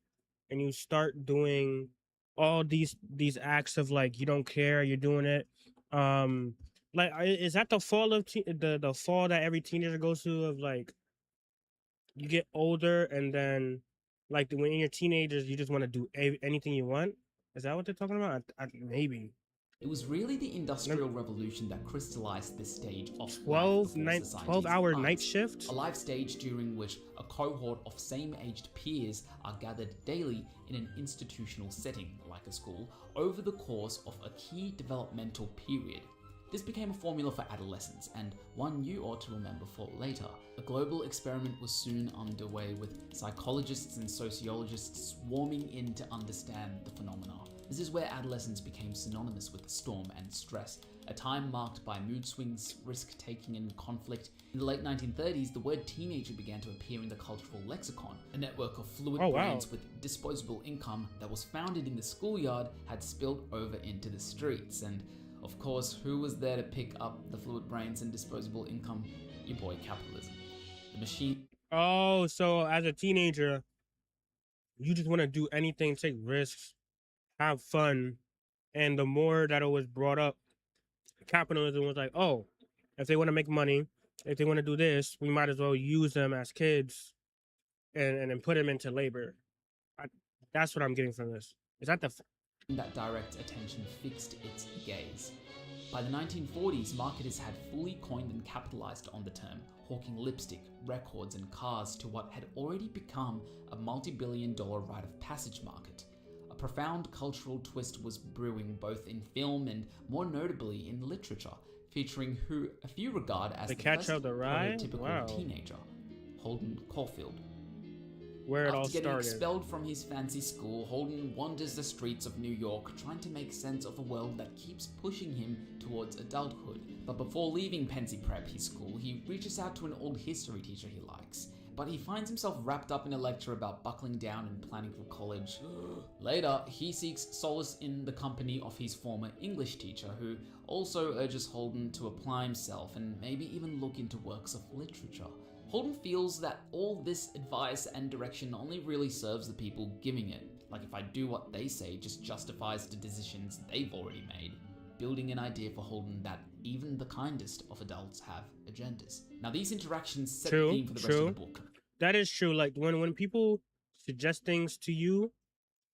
and you start doing all these acts of like you don't care, you're doing it? Like is that the fall of the fall that every teenager goes through of like you get older and then like when you're teenagers you just want to do anything you want? Is that what they're talking about? Maybe. it was really the Industrial Revolution that crystallized this stage of 12-hour night shift? A life stage during which a cohort of same-aged peers are gathered daily in an institutional setting, like a school, over the course of a key developmental period. This became a formula for adolescence, and one you ought to remember for later. A global experiment was soon underway with psychologists and sociologists swarming in to understand the phenomena. This is where adolescence became synonymous with storm and stress, a time marked by mood swings, risk-taking and conflict. In the late 1930s, the word teenager began to appear in the cultural lexicon. A network of fluid brains with disposable income that was founded in the schoolyard had spilled over into the streets, and of course, who was there to pick up the fluid brains and disposable income? Your boy, capitalism. The machine. Oh, so as a teenager, you just want to do anything, take risks, have fun. And the more that it was brought up, capitalism was like, oh, if they want to make money, if they want to do this, we might as well use them as kids and then put them into labor. That's what I'm getting from this. Is that that direct attention fixed its gaze. By the 1940s, marketers had fully coined and capitalized on the term, hawking lipstick, records, and cars to what had already become a multi-billion-dollar rite of passage market. A profound cultural twist was brewing both in film and, more notably, in literature, featuring who a few regard as the Catch first of the Rye? prototypical Wow. teenager, Holden Caulfield. where it all After getting started? expelled from his fancy school, Holden wanders the streets of New York, trying to make sense of a world that keeps pushing him towards adulthood. But before leaving Pensy Prep, his school, he reaches out to an old history teacher he likes. But he finds himself wrapped up in a lecture about buckling down and planning for college. Later, he seeks solace in the company of his former English teacher, who also urges Holden to apply himself and maybe even look into works of literature. Holden feels that all this advice and direction only really serves the people giving it. Like if I do what they say just justifies the decisions they've already made. Building an idea for Holden that even the kindest of adults have agendas. Now these interactions set the theme for the rest of the book. That is true. Like when people suggest things to you,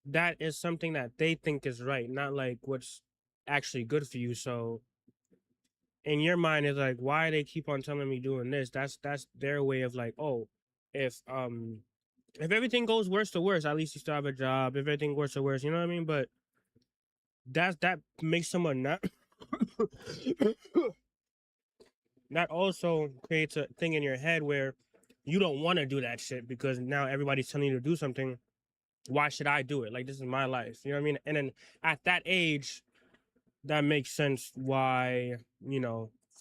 that is something that they think is right, not like what's actually good for you. So in your mind is like, why they keep on telling me doing this? That's their way of like, oh, if everything goes worse to worse, at least you still have a job. If everything worse to worse, you know what I mean? But that makes someone not that also creates a thing in your head where you don't want to do that shit because now everybody's telling you to do something. Why should I do it? Like, this is my life. You know what I mean? And then at that age, that makes sense why,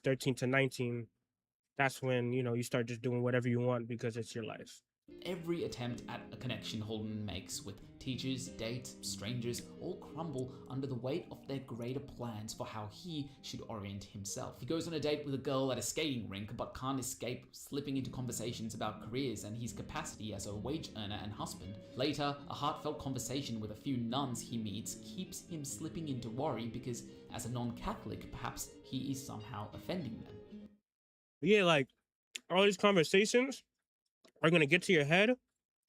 13 to 19, that's when, you start just doing whatever you want because it's your life. Every attempt at a connection Holden makes with teachers, dates, strangers all crumble under the weight of their greater plans for how he should orient himself. He goes on a date with a girl at a skating rink but can't escape slipping into conversations about careers and his capacity as a wage earner and husband. Later, a heartfelt conversation with a few nuns he meets keeps him slipping into worry because as a non-Catholic, perhaps he is somehow offending them. Yeah, like all these conversations are gonna get to your head,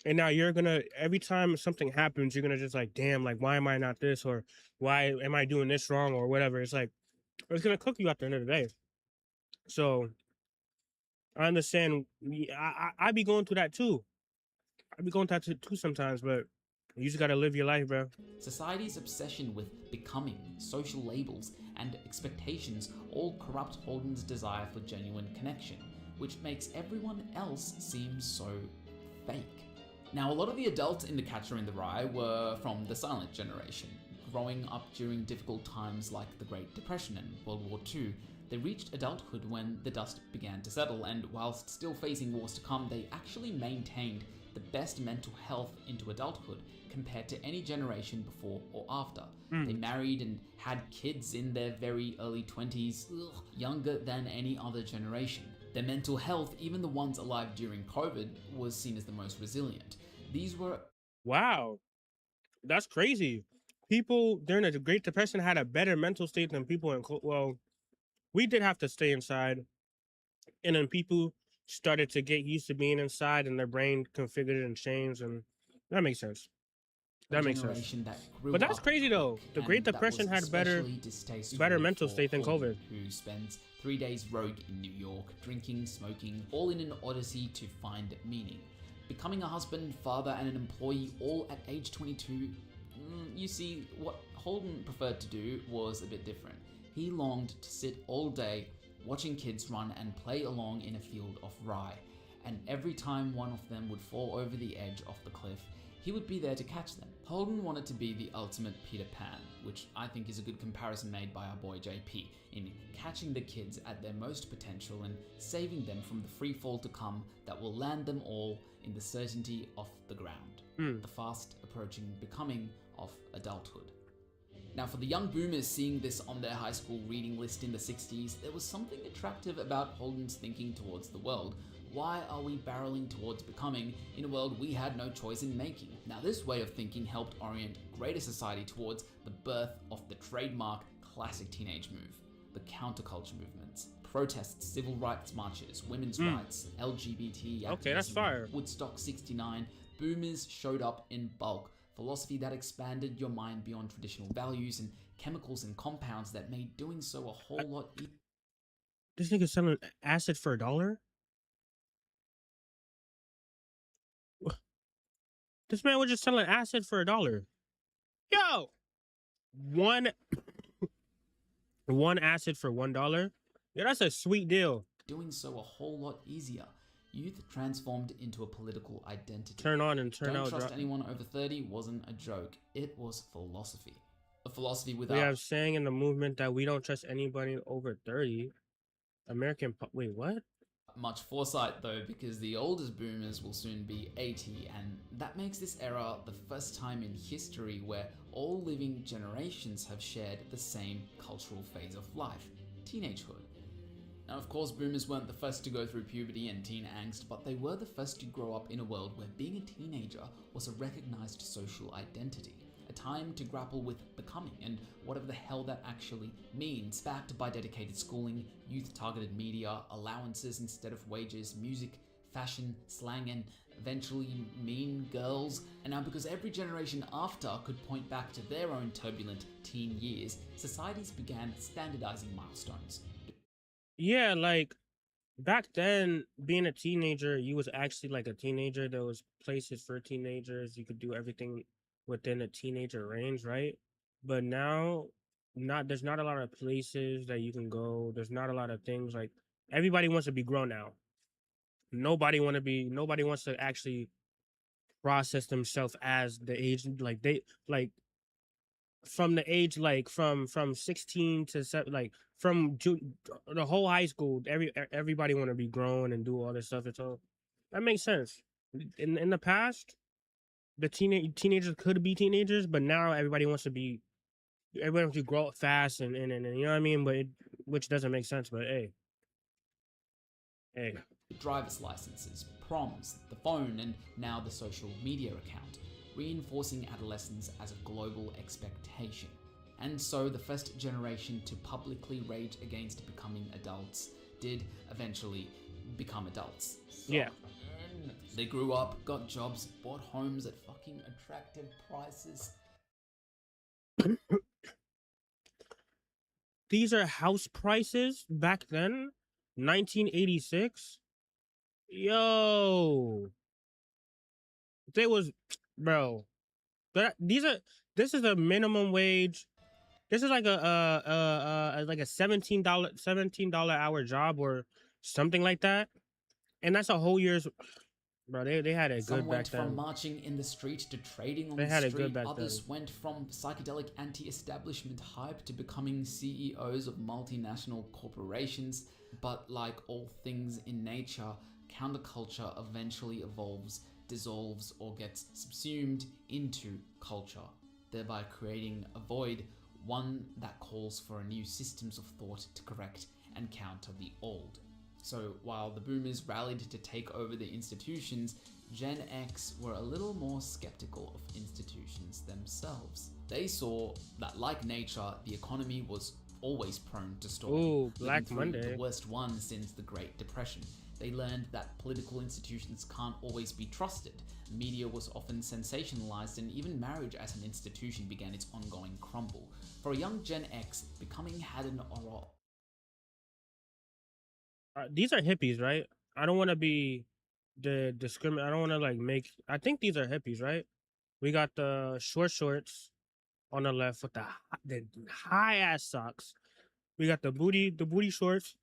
and now you're gonna, every time something happens, you're gonna just like, damn, like why am I not this, or why am I doing this wrong, or whatever. It's like it's gonna cook you at the end of the day. So I understand. I be going through that too. I be going through that too sometimes, but you just gotta live your life, bro. Society's obsession with becoming, social labels, and expectations all corrupt Holden's desire for genuine connection, which makes everyone else seem so fake. Now, a lot of the adults in The Catcher in the Rye were from the silent generation. Growing up during difficult times like the Great Depression and World War II, they reached adulthood when the dust began to settle, and whilst still facing wars to come, they actually maintained the best mental health into adulthood compared to any generation before or after. They married and had kids in their very early 20s, younger than any other generation. Their mental health, even the ones alive during COVID, was seen as the most resilient. These were... Wow, that's crazy. People during the Great Depression had a better mental state than people in, well, we did have to stay inside, and then people started to get used to being inside, and their brain configured and changed, and that makes sense. That makes sense. But that's crazy though. The Great Depression had better mental state than COVID. Who spends 3 days rogue in New York, drinking, smoking, all in an odyssey to find meaning. Becoming a husband, father, and an employee all at age 22. You see, what Holden preferred to do was a bit different. He longed to sit all day watching kids run and play along in a field of rye, and every time one of them would fall over the edge of the cliff, he would be there to catch them. Holden wanted to be the ultimate Peter Pan, which I think is a good comparison made by our boy JP, in catching the kids at their most potential and saving them from the free fall to come that will land them all in the certainty of the ground, the fast approaching becoming of adulthood. Now, for the young boomers seeing this on their high school reading list in the 60s, there was something attractive about Holden's thinking towards the world. Why are we barreling towards becoming in a world we had no choice in making? Now, this way of thinking helped orient greater society towards the birth of the trademark classic teenage move, the counterculture movements, protests, civil rights marches, women's rights, LGBT activism, okay, that's fire. Woodstock 69, boomers showed up in bulk. Philosophy that expanded your mind beyond traditional values, and chemicals and compounds that made doing so a whole lot easier. This nigga's selling acid for $1? This man was just selling acid for $1. Yo! One acid for $1? Yeah, that's a sweet deal. Doing so a whole lot easier. Youth transformed into a political identity. Turn on and turn out. Don't trust anyone over 30 wasn't a joke. It was philosophy. A philosophy without... We have saying in the movement that we don't trust anybody over 30. Wait, what? Much foresight though, because the oldest boomers will soon be 80, and that makes this era the first time in history where all living generations have shared the same cultural phase of life, teenagehood. Now, of course, boomers weren't the first to go through puberty and teen angst, but they were the first to grow up in a world where being a teenager was a recognized social identity, a time to grapple with becoming and whatever the hell that actually means, backed by dedicated schooling, youth-targeted media, allowances instead of wages, music, fashion, slang, and eventually mean girls. And now, because every generation after could point back to their own turbulent teen years, societies began standardizing milestones. Yeah, like back then, being a teenager, you was actually like a teenager. There was places for teenagers. You could do everything within a teenager range, right? But now, there's not a lot of places that you can go. There's not a lot of things. Like everybody wants to be grown now. Nobody wants to actually process themselves as the age, like from the age from 16 to 7, like from the whole high school, everybody want to be grown and do all this stuff. It's all that makes sense. In the past, the teenagers could be teenagers, but now everybody wants to grow up fast and you know what I mean. But which doesn't make sense. But hey. Driver's licenses, proms, the phone, and now the social media account, reinforcing adolescence as a global expectation. And so the first generation to publicly rage against becoming adults did eventually become adults. Yeah. They grew up, got jobs, bought homes at fucking attractive prices. These are house prices back then, 1986. Yo, they was, bro. This is a minimum wage. This is like a $17 hour job or something like that, and that's a whole year's. Bro, they had it Some good went back then. from marching in the street to trading on They the had it street. good back Others then. went from psychedelic anti-establishment hype to becoming CEOs of multinational corporations. But like all things in nature, counterculture eventually evolves, dissolves, or gets subsumed into culture, thereby creating a void, one that calls for new systems of thought to correct and counter the old. So while the boomers rallied to take over the institutions, Gen X were a little more skeptical of institutions themselves. They saw that, like nature, the economy was always prone to storm. Ooh, Black Living through Monday. the worst one since the Great Depression. They learned that political institutions can't always be trusted. Media was often sensationalized, and even marriage as an institution began its ongoing crumble. For a young Gen X, becoming had an aura. These are hippies, right? I don't want to be the discriminate. I don't want to like make. I think these are hippies, right? We got the short shorts on the left with the high ass socks. We got the booty shorts.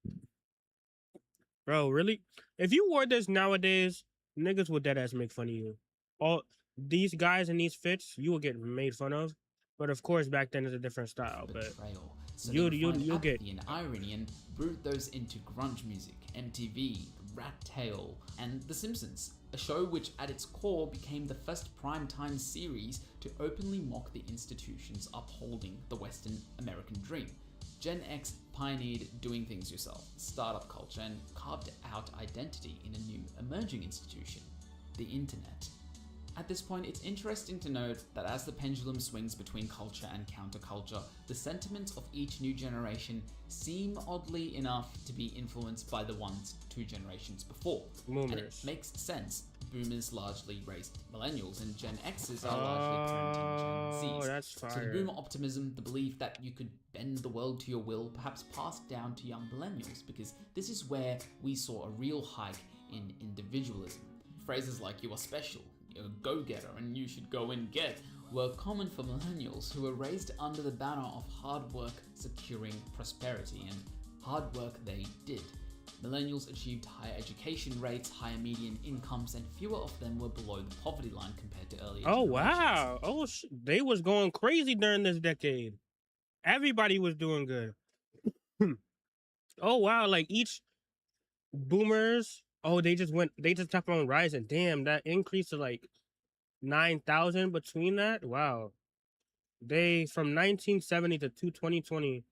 Bro, really? If you wore this nowadays, niggas would dead ass make fun of you. All these guys in these fits, you will get made fun of. But of course, back then it's a different style. But Betrayal. So you'll you'll get. apathy and irony and root those into grunge music, MTV, Rat Tail, and The Simpsons, a show which at its core became the first primetime series to openly mock the institutions upholding the Western American dream. Gen X pioneered doing things yourself, startup culture, and carved out identity in a new emerging institution, the internet. At this point, it's interesting to note that as the pendulum swings between culture and counterculture, the sentiments of each new generation seem oddly enough to be influenced by the ones 2 generations before. Boomers. And it makes sense. Boomers largely raised millennials, and Gen X's are largely parenting Gen Zs. That's So the fire. boomer optimism, the belief that you could bend the world to your will, perhaps passed down to young millennials, because this is where we saw a real hike in individualism. Phrases like "you are special," "you're a go-getter," and "you should go and get" were common for millennials who were raised under the banner of hard work securing prosperity, and hard work they did. Millennials achieved higher education rates, higher median incomes, and fewer of them were below the poverty line compared to earlier Oh generations. wow! Oh, they was going crazy during this decade. Everybody was doing good. Oh wow! Like each boomers. Oh, they just kept on rising. Damn, that increase to like 9,000 between that. Wow. They from 1970 to 2020,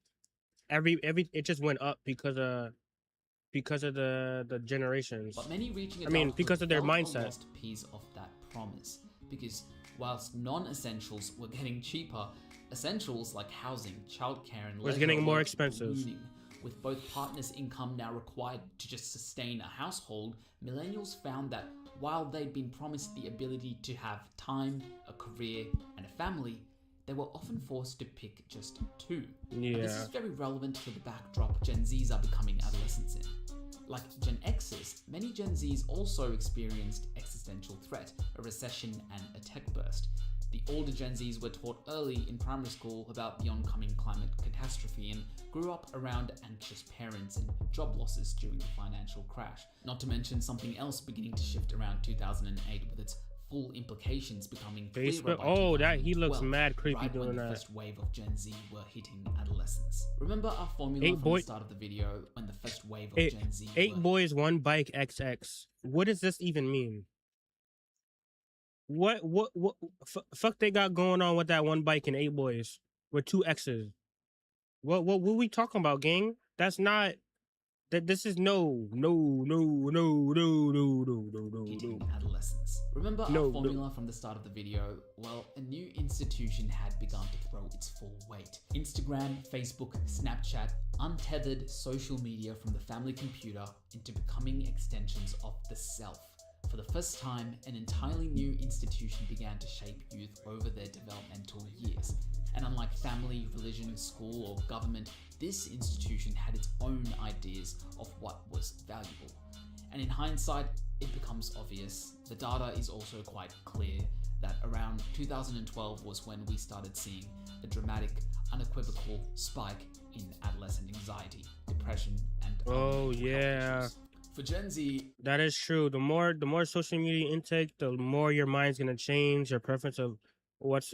every it just went up because of the generations. But many reaching I mean, adulthood because of their felt a mindset. lost piece of that promise. Because whilst non-essentials were getting cheaper, essentials like housing, childcare, and Was leisure getting more were expensive. ballooning. With both partners' income now required to just sustain a household, millennials found that while they'd been promised the ability to have time, a career, and a family, they were often forced to pick just 2. Yeah. This is very relevant to the backdrop Gen Zs are becoming adolescents in. Like Gen X's, many Gen Zs also experienced existential threat, a recession, and a tech burst. The older Gen Zs were taught early in primary school about the oncoming climate catastrophe and grew up around anxious parents and job losses during the financial crash. Not to mention something else beginning to shift around 2008 with its full implications becoming clearer Facebook. by Oh, that he 2012, looks mad creepy right when doing the that. first wave of Gen Z were hitting adolescence. Remember our formula Eight from boy- the start of the video when the first wave of Eight, Gen Z 8 were boys, 1 bike XX. What does this even mean? What fuck they got going on with that one bike and 8 boys with 2 X's? What we talking about, gang? That's not that. This is no. Adolescence. Remember No, our no. formula from the start of the video? Well, a new institution had begun to throw its full weight. Instagram, Facebook, Snapchat, untethered social media from the family computer into becoming extensions of the self. For the first time, an entirely new institution began to shape youth over their developmental years. And unlike family, religion, school, or government, this institution had its own ideas of what was valuable. And in hindsight, it becomes obvious. The data is also quite clear that around 2012 was when we started seeing a dramatic, unequivocal spike in adolescent anxiety, depression, and Oh yeah. issues. For Gen Z, that is true. The more social media intake, the more your mind's gonna change. Your preference of what's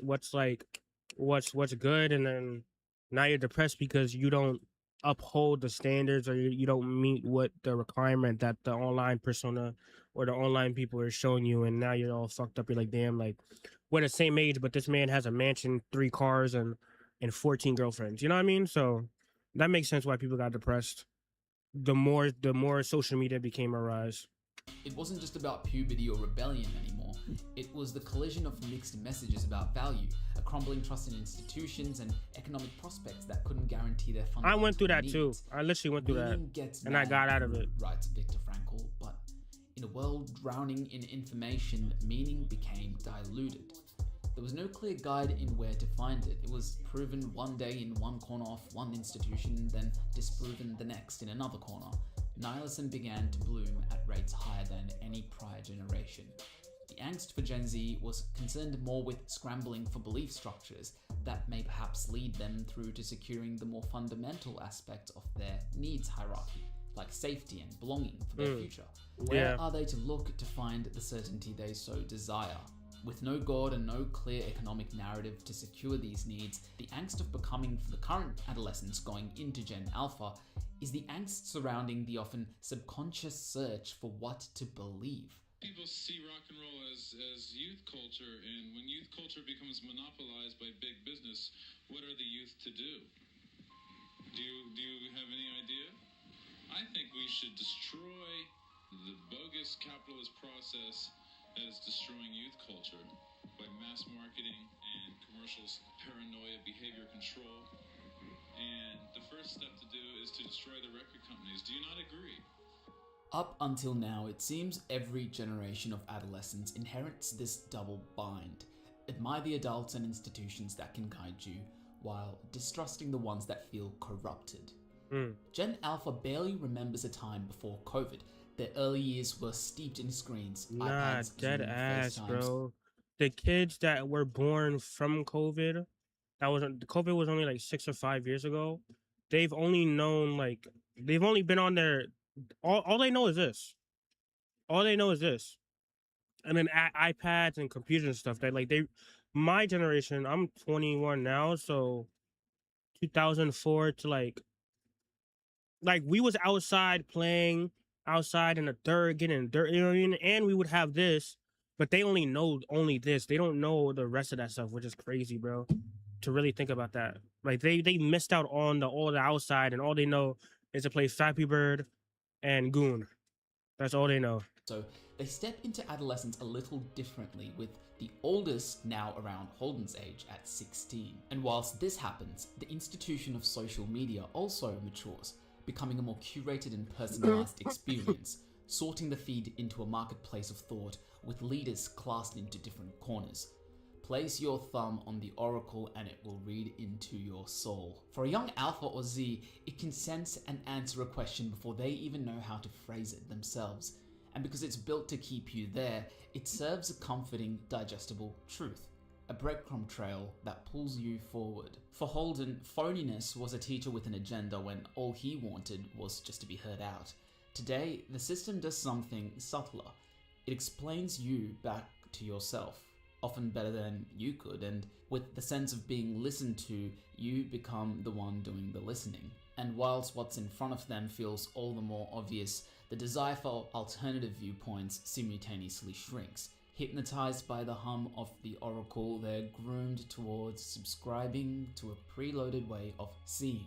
good, and then now you're depressed because you don't uphold the standards, or you don't meet what the requirement that the online persona or the online people are showing you, and now you're all fucked up. You're like, damn, like we're the same age, but this man has a mansion, 3 cars, and 14 girlfriends. You know what I mean? So that makes sense why people got depressed. The more social media became a rise. It wasn't just about puberty or rebellion anymore. It was the collision of mixed messages about value, a crumbling trust in institutions, and economic prospects that couldn't guarantee their fundamental I went through that needs. too. I literally went through Meaning that, gets and I mad, got out of it. writes Viktor Frankl, but in a world drowning in information, meaning became diluted. There was no clear guide in where to find it. It was proven one day in one corner of one institution, then disproven the next in another corner. Nihilism began to bloom at rates higher than any prior generation. The angst for Gen Z was concerned more with scrambling for belief structures that may perhaps lead them through to securing the more fundamental aspects of their needs hierarchy, like safety and belonging for their future. Where are they to look to find the certainty they so desire? With no God and no clear economic narrative to secure these needs, the angst of becoming for the current adolescents going into Gen Alpha is the angst surrounding the often subconscious search for what to believe. People see rock and roll as youth culture, and when youth culture becomes monopolized by big business, what are the youth to do? Do you have any idea? I think we should destroy the bogus capitalist process that is destroying youth culture by mass marketing and commercials, paranoia, behavior control. And the first step to do is to destroy the record companies. Do you not agree? Up until now, it seems every generation of adolescents inherits this double bind. Admire the adults and institutions that can guide you, while distrusting the ones that feel corrupted. Gen Alpha barely remembers a time before COVID. Their early years were steeped in screens, iPads, Dead Zoom, ass, FaceTimes. bro. The kids that were born from COVID, COVID was only like 6 or 5 years ago. They've only been on their all they know is this. All they know is this. And then iPads and computers and stuff. My generation, I'm 21 now, so 2004 to like we was outside playing outside in the dirt, getting dirt, you know what I mean? And we would have this, but they only know this. They don't know the rest of that stuff, which is crazy, bro. To really think about that. Like they missed out on all the outside, and all they know is to play Flappy Bird and Goon. That's all they know. So they step into adolescence a little differently, with the oldest now around Holden's age at 16. And whilst this happens, the institution of social media also matures, becoming a more curated and personalized experience, sorting the feed into a marketplace of thought with leaders classed into different corners. Place your thumb on the oracle and it will read into your soul. For a young Alpha or Z, it can sense and answer a question before they even know how to phrase it themselves. And because it's built to keep you there, it serves a comforting, digestible truth. A breadcrumb trail that pulls you forward. For Holden, phoniness was a teacher with an agenda when all he wanted was just to be heard out. Today, the system does something subtler. It explains you back to yourself, often better than you could, and with the sense of being listened to, you become the one doing the listening. And whilst what's in front of them feels all the more obvious, the desire for alternative viewpoints simultaneously shrinks, Hypnotized by the hum of the oracle, they're groomed towards subscribing to a preloaded way of seeing,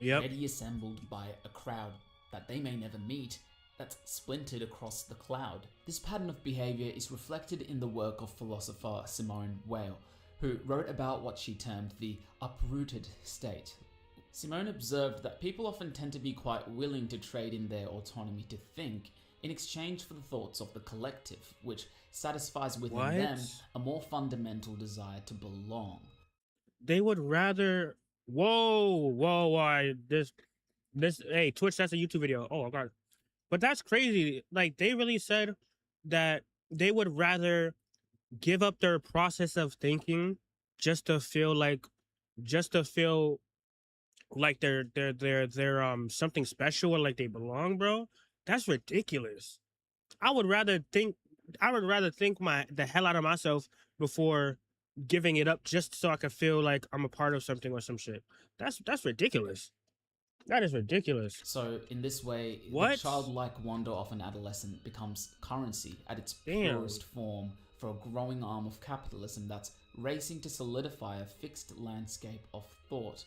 ready assembled by a crowd that they may never meet, that's splintered across the cloud. This pattern of behavior is reflected in the work of philosopher Simone Weil, who wrote about what she termed the uprooted state. Simone observed that people often tend to be quite willing to trade in their autonomy to think in exchange for the thoughts of the collective, which satisfies within them a more fundamental desire to belong. They would rather. Whoa! Hey, Twitch, that's a YouTube video. Oh, God. But that's crazy. Like, they really said that they would rather give up their process of thinking just to feel like they're something special or like they belong, bro. That's ridiculous. I would rather think the hell out of myself before giving it up just so I could feel like I'm a part of something or some shit. That's ridiculous. That is ridiculous. So in this way, the childlike wonder of an adolescent becomes currency at its purest form for a growing arm of capitalism that's racing to solidify a fixed landscape of thought.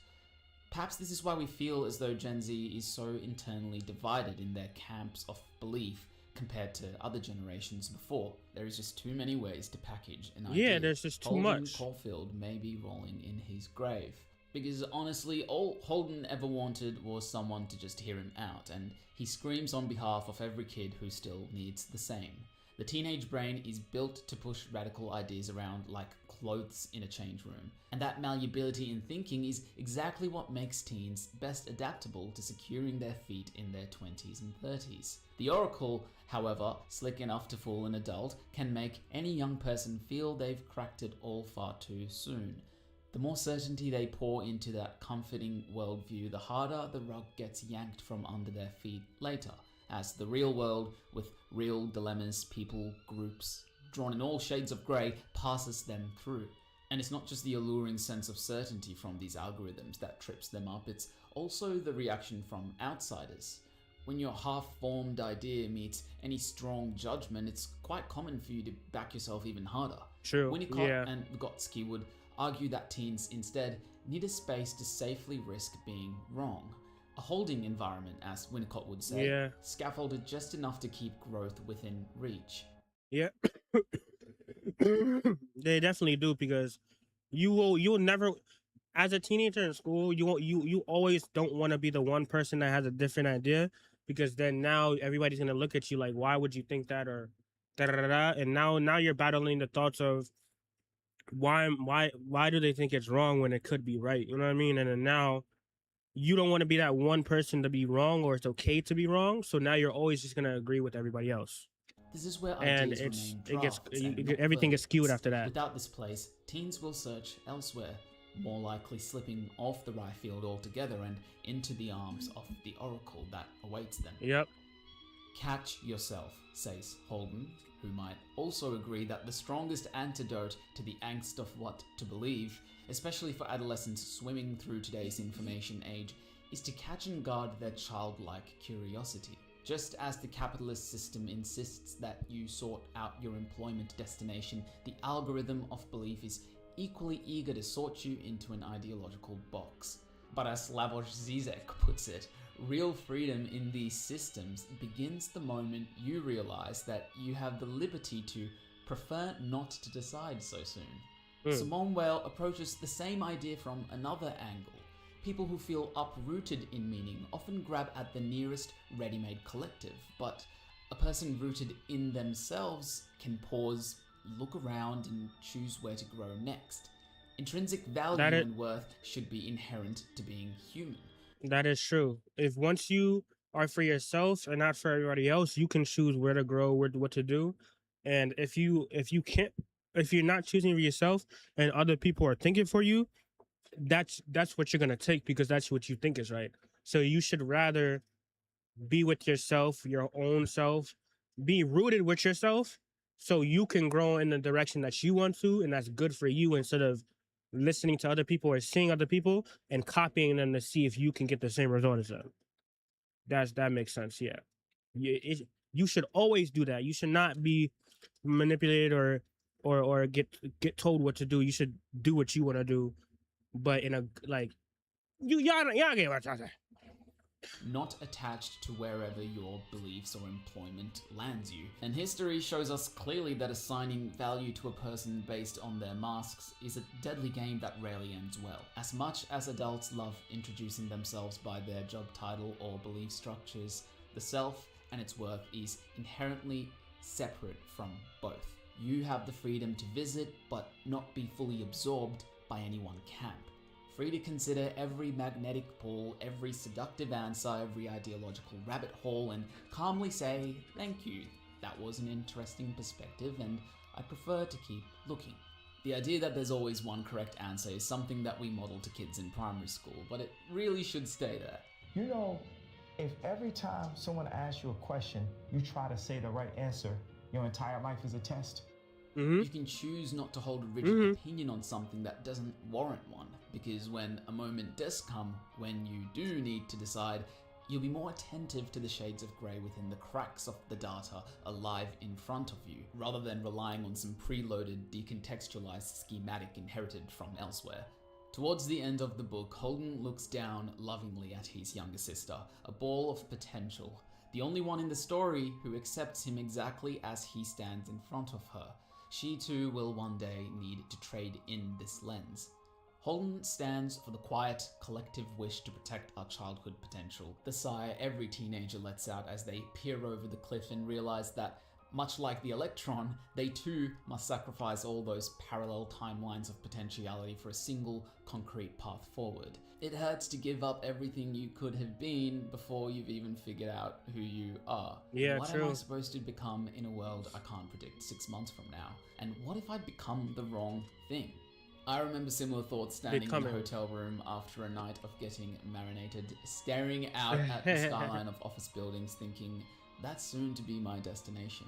Perhaps this is why we feel as though Gen Z is so internally divided in their camps of belief compared to other generations before. There is just too many ways to package an idea. Yeah, there's just too Holden much. Caulfield may be rolling in his grave. Because honestly, all Holden ever wanted was someone to just hear him out, and he screams on behalf of every kid who still needs the same. The teenage brain is built to push radical ideas around like clothes in a change room, and that malleability in thinking is exactly what makes teens best adaptable to securing their feet in their 20s and 30s. The Oracle, however, slick enough to fool an adult, can make any young person feel they've cracked it all far too soon. The more certainty they pour into that comforting worldview, the harder the rug gets yanked from under their feet later, as the real world, with real dilemmas, people, groups, drawn in all shades of grey, passes them through. And it's not just the alluring sense of certainty from these algorithms that trips them up, it's also the reaction from outsiders. When your half-formed idea meets any strong judgment, it's quite common for you to back yourself even harder. True, Winnicott and Vygotsky would argue that teens instead need a space to safely risk being wrong. A holding environment, as Winnicott would say, scaffolded just enough to keep growth within reach. Yeah. They definitely do, because you'll never, as a teenager in school, you always don't want to be the one person that has a different idea, because then now everybody's gonna look at you like, why would you think that, or da da da da, and now you're battling the thoughts of why do they think it's wrong when it could be right? You know what I mean? And then now you don't want to be that one person to be wrong, or it's okay to be wrong. So now you're always just gonna agree with everybody else. This is where and ideas remain everything gets skewed after that. Without this place, teens will search elsewhere, more likely slipping off the rye field altogether and into the arms of the oracle that awaits them. Yep. Catch yourself, says Holden, who might also agree that the strongest antidote to the angst of what to believe, especially for adolescents swimming through today's information age, is to catch and guard their childlike curiosity. Just as the capitalist system insists that you sort out your employment destination, the algorithm of belief is equally eager to sort you into an ideological box. But as Slavoj Zizek puts it, real freedom in these systems begins the moment you realize that you have the liberty to prefer not to decide so soon. Simone Weil approaches the same idea from another angle. People who feel uprooted in meaning often grab at the nearest ready-made collective, but a person rooted in themselves can pause, look around, and choose where to grow next. Intrinsic value and worth should be inherent to being human. That is true. If once you are for yourself and not for everybody else, you can choose where to grow, what to do. And if you're not choosing for yourself and other people are thinking for you, that's what you're gonna take, because that's what you think is right. So you should rather be with yourself, your own self, be rooted with yourself, so you can grow in the direction that you want to, and that's good for you, instead of listening to other people or seeing other people and copying them to see if you can get the same result as them. That makes sense. Yeah, you should always do that. You should not be manipulated or get told what to do. You should do what you want to do, but in a like y'all get what I'm saying. Not attached to wherever your beliefs or employment lands you. And history shows us clearly that assigning value to a person based on their masks is a deadly game that rarely ends well. As much as adults love introducing themselves by their job title or belief structures, the self and its worth is inherently separate from both. You have the freedom to visit, but not be fully absorbed by any one camp. Free to consider every magnetic pull, every seductive answer, every ideological rabbit hole, and calmly say, thank you, that was an interesting perspective, and I prefer to keep looking. The idea that there's always one correct answer is something that we model to kids in primary school, but it really should stay there. You know, if every time someone asks you a question, you try to say the right answer, your entire life is a test. You can choose not to hold a rigid opinion on something that doesn't warrant one, because when a moment does come when you do need to decide, you'll be more attentive to the shades of grey within the cracks of the data alive in front of you, rather than relying on some preloaded, decontextualized schematic inherited from elsewhere. Towards the end of the book, Holden looks down lovingly at his younger sister, a ball of potential, the only one in the story who accepts him exactly as he stands in front of her. She too will one day need to trade in this lens. Holden stands for the quiet, collective wish to protect our childhood potential, the sigh every teenager lets out as they peer over the cliff and realize that, much like the electron, they too must sacrifice all those parallel timelines of potentiality for a single, concrete path forward. It hurts to give up everything you could have been before you've even figured out who you are. Yeah, what true. am I supposed to become in a world I can't predict 6 months from now? And what if I become the wrong thing? I remember similar thoughts standing in the hotel room after a night of getting marinated, staring out at the skyline of office buildings thinking, that's soon to be my destination.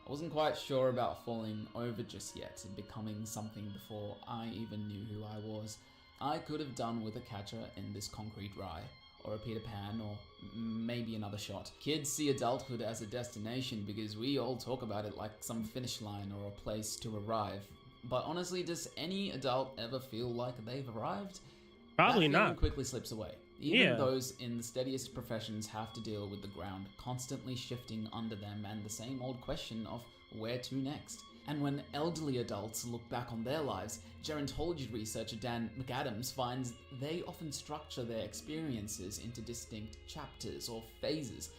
I wasn't quite sure about falling over just yet and becoming something before I even knew who I was. I could have done with a catcher in this concrete rye, or a Peter Pan, or maybe another shot. Kids see adulthood as a destination because we all talk about it like some finish line or a place to arrive. But honestly, does any adult ever feel like they've arrived? Probably that feeling not. Quickly slips away. Even those in the steadiest professions have to deal with the ground constantly shifting under them and the same old question of where to next. And when elderly adults look back on their lives, gerontology researcher Dan McAdams finds they often structure their experiences into distinct chapters or phases,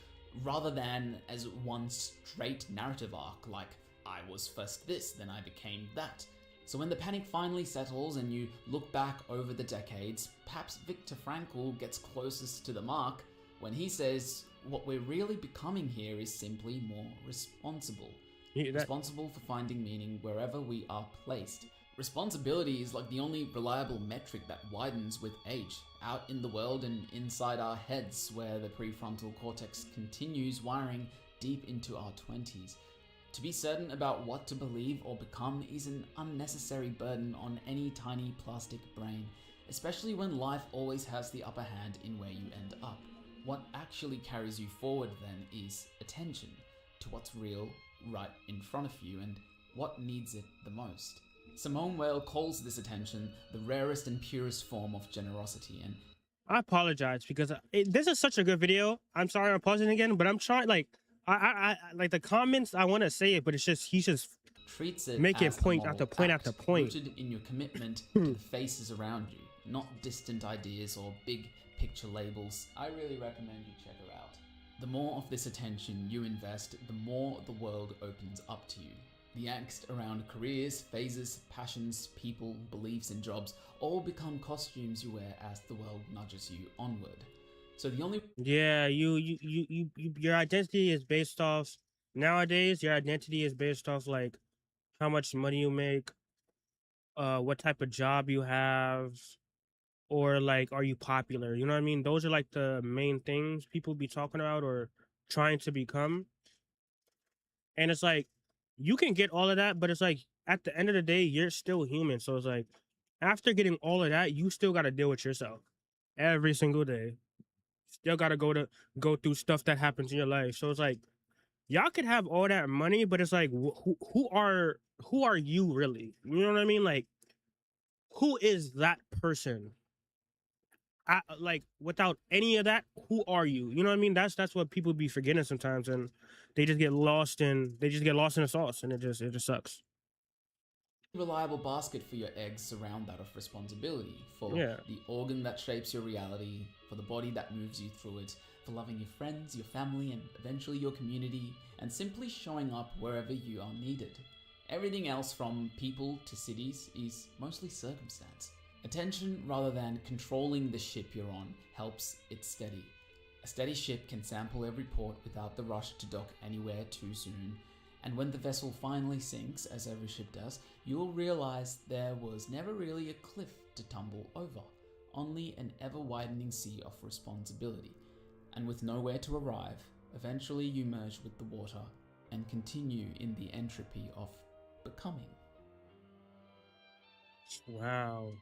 rather than as one straight narrative arc like, I was first this, then I became that. So when the panic finally settles and you look back over the decades, perhaps Viktor Frankl gets closest to the mark when he says, what we're really becoming here is simply more responsible. Responsible for finding meaning wherever we are placed. Responsibility is like the only reliable metric that widens with age, out in the world and inside our heads, where the prefrontal cortex continues wiring deep into our 20s. To be certain about what to believe or become is an unnecessary burden on any tiny plastic brain, especially when life always has the upper hand in where you end up. What actually carries you forward then is attention to what's real right in front of you and what needs it the most. Simone Weil calls this attention the rarest and purest form of generosity, and I apologize because this is such a good video. I'm sorry I'm pausing again, but I'm trying I like the comments. I want to say it, but it's just he's just treats it making as point a after moral point act, after point. rooted in your commitment to the faces around you, not distant ideas or big picture labels. I really recommend you check her out. The more of this attention you invest, the more the world opens up to you. The angst around careers, phases, passions, people, beliefs, and jobs all become costumes you wear as the world nudges you onward. So the only your identity is based off nowadays. Your identity is based off like how much money you make, what type of job you have, or like are you popular? You know what I mean? Those are like the main things people be talking about or trying to become. And it's like you can get all of that, but it's like at the end of the day, you're still human. So it's like after getting all of that, you still got to deal with yourself every single day. Still got to go through stuff that happens in your life. So it's like y'all could have all that money, but it's like, who are you really? You know what I mean? Like, who is that person? Like, without any of that, who are you? You know what I mean? That's what people be forgetting sometimes, and they just get lost in the sauce, and it just sucks. Reliable basket for your eggs surround that of responsibility, for Yeah. the organ that shapes your reality, for the body that moves you through it, for loving your friends, your family, and eventually your community, and simply showing up wherever you are needed. Everything else, from people to cities, is mostly circumstance. Attention rather than controlling the ship you're on helps it steady. A steady ship can sample every port without the rush to dock anywhere too soon, and when the vessel finally sinks, as every ship does, you'll realize there was never really a cliff to tumble over, only an ever-widening sea of responsibility. And with nowhere to arrive, eventually you merge with the water and continue in the entropy of becoming. Wow.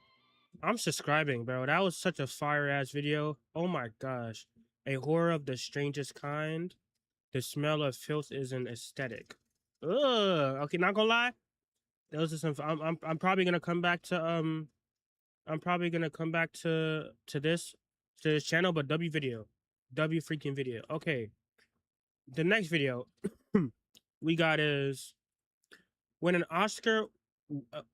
I'm subscribing, bro. That was such a fire-ass video. Oh my gosh. A horror of the strangest kind. The smell of filth is an aesthetic. Ugh. Okay, not gonna lie. Those are some. I'm probably gonna come back to I'm probably gonna come back to this channel, but W video, W freaking video. Okay, the next video we got is when an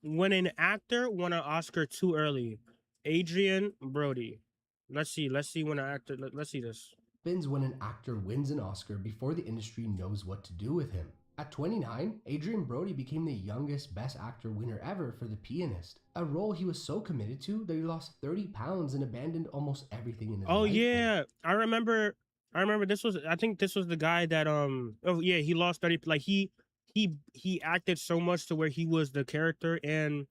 when an actor won an Oscar too early. Adrian Brody. Let's see when an actor. Let's see this. Happens when an actor wins an Oscar before the industry knows what to do with him. At 29, Adrian Brody became the youngest Best Actor winner ever for The Pianist, a role he was so committed to that he lost 30 pounds and abandoned almost everything in his life. Oh yeah, I remember this was, I think this was the guy that oh yeah, he lost 30, like he acted so much to where he was the character, and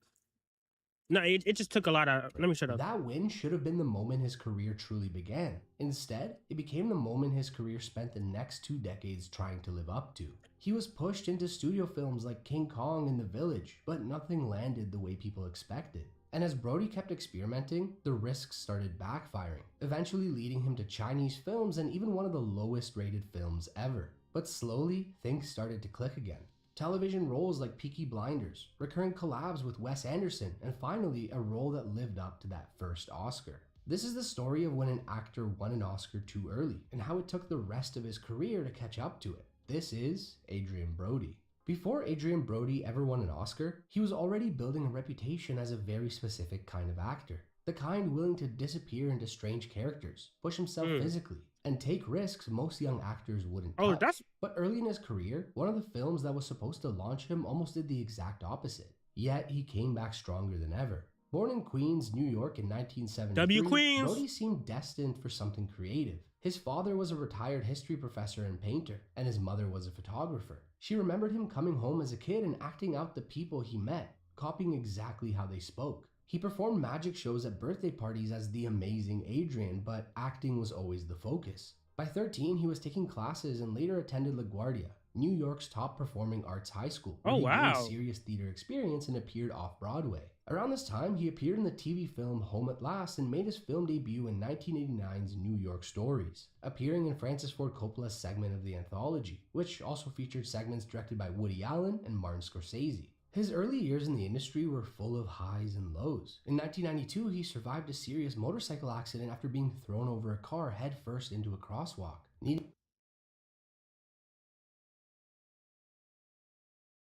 no, it just took a lot of, let me shut up. That win should have been the moment his career truly began. Instead, it became the moment his career spent the next 2 decades trying to live up to. He was pushed into studio films like King Kong and The Village, but nothing landed the way people expected. And as Brody kept experimenting, the risks started backfiring, eventually leading him to Chinese films and even one of the lowest rated films ever. But slowly, things started to click again. Television roles like Peaky Blinders, recurring collabs with Wes Anderson, and finally a role that lived up to that first Oscar. This is the story of when an actor won an Oscar too early, and how it took the rest of his career to catch up to it. This is Adrian Brody. Before Adrian Brody ever won an Oscar, he was already building a reputation as a very specific kind of actor. The kind willing to disappear into strange characters, push himself physically, and take risks most young actors wouldn't touch. But early in his career, one of the films that was supposed to launch him almost did the exact opposite. Yet he came back stronger than ever. Born in Queens, New York in 1973, Brody seemed destined for something creative. His father was a retired history professor and painter, and his mother was a photographer. She remembered him coming home as a kid and acting out the people he met, copying exactly how they spoke. He performed magic shows at birthday parties as the amazing Adrian, but acting was always the focus. By 13, he was taking classes and later attended LaGuardia, New York's top performing arts high school, where he gained serious theater experience and appeared off-Broadway. Around this time, he appeared in the TV film Home at Last and made his film debut in 1989's New York Stories, appearing in Francis Ford Coppola's segment of the anthology, which also featured segments directed by Woody Allen and Martin Scorsese. His early years in the industry were full of highs and lows. In 1992, he survived a serious motorcycle accident after being thrown over a car headfirst into a crosswalk.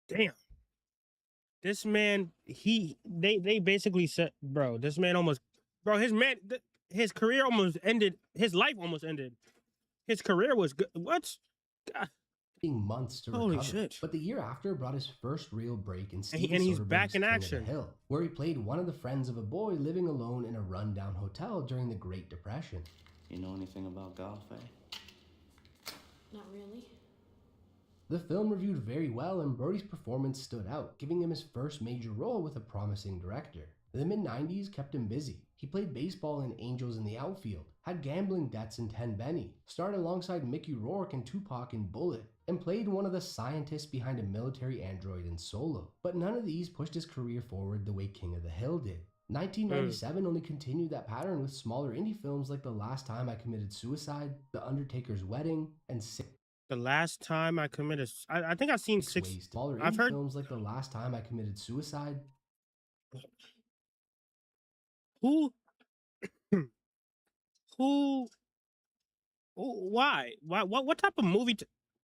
Damn. This man, they basically said, bro, this man almost, bro, his career almost ended. His life almost ended. His career was good. What? God. Months to Holy recover. shit. But the year after brought his first real break in Steven and he's Soderbergh's back in King action. of the Hill, where he played one of the friends of a boy living alone in a rundown hotel during the Great Depression. You know anything about golf, eh? Not really. The film reviewed very well and Brody's performance stood out, giving him his first major role with a promising director. The mid-90s kept him busy. He played baseball in Angels in the Outfield, had gambling debts in Ten Benny, starred alongside Mickey Rourke and Tupac in Bullet, and played one of the scientists behind a military android in Solo. But none of these pushed his career forward the way King of the Hill did. 1997 only continued that pattern with smaller indie films like The Last Time I Committed Suicide, The Undertaker's Wedding, and The last time I committed, I think I've seen six. While I've heard films like The Last Time I Committed Suicide. who, who, why, what type of movie?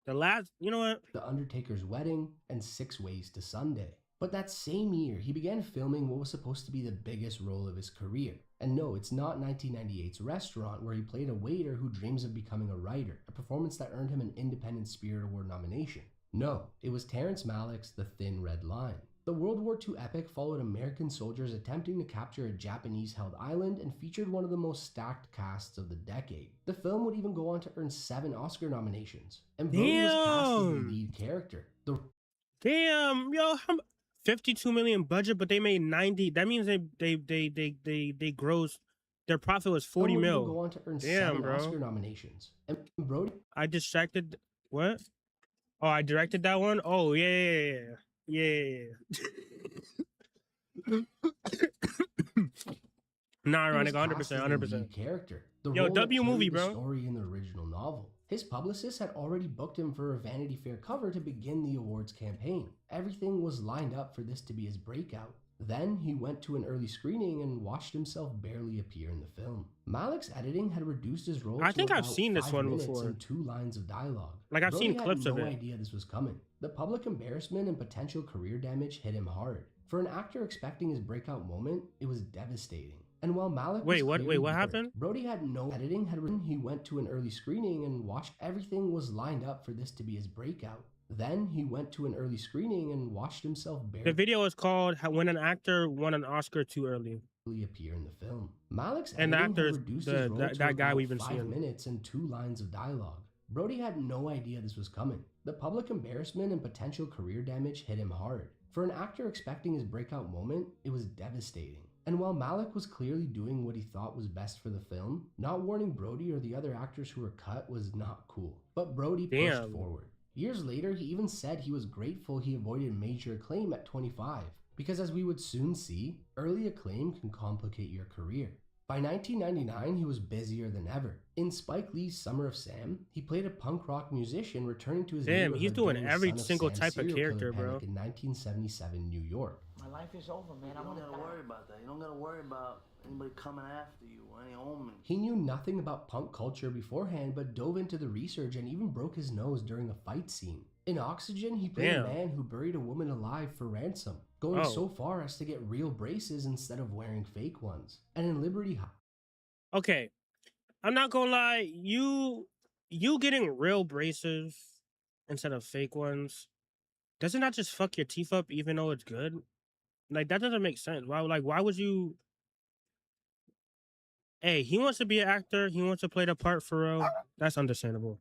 The last, you know what? The Undertaker's Wedding, and 6 Ways to Sunday. But that same year, he began filming what was supposed to be the biggest role of his career. And no, it's not 1998's Restaurant, where he played a waiter who dreams of becoming a writer, a performance that earned him an Independent Spirit Award nomination. No, it was Terrence Malick's The Thin Red Line. The World War II epic followed American soldiers attempting to capture a Japanese-held island and featured one of the most stacked casts of the decade. The film would even go on to earn 7 Oscar nominations, and Brody was cast as the lead character. Damn, yo, 52 million budget, but they made 90. That means they grossed. Their profit was 40 mil. Go on to earn Damn, 7 bro. Oscar nominations, and Brody. I distracted. What? Oh, I directed that one. Oh yeah. Not ironic, 100%, 100%. Character. The Yo, role W that movie, carried the bro. Story in the original novel. His publicist had already booked him for a Vanity Fair cover to begin the awards campaign. Everything was lined up for this to be his breakout. Then he went to an early screening and watched himself barely appear in the film. Malick's editing had reduced his role. I think to I've about seen this 5 one minutes before. and 2 lines of dialogue. Like, I've Brody seen clips had of no it. idea this was coming. The public embarrassment and potential career damage hit him hard. For an actor expecting his breakout moment, it was devastating. And while Malick Wait, was what? clearly Wait, what burnt, happened? Brody had no editing. He went to an early screening and watched. Everything was lined up for this to be his breakout. Then he went to an early screening and watched himself The barely video is called "When an Actor Won an Oscar Too Early." appear in the film. Malick's And the editing actor had is reduced his role to that guy about we've been 5 seeing. minutes and 2 lines of dialogue. Brody had no idea this was coming. The public embarrassment and potential career damage hit him hard. For an actor expecting his breakout moment, it was devastating. And while Malick was clearly doing what he thought was best for the film, not warning Brody or the other actors who were cut was not cool. But Brody pushed forward. Years later, he even said he was grateful he avoided major acclaim at 25, because as we would soon see, early acclaim can complicate your career. By 1999, he was busier than ever. In Spike Lee's Summer of Sam, he played a punk rock musician returning to his Damn, he's neighborhood doing during the every Son of single Sam type of serial character, killer bro. panic in 1977 New York. My life is over, man. I want to worry about that. You don't gotta worry about anybody coming after you or any omen. He knew nothing about punk culture beforehand, but dove into the research and even broke his nose during a fight scene. In Oxygen, he played Damn. a man who buried a woman alive for ransom, going Oh. so far as to get real braces instead of wearing fake ones. And in Liberty Okay, I'm not gonna lie. You getting real braces instead of fake ones, doesn't that just fuck your teeth up even though it's good? Like, that doesn't make sense. Why would you? Hey, he wants to be an actor. He wants to play the part for real. That's understandable.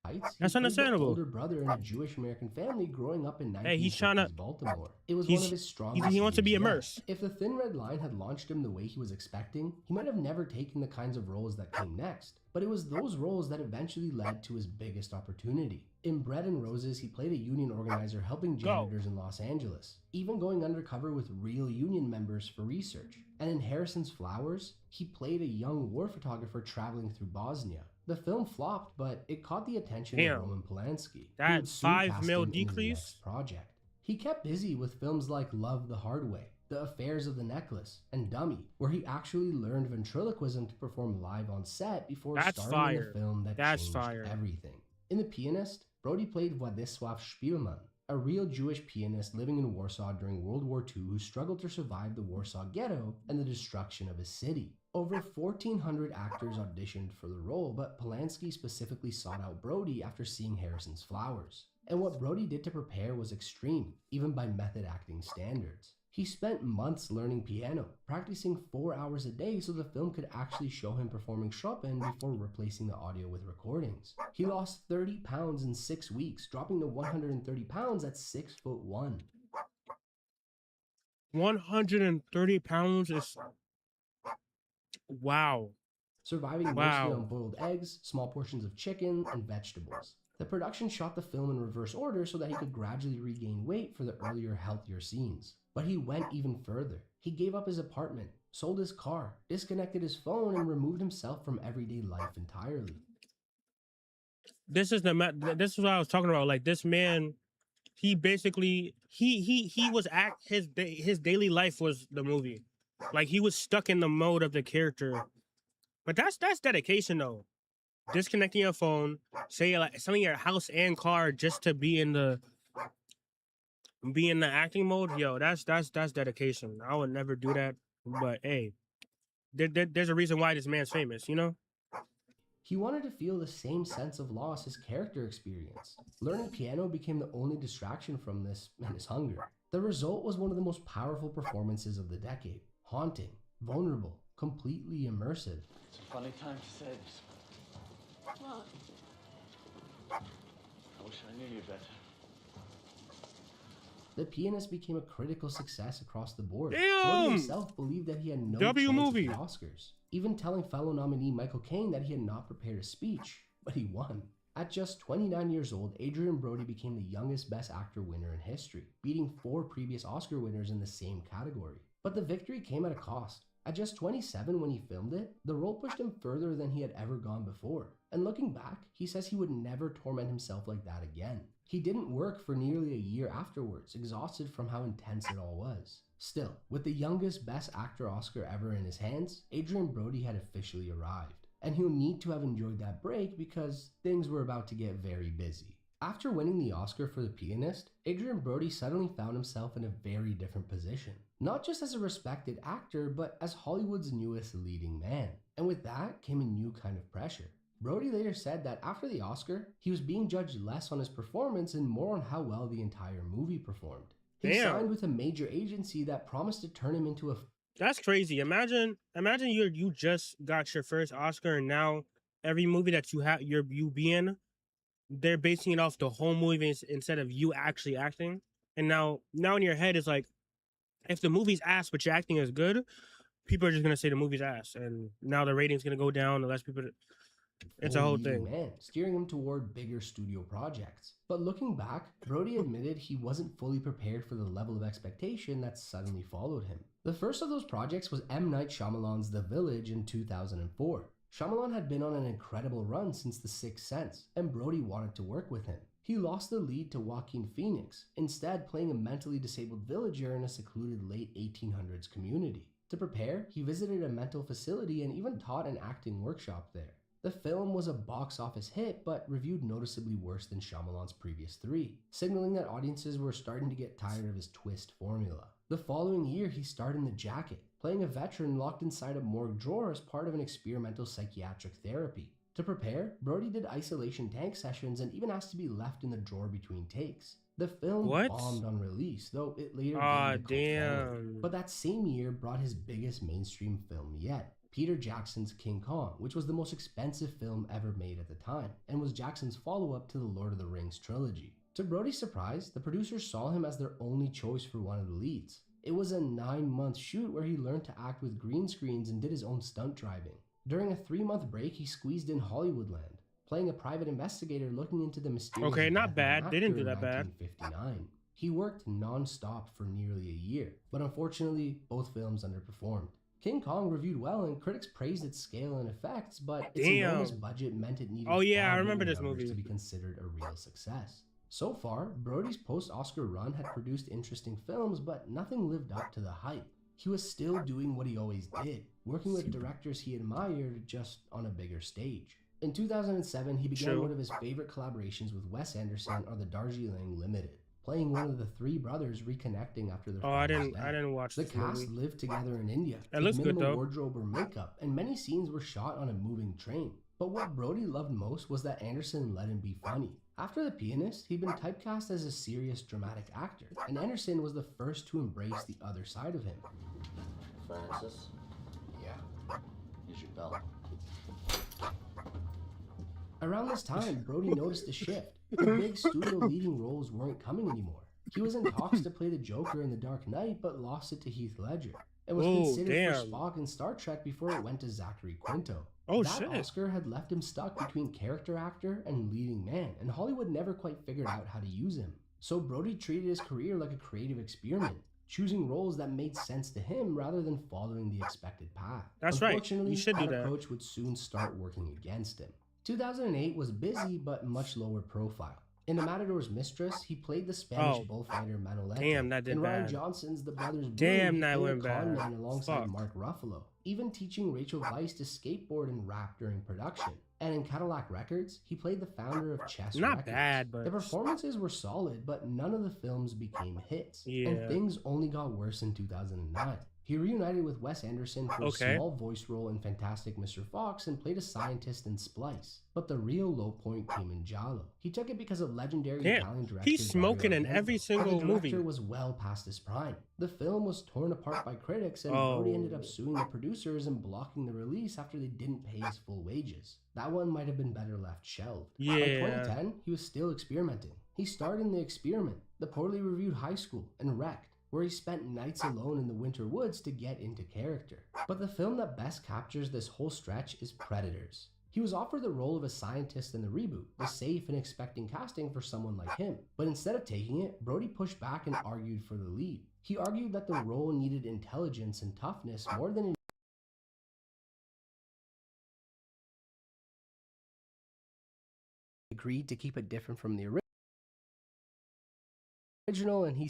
Heights, That's he played the understandable. older brother in a Jewish American family growing up in 1950s Hey, he's trying to. Baltimore. It was he's- one of his strongest. he wants to be years yet. immersed. If the Thin Red Line had launched him the way he was expecting, he might have never taken the kinds of roles that came next. But it was those roles that eventually led to his biggest opportunity. In Bread and Roses, he played a union organizer helping janitors in Los Angeles, even going undercover with real union members for research. And in Harrison's Flowers, he played a young war photographer traveling through Bosnia. The film flopped, but it caught the attention Damn. of Roman Polanski. who That would soon 5 cast mil him in his decrease? next project. He kept busy with films like Love the Hard Way, The Affairs of the Necklace, and Dummy, where he actually learned ventriloquism to perform live on set before That's starring in fire. a film that That's changed fire. everything. In The Pianist, Brody played Władysław Spielman, a real Jewish pianist living in Warsaw during World War II who struggled to survive the Warsaw Ghetto and the destruction of his city. Over 1,400 actors auditioned for the role, but Polanski specifically sought out Brody after seeing Harrison's Flowers. And what Brody did to prepare was extreme, even by method acting standards. He spent months learning piano, practicing 4 hours a day so the film could actually show him performing Chopin before replacing the audio with recordings. He lost 30 pounds in 6 weeks, dropping to 130 pounds at 6'1". 130 pounds is. Wow. Surviving mostly on boiled eggs, small portions of chicken, and vegetables. The production shot the film in reverse order so that he could gradually regain weight for the earlier, healthier scenes. But he went even further. He gave up his apartment, sold his car, disconnected his phone, and removed himself from everyday life entirely. this is this is what I was talking about. Like this man, he basically he was his daily life was the movie. Like he was stuck in the mode of the character. But that's dedication though. Disconnecting your phone, selling your house and car just to be in the acting mode. Yo, that's dedication. I would never do that. But hey, there's a reason why this man's famous, you know? He wanted to feel the same sense of loss his character experienced. Learning piano became the only distraction from this and his hunger. The result was one of the most powerful performances of the decade. Haunting, vulnerable, completely immersive. It's a funny time to say this. What? I wish I knew you better. The Pianist became a critical success across the board. Damn! Brody himself believed that he had no W chance movie. at the Oscars, even telling fellow nominee Michael Caine that he had not prepared a speech, but he won. At just 29 years old, Adrien Brody became the youngest Best Actor winner in history, beating 4 previous Oscar winners in the same category. But the victory came at a cost. At just 27 when he filmed it, the role pushed him further than he had ever gone before. And looking back, he says he would never torment himself like that again. He didn't work for nearly a year afterwards, exhausted from how intense it all was. Still, with the youngest Best Actor Oscar ever in his hands, Adrien Brody had officially arrived. And he'll need to have enjoyed that break because things were about to get very busy. After winning the Oscar for The Pianist, Adrien Brody suddenly found himself in a very different position. Not just as a respected actor, but as Hollywood's newest leading man. And with that came a new kind of pressure. Brody later said that after the Oscar, he was being judged less on his performance and more on how well the entire movie performed. He signed with a major agency that promised to turn him into a... That's crazy. Imagine you just got your first Oscar and now every movie that you be in, they're basing it off the whole movie instead of you actually acting. And now in your head it's like, if the movie's ass but your acting is good, people are just gonna say the movie's ass, and now the rating's gonna go down. The less people, it's a whole thing. Man, steering him toward bigger studio projects. But looking back, Brody admitted he wasn't fully prepared for the level of expectation that suddenly followed him. The first of those projects was M. Night Shyamalan's The Village in 2004. Shyamalan had been on an incredible run since The Sixth Sense, and Brody wanted to work with him. He lost the lead to Joaquin Phoenix, instead playing a mentally disabled villager in a secluded late 1800s community. To prepare, he visited a mental facility and even taught an acting workshop there. The film was a box office hit, but reviewed noticeably worse than Shyamalan's previous 3, signaling that audiences were starting to get tired of his twist formula. The following year, he starred in The Jacket, playing a veteran locked inside a morgue drawer as part of an experimental psychiatric therapy. To prepare, Brody did isolation tank sessions and even asked to be left in the drawer between takes. The film bombed on release, though it later gained. But that same year brought his biggest mainstream film yet, Peter Jackson's King Kong, which was the most expensive film ever made at the time, and was Jackson's follow-up to the Lord of the Rings trilogy. To Brody's surprise, the producers saw him as their only choice for one of the leads. It was a 9-month shoot where he learned to act with green screens and did his own stunt driving. During a 3-month break, he squeezed in Hollywoodland, playing a private investigator looking into the mysterious death not of bad. an They didn't actor do that in bad. 1959. He worked non-stop for nearly a year, but unfortunately, both films underperformed. King Kong reviewed well and critics praised its scale and effects, but its enormous budget meant it needed I remember this numbers movie to be considered a real success. So far, Brody's post-Oscar run had produced interesting films, but nothing lived up to the hype. He was still doing what he always did, working with directors he admired, just on a bigger stage. In 2007, he began one of his favorite collaborations with Wes Anderson on the Darjeeling Limited, playing one of the 3 brothers reconnecting after their father's death. I didn't watch the this cast movie. lived together in India It with looks good, minimal though. wardrobe or makeup, and many scenes were shot on a moving train. But what Brody loved most was that Anderson let him be funny. After The Pianist, he'd been typecast as a serious dramatic actor, and Anderson was the first to embrace the other side of him. Francis? Yeah. Here's your belt. Around this time, Brody noticed a shift. The big studio leading roles weren't coming anymore. He was in talks to play the Joker in The Dark Knight, but lost it to Heath Ledger, and was considered for Spock in Star Trek before it went to Zachary Quinto. That Oscar had left him stuck between character actor and leading man, and Hollywood never quite figured out how to use him. So Brody treated his career like a creative experiment, choosing roles that made sense to him rather than following the expected path. That's right. Unfortunately, You should do that. approach would soon start working against him. 2008 was busy but much lower profile. In The Matador's Mistress, he played the Spanish bullfighter Manolete. Damn, that did In Ryan bad. Johnson's The Brothers Bloom, Damn, he that played a went con bad. man alongside Fuck. Mark Ruffalo, even teaching Rachel Weisz to skateboard and rap during production. And in Cadillac Records, he played the founder of Chess Not Records. bad, but The performances were solid, but none of the films became hits. Yeah. And things only got worse in 2009. He reunited with Wes Anderson for a small voice role in Fantastic Mr. Fox and played a scientist in Splice. But the real low point came in Giallo. He took it because of legendary Italian director he's smoking Dario in every Argento, single but the director movie. was well past his prime. The film was torn apart by critics, and Brody ended up suing the producers and blocking the release after they didn't pay his full wages. That one might have been better left shelved. By 2010, he was still experimenting. He starred in The Experiment, the poorly reviewed High School, and Wrecked, where he spent nights alone in the winter woods to get into character. But the film that best captures this whole stretch is Predators. He was offered the role of a scientist in the reboot, the safe and expecting casting for someone like him. But instead of taking it, Brody pushed back and argued for the lead. He argued that the role needed intelligence and toughness more than agreed to keep it different from the original, and he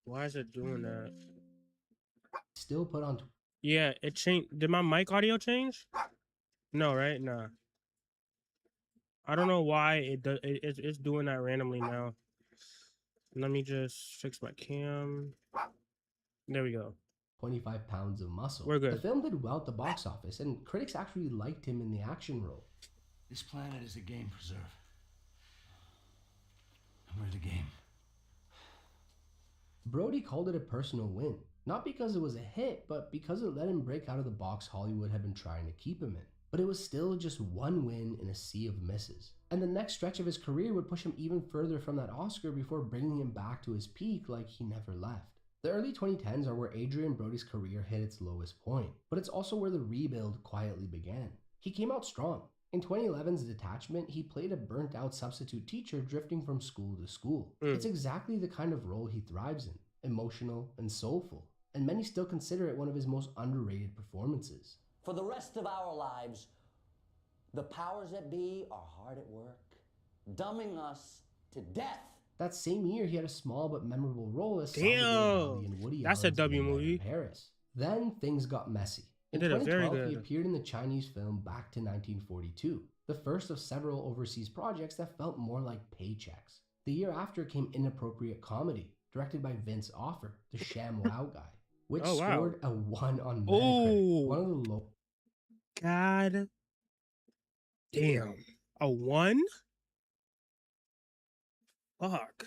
Why is it doing that? still put on. Yeah, it changed. Did my mic audio change? No, right? Nah. I don't know why it does. It's doing that randomly now. Let me just fix my cam. There we go. 25 pounds of muscle. We're good. The film did well at the box office, and critics actually liked him in the action role. This planet is a game preserve. And we're the game. Brody called it a personal win, not because it was a hit, but because it let him break out of the box Hollywood had been trying to keep him in. But it was still just one win in a sea of misses. And the next stretch of his career would push him even further from that Oscar before bringing him back to his peak like he never left. The early 2010s are where Adrian Brody's career hit its lowest point, but it's also where the rebuild quietly began. He came out strong. In 2011's Detachment, he played a burnt-out substitute teacher drifting from school to school. It's exactly the kind of role he thrives in, emotional and soulful, and many still consider it one of his most underrated performances. For the rest of our lives, the powers that be are hard at work, dumbing us to death. That same year, he had a small but memorable role as Damn, Salvador Dali in Woody that's a Allen's W Midnight in movie. Paris. Then things got messy. In He did a very 2012, he good. appeared in the Chinese film Back to 1942, the first of several overseas projects that felt more like paychecks. The year after came Inappropriate Comedy, directed by Vince Offer, the Sham Wow guy, which scored a 1 on Metacritic, one of the low. God damn. A 1? Fuck.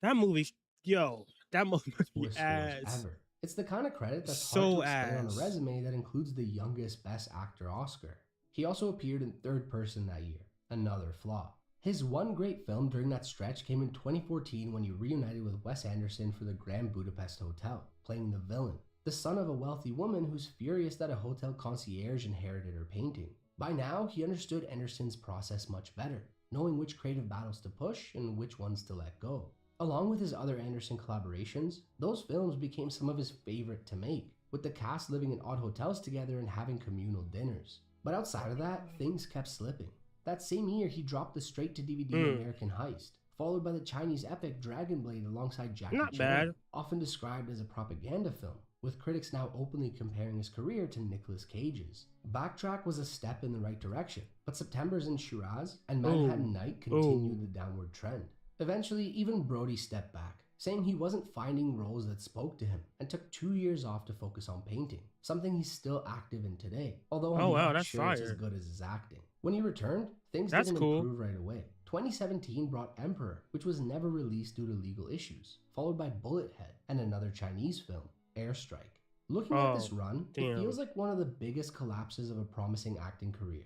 That movie, yo, that movie must be Worst scores ass. ever. It's the kind of credit that's So hard to explain on ass. a resume that includes the youngest Best Actor Oscar. He also appeared in Third Person that year, another flaw. His one great film during that stretch came in 2014 when he reunited with Wes Anderson for the Grand Budapest Hotel, playing the villain, the son of a wealthy woman who's furious that a hotel concierge inherited her painting. By now, he understood Anderson's process much better, knowing which creative battles to push and which ones to let go. Along with his other Anderson collaborations, those films became some of his favorite to make, with the cast living in odd hotels together and having communal dinners. But outside of that, things kept slipping. That same year, he dropped the straight-to-DVD American Heist, followed by the Chinese epic Dragon Blade alongside Jackie Not Chan, bad. often described as a propaganda film, with critics now openly comparing his career to Nicolas Cage's. Backtrack was a step in the right direction, but September's in Shiraz and Manhattan Night continued the downward trend. Eventually, even Brody stepped back, saying he wasn't finding roles that spoke to him, and took 2 years off to focus on painting, something he's still active in today, although I'm not that's sure it's as fire. good as his acting. When he returned, things That's didn't cool. improve right away. 2017 brought Emperor, which was never released due to legal issues, followed by Bullethead and another Chinese film, Airstrike. Looking at this run, it damn. feels like one of the biggest collapses of a promising acting career.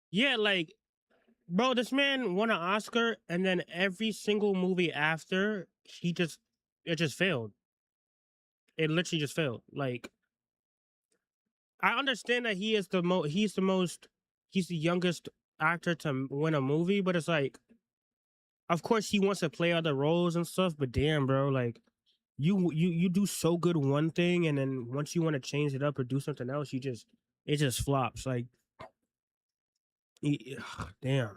Yeah, like, bro, this man won an Oscar, and then every single movie after, it just failed. It literally just failed. Like, I understand that he's the youngest actor to win a movie, but it's like, of course he wants to play other roles and stuff, but damn, bro, like, you do so good one thing, and then once you want to change it up or do something else, it just flops. Like, damn,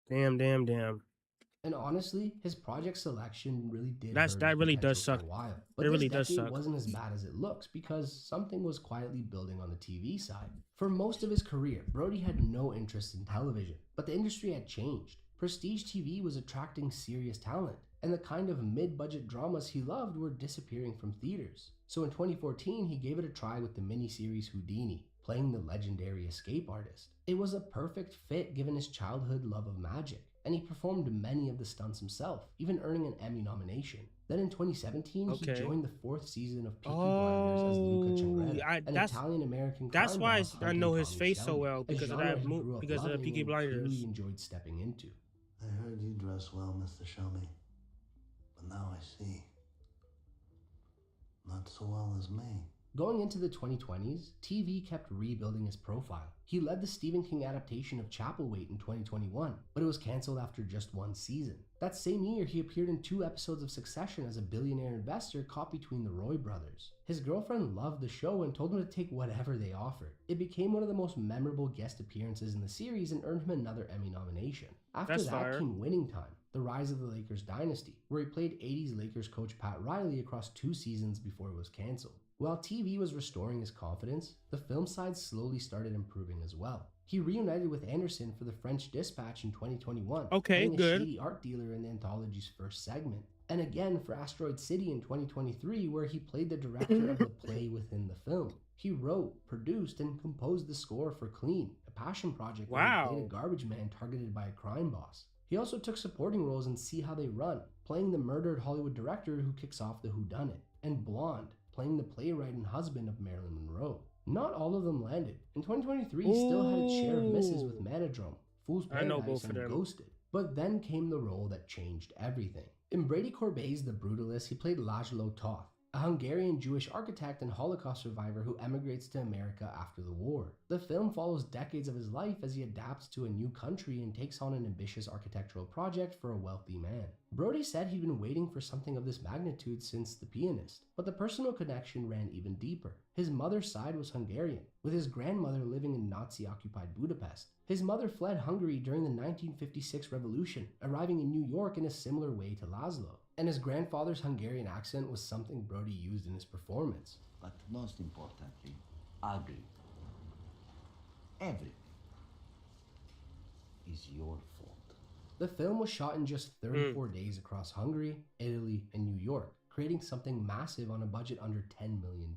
damn. And honestly, his project selection really did hurt his That really does potential for suck. a while. It But this really does decade suck. wasn't as bad as it looks because something was quietly building on the TV side. For most of his career, Brody had no interest in television, but the industry had changed. Prestige TV was attracting serious talent, and the kind of mid-budget dramas he loved were disappearing from theaters. So in 2014, he gave it a try with the miniseries Houdini, playing the legendary escape artist. It was a perfect fit given his childhood love of magic, and he performed many of the stunts himself, even earning an Emmy nomination. Then in 2017, he joined the 4th season of Peaky Blinders as Luca Changreta, an Italian-American crime That's why boss I hunting know his Tommy face so Shelby, well, a because of genre that he grew up because of the loving Peaky and Blinders. clearly enjoyed stepping into. I heard you dress well, Mr. Shelby. But now I see. Not so well as me. Going into the 2020s, TV kept rebuilding his profile. He led the Stephen King adaptation of Chapelwaite in 2021, but it was cancelled after just one season. That same year, he appeared in 2 episodes of Succession as a billionaire investor caught between the Roy brothers. His girlfriend loved the show and told him to take whatever they offered. It became one of the most memorable guest appearances in the series and earned him another Emmy nomination. After that came Winning Time, The Rise of the Lakers Dynasty, where he played 80s Lakers coach Pat Riley across 2 seasons before it was cancelled. While TV was restoring his confidence, the film side slowly started improving as well. He reunited with Anderson for The French Dispatch in 2021, playing a shady art dealer in the anthology's first segment. And again for Asteroid City in 2023, where he played the director of the play within the film. He wrote, produced, and composed the score for Clean, a passion project where he played a garbage man targeted by a crime boss. He also took supporting roles in See How They Run, playing the murdered Hollywood director who kicks off the Whodunit, and Blonde, playing the playwright and husband of Marilyn Monroe. Not all of them landed. In 2023, he still had its share of misses with Manodrome, Fool's Paradise, and Ghosted. But then came the role that changed everything. In Brady Corbet's The Brutalist, he played Laszlo Toth, a Hungarian Jewish architect and Holocaust survivor who emigrates to America after the war. The film follows decades of his life as he adapts to a new country and takes on an ambitious architectural project for a wealthy man. Brody said he'd been waiting for something of this magnitude since The Pianist, but the personal connection ran even deeper. His mother's side was Hungarian, with his grandmother living in Nazi-occupied Budapest. His mother fled Hungary during the 1956 revolution, arriving in New York in a similar way to Laszlo. And his grandfather's Hungarian accent was something Brody used in his performance. But most importantly, ugly. Everything is your fault. The film was shot in just 34 days across Hungary, Italy, and New York, creating something massive on a budget under $10 million.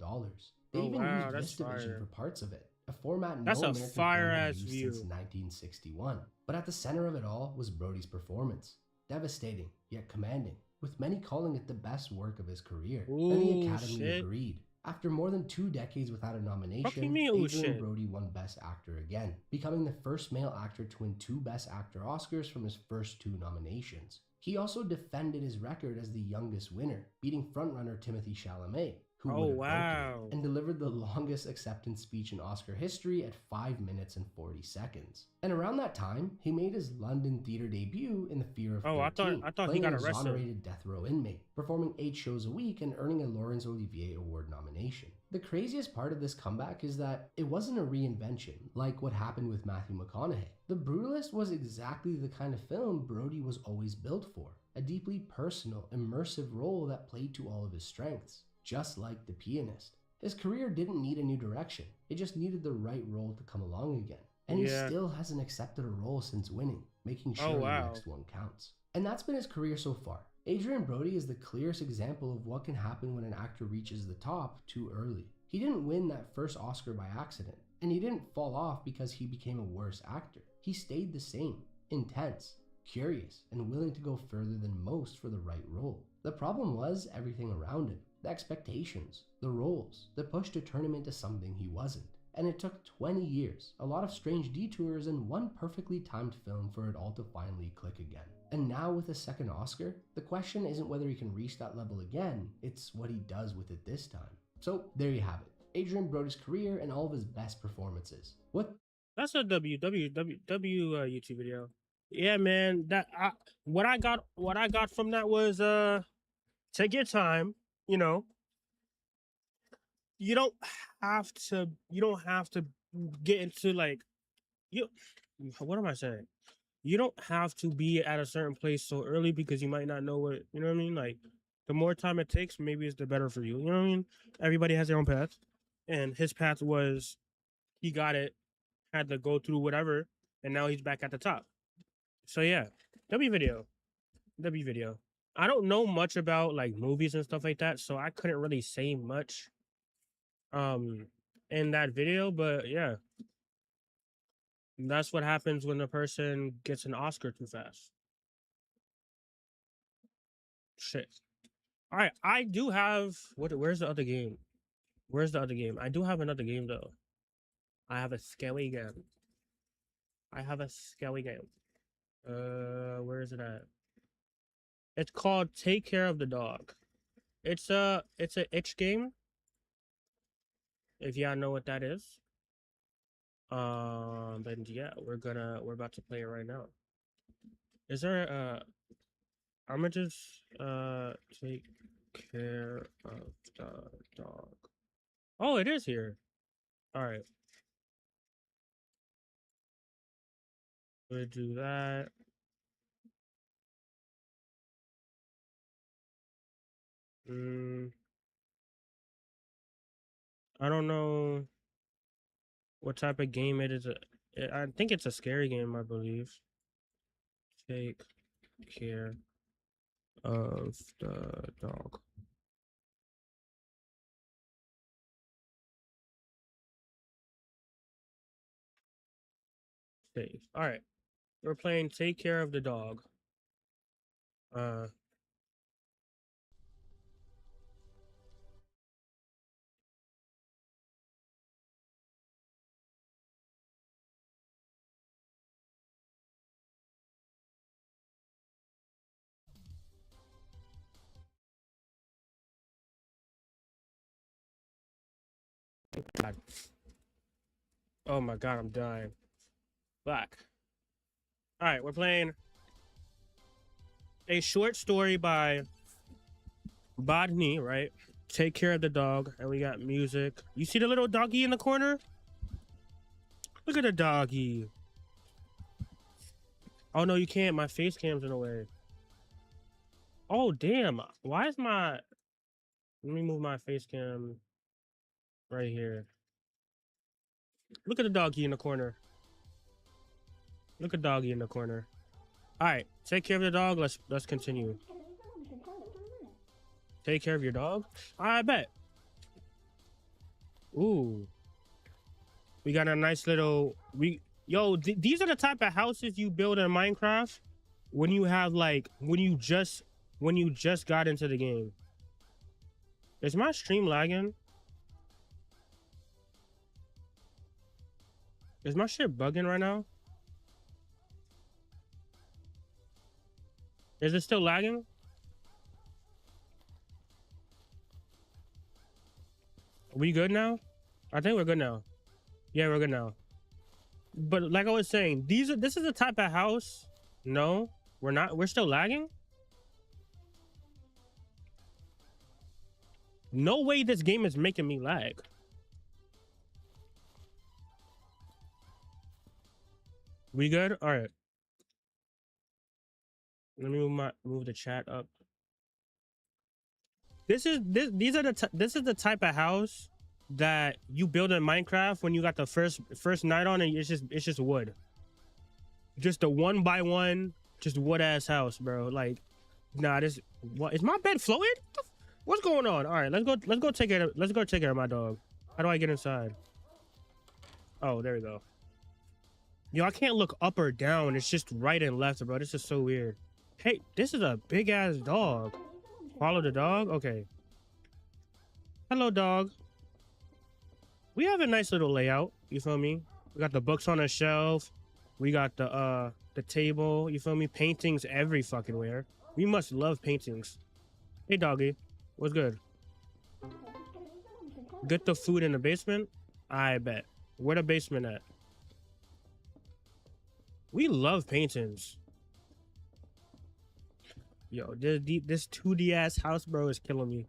They even used VistaVision for parts of it, a format no American film had used since 1961. But at the center of it all was Brody's performance. Devastating, yet commanding, with many calling it the best work of his career. And the Academy agreed. After more than 2 decades without a nomination, Adrien Brody won Best Actor again, becoming the first male actor to win 2 Best Actor Oscars from his first 2 nominations. He also defended his record as the youngest winner, beating frontrunner Timothée Chalamet, who would have broken it, and delivered the longest acceptance speech in Oscar history at 5 minutes and 40 seconds. And around that time, he made his London theater debut in The Fear of 13, I thought he playing got an arrested. exonerated death row inmate, performing 8 shows a week and earning a Laurence Olivier Award nomination. The craziest part of this comeback is that it wasn't a reinvention, like what happened with Matthew McConaughey. The Brutalist was exactly the kind of film Brody was always built for, a deeply personal, immersive role that played to all of his strengths. Just like The Pianist. His career didn't need a new direction, it just needed the right role to come along again. And he still hasn't accepted a role since winning, making sure the next one counts. And that's been his career so far. Adrien Brody is the clearest example of what can happen when an actor reaches the top too early. He didn't win that first Oscar by accident, and he didn't fall off because he became a worse actor. He stayed the same, intense, curious, and willing to go further than most for the right role. The problem was everything around him. The expectations, the roles, the push to turn him into something he wasn't. And it took 20 years, a lot of strange detours, and one perfectly timed film for it all to finally click again. And now with a second Oscar, the question isn't whether he can reach that level again, it's what he does with it this time. So there you have it, Adrien Brody's career and all of his best performances. That's a YouTube video. Yeah, man. What I got from that was take your time. you know, you don't have to get into like you what am I saying? You don't have to be at a certain place so early because you might not know what, you know what I mean? Like the more time it takes, maybe it's the better for you. You know what I mean? Everybody has their own path. And his path was he got it, had to go through whatever, and now he's back at the top. So yeah, W video. W video. I don't know much about like movies and stuff like that, so I couldn't really say much in that video, but yeah. That's what happens when the person gets an Oscar too fast. Shit. All right, I do have where's the other game? Where's the other game? I do have another game though. I have a scary game. I have a scary game. Where is it at? It's called Take Care of the Dog. It's a itch game. If y'all know what that is. Then yeah, we're about to play it right now. Is there I'm gonna just take care of the dog. Oh, it is here. All right. We'll do that. I don't know what type of game it is. I think it's a scary game, I believe. Take care of the dog. Save. All right. We're playing Take Care of the Dog. God. Oh my god, I'm dying. Black. All right, we're playing a short story by Bodney, right? Take Care of the Dog, and we got music. You see the little doggy in the corner? Look at the doggy. Oh no, you can't. My face cam's in the way. Oh damn. Why is my... Let me move my face cam right here. Look at the doggy in the corner. Look at doggy in the corner. All right, take care of the dog. Let's continue. Take care of your dog? I bet. Ooh. We got a nice little... these are the type of houses you build in Minecraft when you have like... When you just got into the game. Is my stream lagging? Is my shit bugging right now? Is it still lagging? Are we good now? I think we're good now. Yeah, we're good now. But like I was saying, this is the type of house. No, we're not. We're still lagging. No way this game is making me lag. We good? All right. Let me move the chat up. This is the type of house that you build in Minecraft when you got the first night on, and it's just wood. Just a 1x1, just wood ass house, bro. Like, nah, what is my bed floating? What's going on? All right, let's go take care of my dog. How do I get inside? Oh, there we go. Yo, I can't look up or down. It's just right and left, bro. This is so weird. Hey, this is a big ass dog. Follow the dog? Okay. Hello, dog. We have a nice little layout. You feel me? We got the books on a shelf. We got the table. You feel me? Paintings every fucking where. We must love paintings. Hey, doggy. What's good? Get the food in the basement? I bet. Where the basement at? We love paintings. Yo, this 2D ass house, bro, is killing me.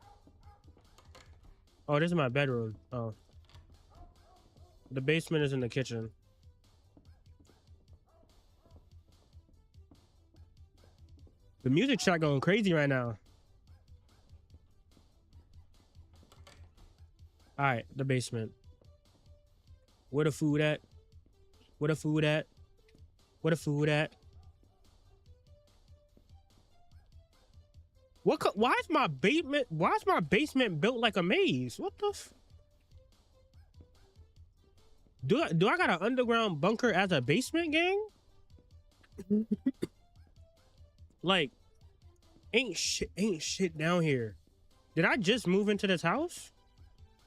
Oh, this is my bedroom. Oh. The basement is in the kitchen. The music track going crazy right now. All right, the basement. Where the food at? Where the food at? Where the food at? Why is my basement? Why is my basement built like a maze? What the? Do I got an underground bunker as a basement, gang? Like, ain't shit down here. Did I just move into this house?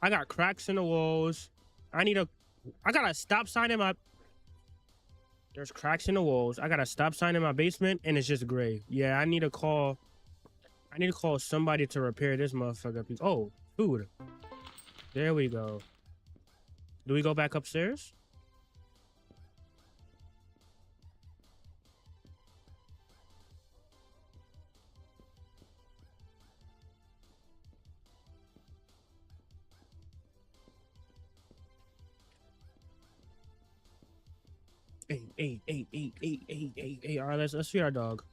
I got cracks in the walls. I got a stop sign in my. There's cracks in the walls. I got a stop sign in my basement, and it's just gray. Yeah, I need to call somebody to repair this motherfucker. Oh, food. There we go. Do we go back upstairs? Hey. All right, let's feed our dog.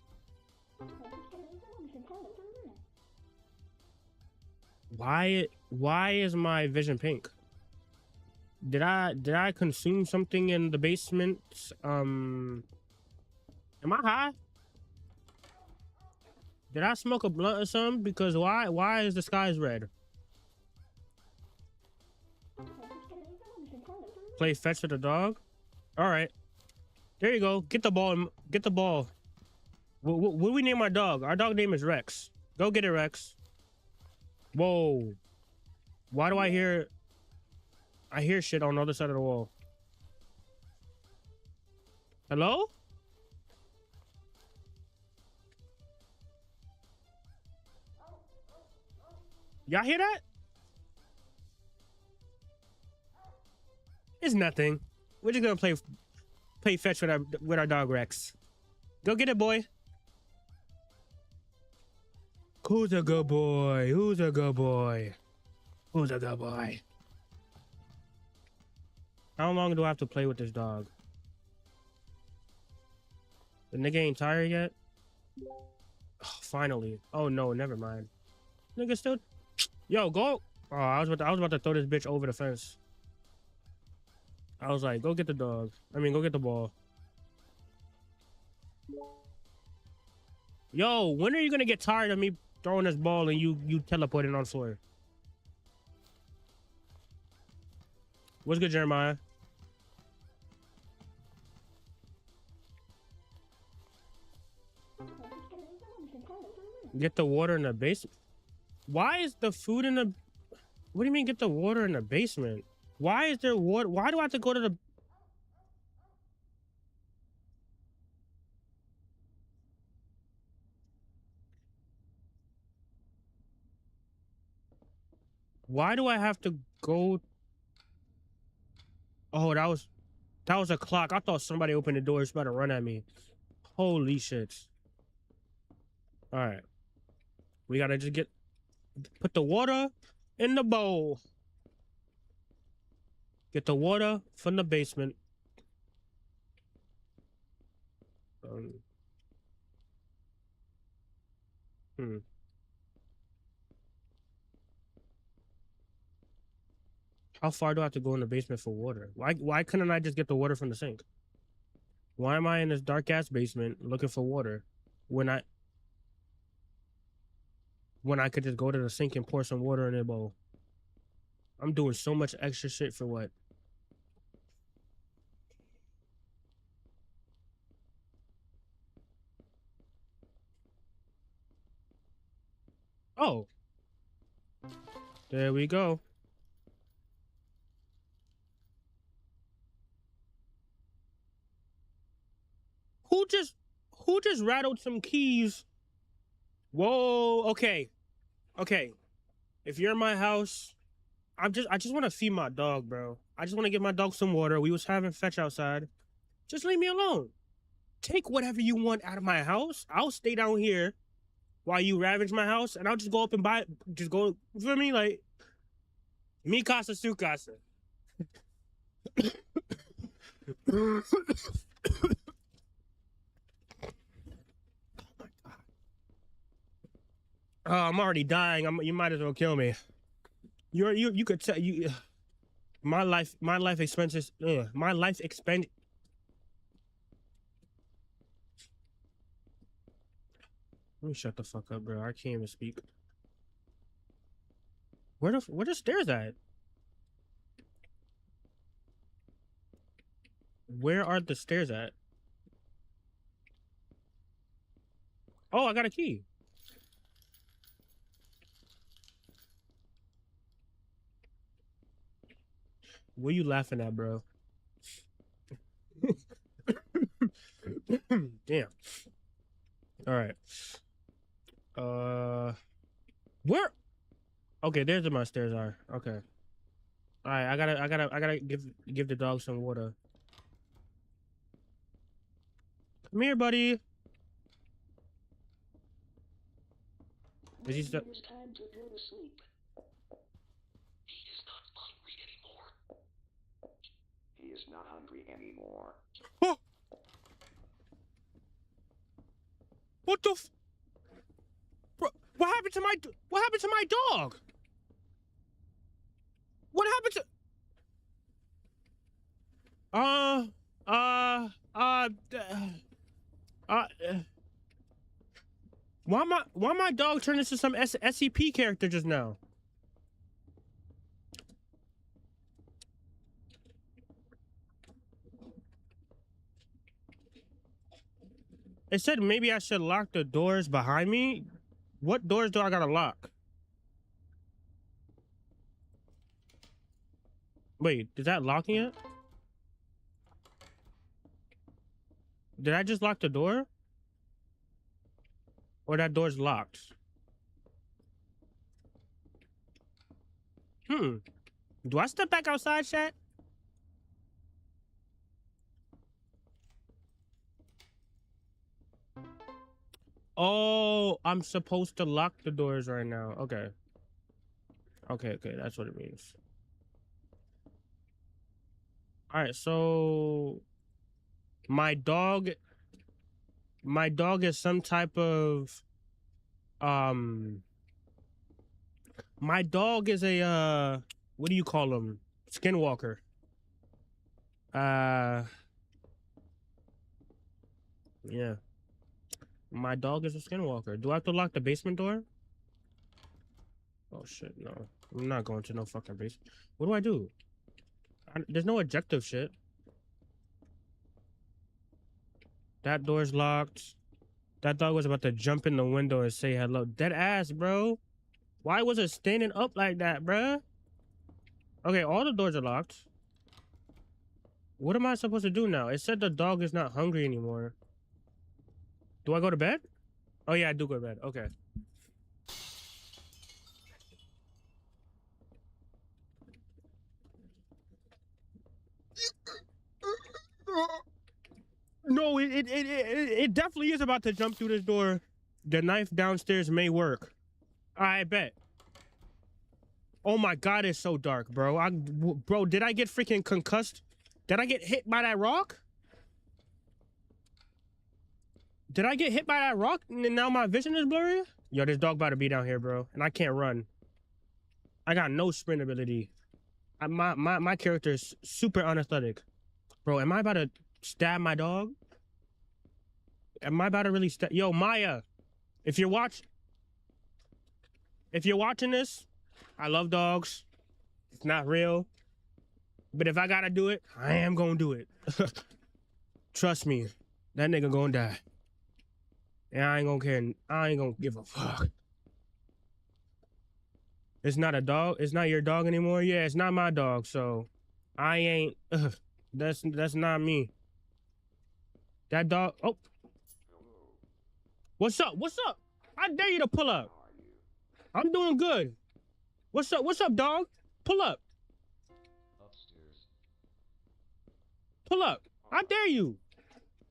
Why is my vision pink? Did I consume something in the basement? Am I high? Did I smoke a blunt or something? Because why is the skies red? Play fetch with the dog? All right. There you go. Get the ball. Get the ball. What do we name our dog? Our dog name is Rex. Go get it, Rex. Whoa. Why do I hear shit on the other side of the wall? Hello? Y'all hear that? It's nothing. We're just gonna play fetch with our dog Rex. Go get it, boy. Who's a good boy? Who's a good boy? Who's a good boy? How long do I have to play with this dog? The nigga ain't tired yet? Oh, finally. Oh no, never mind. Nigga still. Yo, go. Oh, I was about to throw this bitch over the fence. I was like, go get the dog. I mean, go get the ball. Yo, when are you gonna get tired of me throwing this ball and you teleporting on the floor? What's good, Jeremiah? Get the water in the basement. Why is the food in the... What do you mean get the water in the basement? Why is there water? Why do I have to go to the... Why do I have to go... Oh, that was a clock. I thought somebody opened the door. It's about to run at me. Holy shit. All right. We gotta just put the water in the bowl. Get the water from the basement. How far do I have to go in the basement for water? Why couldn't I just get the water from the sink? Why am I in this dark ass basement looking for water when I could just go to the sink and pour some water in a bowl? I'm doing so much extra shit for what? Oh. There we go. Who just rattled some keys? Whoa, okay. Okay. If you're in my house, I just want to feed my dog, bro. I just want to give my dog some water. We was having fetch outside. Just leave me alone. Take whatever you want out of my house. I'll stay down here while you ravage my house, and I'll just go up and buy. Just go for me, like. Mi casa, su casa. I'm already dying. You might as well kill me. You could tell you. My life expenses. My life expend. Let me shut the fuck up, bro. I can't even speak. Where the stairs at? Where are the stairs at? Oh, I got a key. What are you laughing at, bro? Damn. All right. Where? Okay, there's where my stairs are. Okay. All right, I gotta give the dog some water. Come here, buddy. Is he still? It's time to go to sleep. He is not hungry anymore. He is not hungry anymore. Oh! What the? Bro, what happened to my dog? What happened to? Why my dog turned into some SCP character just now? It said maybe I should lock the doors behind me. What doors do I gotta lock? Wait, is that locking it? Did I just lock the door? Or that door's locked? Do I step back outside, chat? Oh, I'm supposed to lock the doors right now. Okay. Okay, that's what it means. All right, so my dog is some type of my dog is a what do you call him? Skinwalker. Yeah. My dog is a skinwalker. Do I have to lock the basement door? Oh shit, no. I'm not going to no fucking basement. What do I do? There's no objective shit. That door's locked. That dog was about to jump in the window and say hello. Dead ass, bro. Why was it standing up like that, bro? Okay, all the doors are locked. What am I supposed to do now? It said the dog is not hungry anymore. Do I go to bed? Oh yeah, I do go to bed. Okay. No, it definitely is about to jump through this door. The knife downstairs may work. I bet. Oh my god, it's so dark, bro. Bro, did I get freaking concussed? Did I get hit by that rock? Did I get hit by that rock and now my vision is blurry? Yo, this dog about to be down here, bro. And I can't run. I got no sprint ability. My character is super unathletic. Bro, am I about to stab my dog? Am I about to really stab? Yo, Maya, if you're watching this, I love dogs. It's not real. But if I gotta do it, I am gonna do it. Trust me, that nigga gonna die. And I ain't gonna care. I ain't gonna give a fuck. It's not a dog. It's not your dog anymore. Yeah, it's not my dog. So I ain't. That's not me. That dog. Oh. What's up? What's up? I dare you to pull up. I'm doing good. What's up? What's up, dog? Pull up. Upstairs. Pull up. I dare you.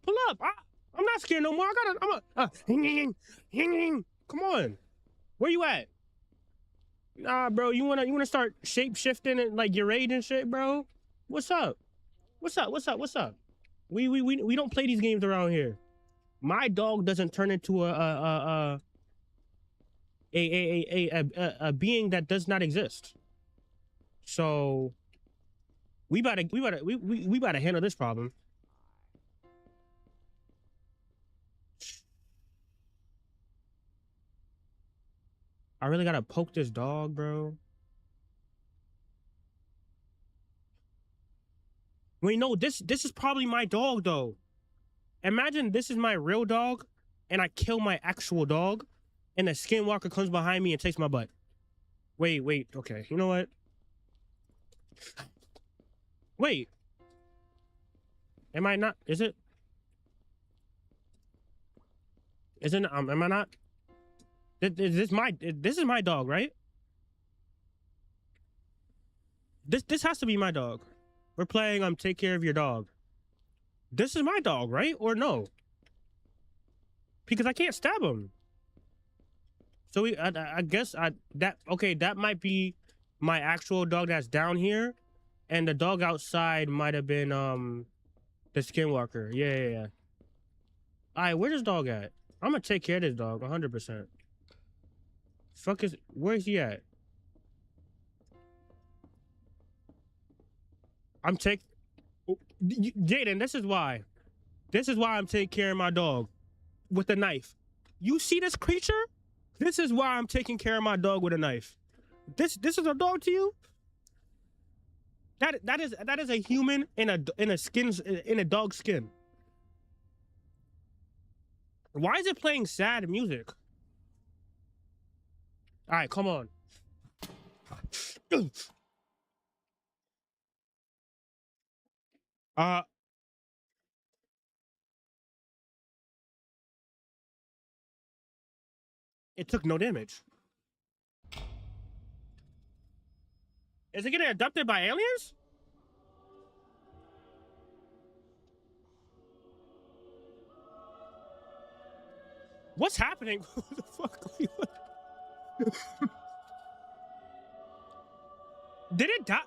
Pull up. I'm not scared no more. I'm a. Come on. Where you at? Nah, bro, you wanna start shape shifting and like your raid and shit, bro? What's up? What's up? What's up? What's up? We don't play these games around here. My dog doesn't turn into a being that does not exist. So we about to handle this problem. I really gotta poke this dog, bro. Wait, no, this is probably my dog though. Imagine this is my real dog, and I kill my actual dog, and the skinwalker comes behind me and takes my butt. Wait, okay. You know what? Wait. Am I not? Is it? Isn't am I not? This is my dog, right? This has to be my dog. We're playing take care of your dog. This is my dog, right? Or no? Because I can't stab him. So I guess that might be my actual dog that's down here, and the dog outside might have been the skinwalker. Yeah. All right, where's this dog at? I'm gonna take care of this dog 100%. Where's he at? Jaden, this is why. This is why I'm taking care of my dog with a knife. You see this creature? This is why I'm taking care of my dog with a knife. This is a dog to you? That is a human in a dog skin. Why is it playing sad music? All right, come on. It took no damage. Is it getting abducted by aliens? What's happening? Who the fuck? Did it die?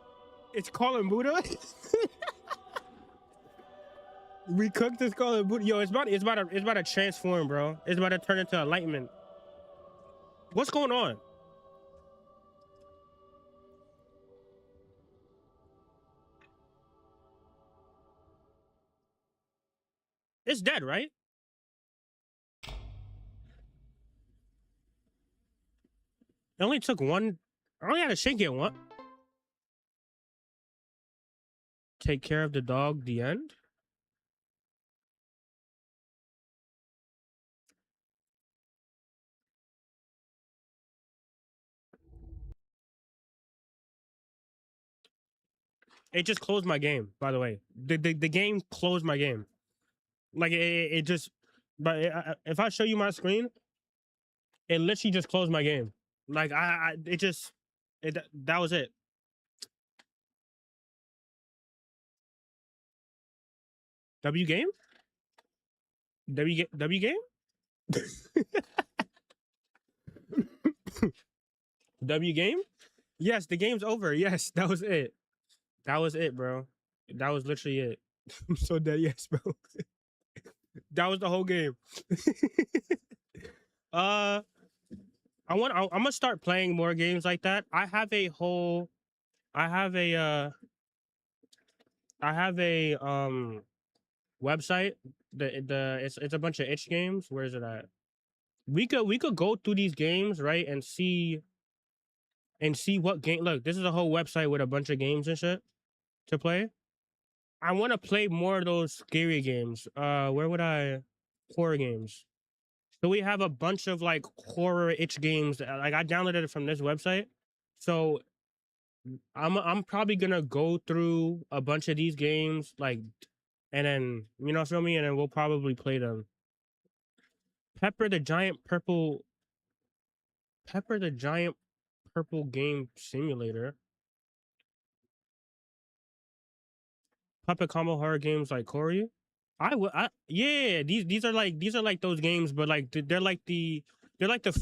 It's calling Buddha. We cooked this calling Buddha. Yo, it's about to transform, bro. It's about to turn into enlightenment. What's going on? It's dead, right? It only took one. I only had to shake it one. Take care of the dog. The end. It just closed my game. By the way, the game closed my game. Like it just. But if I show you my screen, it literally just closed my game. Like that was it. W game? W game? W game? Yes, the game's over. Yes, that was it. That was it, bro. That was literally it. I'm so dead. Yes, bro. That was the whole game. I'm gonna start playing more games like that. I have a website. It's a bunch of itch games. Where is it at? We could go through these games, right, and see what game. Look, this is a whole website with a bunch of games and shit to play. I want to play more of those scary games. Where would horror games? So we have a bunch of like horror itch games. Like I downloaded it from this website. So I'm probably gonna go through a bunch of these games, like, and then feel me, and then we'll probably play them. Pepper the Giant Purple Game Simulator. Puppet combo horror games like Corey. Yeah, these are like those games, but like they're like the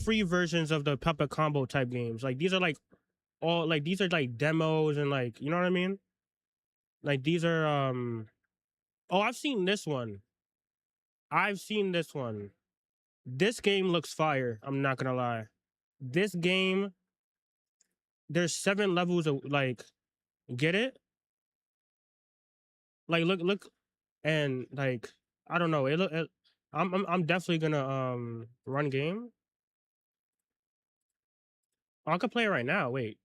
free versions of the Puppet combo type games. Like these are like all like these are like demos and like you know what I mean? Like these are oh, I've seen this one. I've seen this one. This game looks fire. I'm not gonna lie. This game, there's 7 levels of like get it? Like look and like I don't know. I'm definitely gonna run game. Oh, I could play it right now. Wait.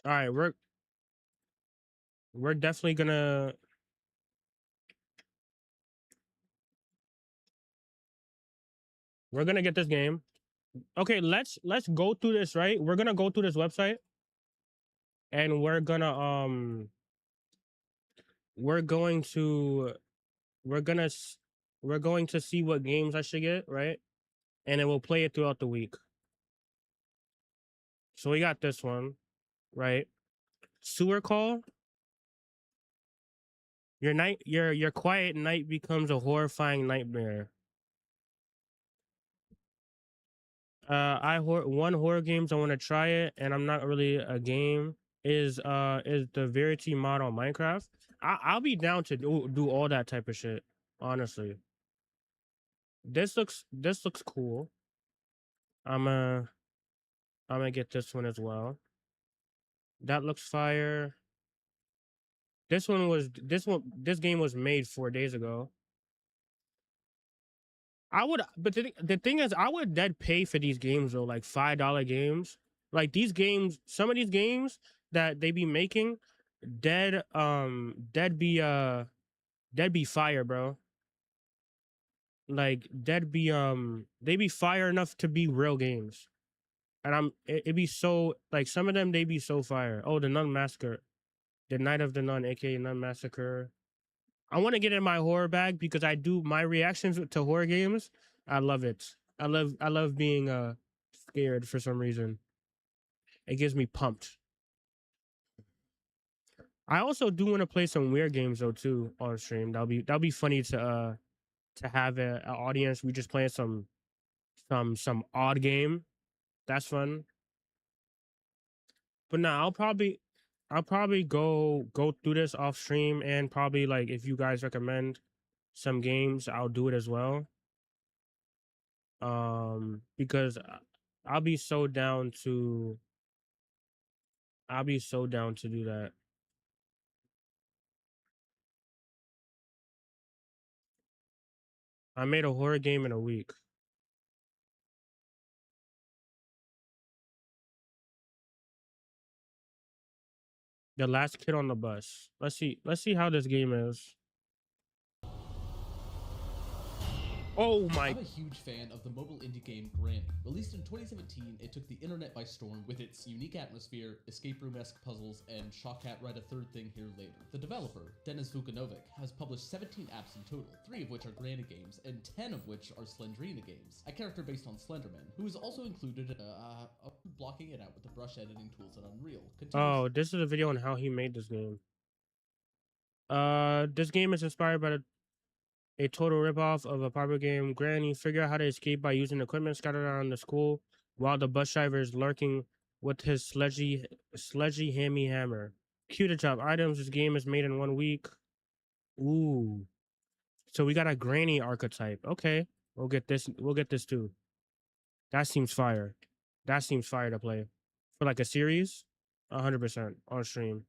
All right, we're definitely gonna get this game. Okay, let's go through this, right? We're gonna go through this website and we're going to we're gonna we're going to see what games I should get, right? And then we'll play it throughout the week. So we got this one, right? Sewer call. Your quiet night becomes a horrifying nightmare. One horror games I want to try it, and I'm not really a game. Is the Verity mod on Minecraft? I'll be down to do all that type of shit. Honestly, this looks cool. I'm gonna get this one as well. That looks fire. This this game was made 4 days ago. But the thing is, I would dead pay for these games though, like $5 games. Like these games, some of these games that they be making, dead be fire, bro. Like they be fire enough to be real games. And it be so like some of them they be so fire. Oh, the Nun Massacre, the Night of the Nun, aka Nun Massacre. I want to get in my horror bag because I do my reactions to horror games. I love it. I love being scared for some reason. It gets me pumped. I also do want to play some weird games though too on stream. That'll be funny to have an audience. We just playing some odd game. That's fun. But now I'll probably go through this off stream and probably like if you guys recommend some games, I'll do it as well. Because I'll be so down to do that. I made a horror game in a week. The Last Kid on the Bus. Let's see how this game is. Oh my. I'm a huge fan of the mobile indie game Granny. Released in 2017, it took the internet by storm with its unique atmosphere, escape room-esque puzzles, and Shawkat write a third thing here later. The developer, Denis Vukanovic, has published 17 apps in total, 3 of which are Granny games, and 10 of which are Slendrina games, a character based on Slenderman, who is also included blocking it out with the brush editing tools in Unreal. Oh, this is a video on how he made this game. This game is inspired by a total ripoff of a popular game, Granny. Figure out how to escape by using equipment scattered around the school while the bus driver is lurking with his sledgy hammy hammer. Cue to chop items. This game is made in 1 week. Ooh. So we got a Granny archetype. Okay. We'll get this too. That seems fire. That seems fire to play. For like a series, 100% on stream.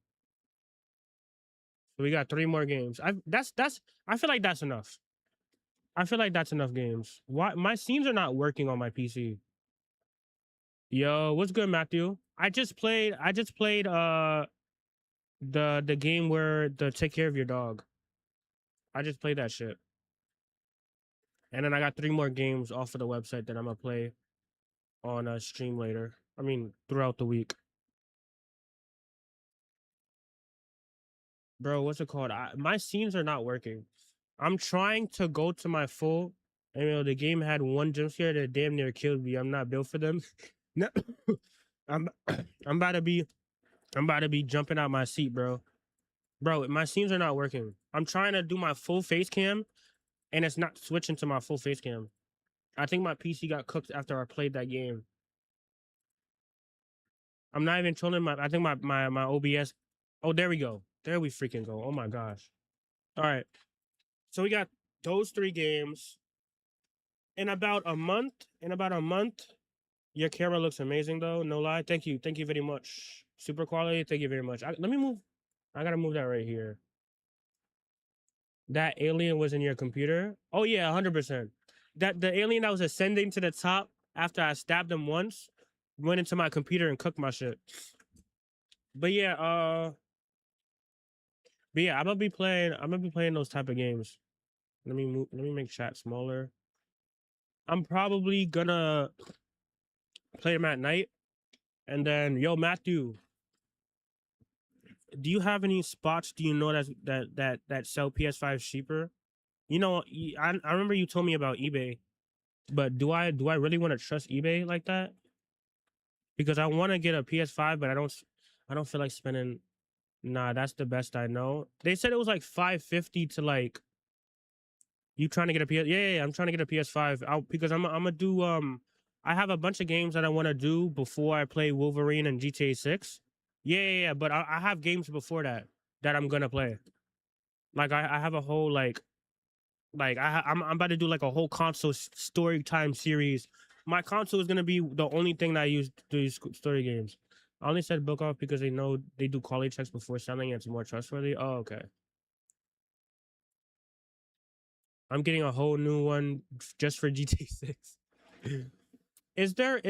So we got 3 more games. I feel like that's enough. I feel like that's enough games. Why my scenes are not working on my PC? Yo, what's good, Matthew? I just played the game where the take care of your dog. I just played that shit. And then I got 3 more games off of the website that I'm gonna play on a stream later. I mean, throughout the week. Bro, what's it called? My scenes are not working. I'm trying to go to my full. And, you know, the game had 1 jump scare that damn near killed me. I'm not built for them. No, I'm about to be jumping out my seat, bro. Bro, my scenes are not working. I'm trying to do my full face cam, and it's not switching to my full face cam. I think my PC got cooked after I played that game. I'm not even trolling I think my OBS. Oh, there we go. There we freaking go. Oh my gosh. All right. So we got those 3 games. In about a month, your camera looks amazing though. No lie. Thank you. Thank you very much. Super quality. Thank you very much. Let me move. I gotta move that right here. That alien was in your computer? Oh yeah, 100%. That the alien that was ascending to the top after I stabbed him once went into my computer and cooked my shit. But yeah, I'm gonna be playing those type of games. Let me make chat smaller. I'm probably gonna play them at night. And then Matthew, do you have any spots do you know that sell PS5 cheaper? You know, I remember you told me about eBay, but do I really want to trust eBay like that? Because I want to get a PS5, but I don't feel like spending. Nah, that's the best I know. They said it was like 550 to like you trying to get a PS. Yeah, I'm trying to get a PS5 out because I'm gonna do I have a bunch of games that I want to do before I play Wolverine and GTA 6. Yeah, but I have games before that I'm gonna play. Like I have a whole I'm about to do like a whole console story time series. My console is gonna be the only thing that I use to do story games. I only said book off because they know they do quality checks before selling. It's more trustworthy. Oh, okay. I'm getting a whole new one just for GTA 6. Is there a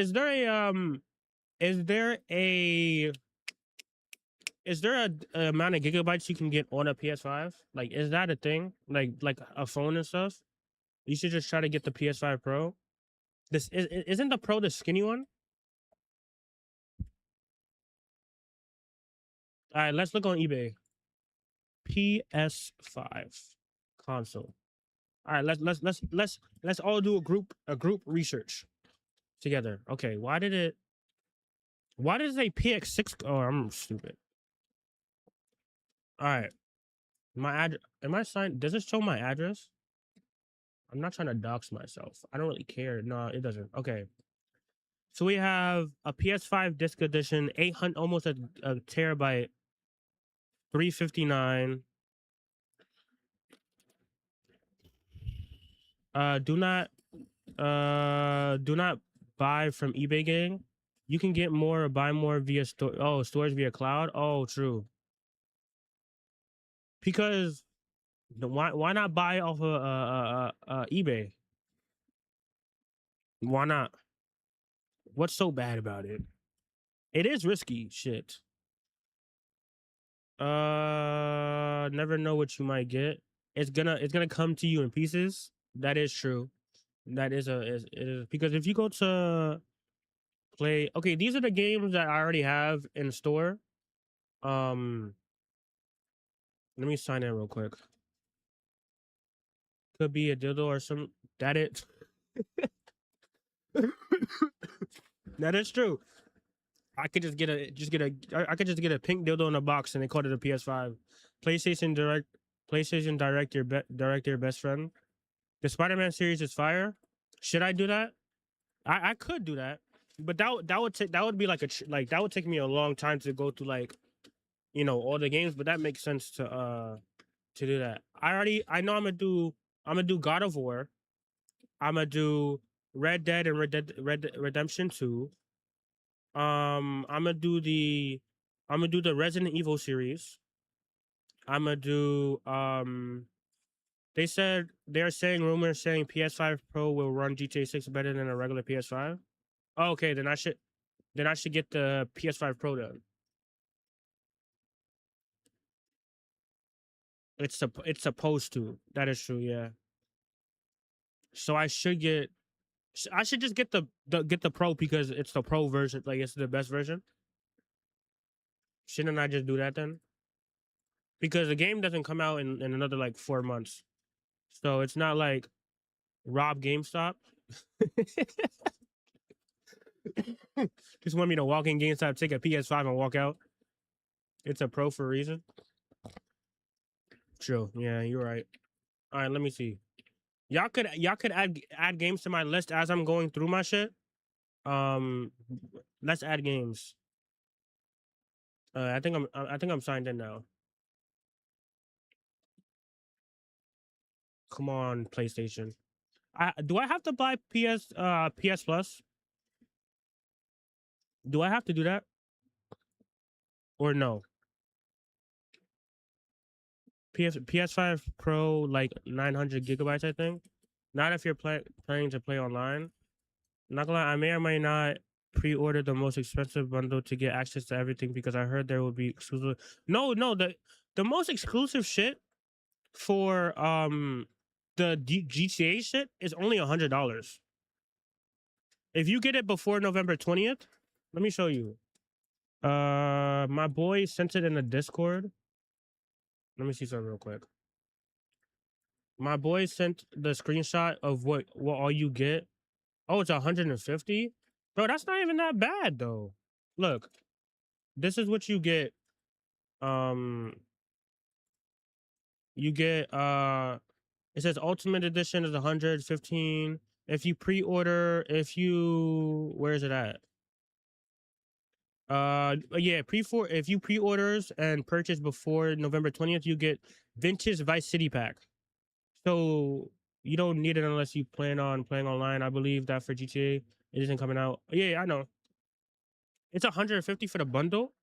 amount of gigabytes you can get on a PS5? Like, is that a thing? Like a phone and stuff? You should just try to get the PS5 Pro. This isn't the Pro the skinny one? All right, let's look on eBay. PS5 console. All right, let's all do a group research together. Okay, why did it say PX6? Oh, I'm stupid. All right. My address. Am I signed? Does it show my address? I'm not trying to dox myself. I don't really care. No, it doesn't. Okay. So we have a PS5 disc edition, 800, almost a terabyte, 359. Do not buy from eBay gang. You can get more or buy more via storage via cloud. Oh, true. Because why not buy off of eBay? Why not? What's so bad about it? It is risky shit. Never know what you might get. It's gonna come to you in pieces. That is true. That is it is because if you go to play, okay, these are the games that I already have in store. Let me sign in real quick. Could be a dildo or some. That it. That is true. I could just get a I could just get a pink dildo in a box and they call it a PS5. PlayStation Direct your best friend. The Spider-Man series is fire. Should I do that? I could do that, but that would be like that would take me a long time to go through like, you know, all the games. But that makes sense to do that. I know I'm gonna do God of War. I'm gonna do Red Dead and Red Dead Redemption 2. I'm gonna do the Resident Evil series. I'm gonna do they're saying rumors saying PS5 Pro will run GTA 6 better than a regular PS5. Oh, okay, then I should get the PS5 Pro then. It's supposed to. That is true, yeah. So I should just get the Pro because it's the Pro version, like it's the best version. Shouldn't I just do that then? Because the game doesn't come out in another like 4 months. So it's not like rob GameStop. Just want me to walk in GameStop, take a PS5 and walk out. It's a Pro for a reason. True. Yeah, you're right. All right, let me see. Y'all could add games to my list as I'm going through my shit. Let's add games. I think I'm signed in now. Come on, PlayStation. Do I have to buy PS Plus? Do I have to do that? Or no? PS5 Pro like 900 gigabytes, I think. Not if you're planning to play online. Not gonna lie, I may or may not pre-order the most expensive bundle to get access to everything because I heard there will be exclusive. No, the most exclusive shit for the GTA shit is only $100. If you get it before November 20th, let me show you. My boy sent it in the Discord. Let me see something real quick. My boy sent the screenshot of what all you get. Oh, it's 150? Bro, that's not even that bad though. Look, this is what you get. You get it says Ultimate Edition is 115. If you pre-order, where is it at? Yeah, if you pre-orders and purchase before November 20th, you get Vintage Vice City pack. So you don't need it unless you plan on playing online. I believe that for GTA, it isn't coming out. Yeah, I know. It's 150 for the bundle.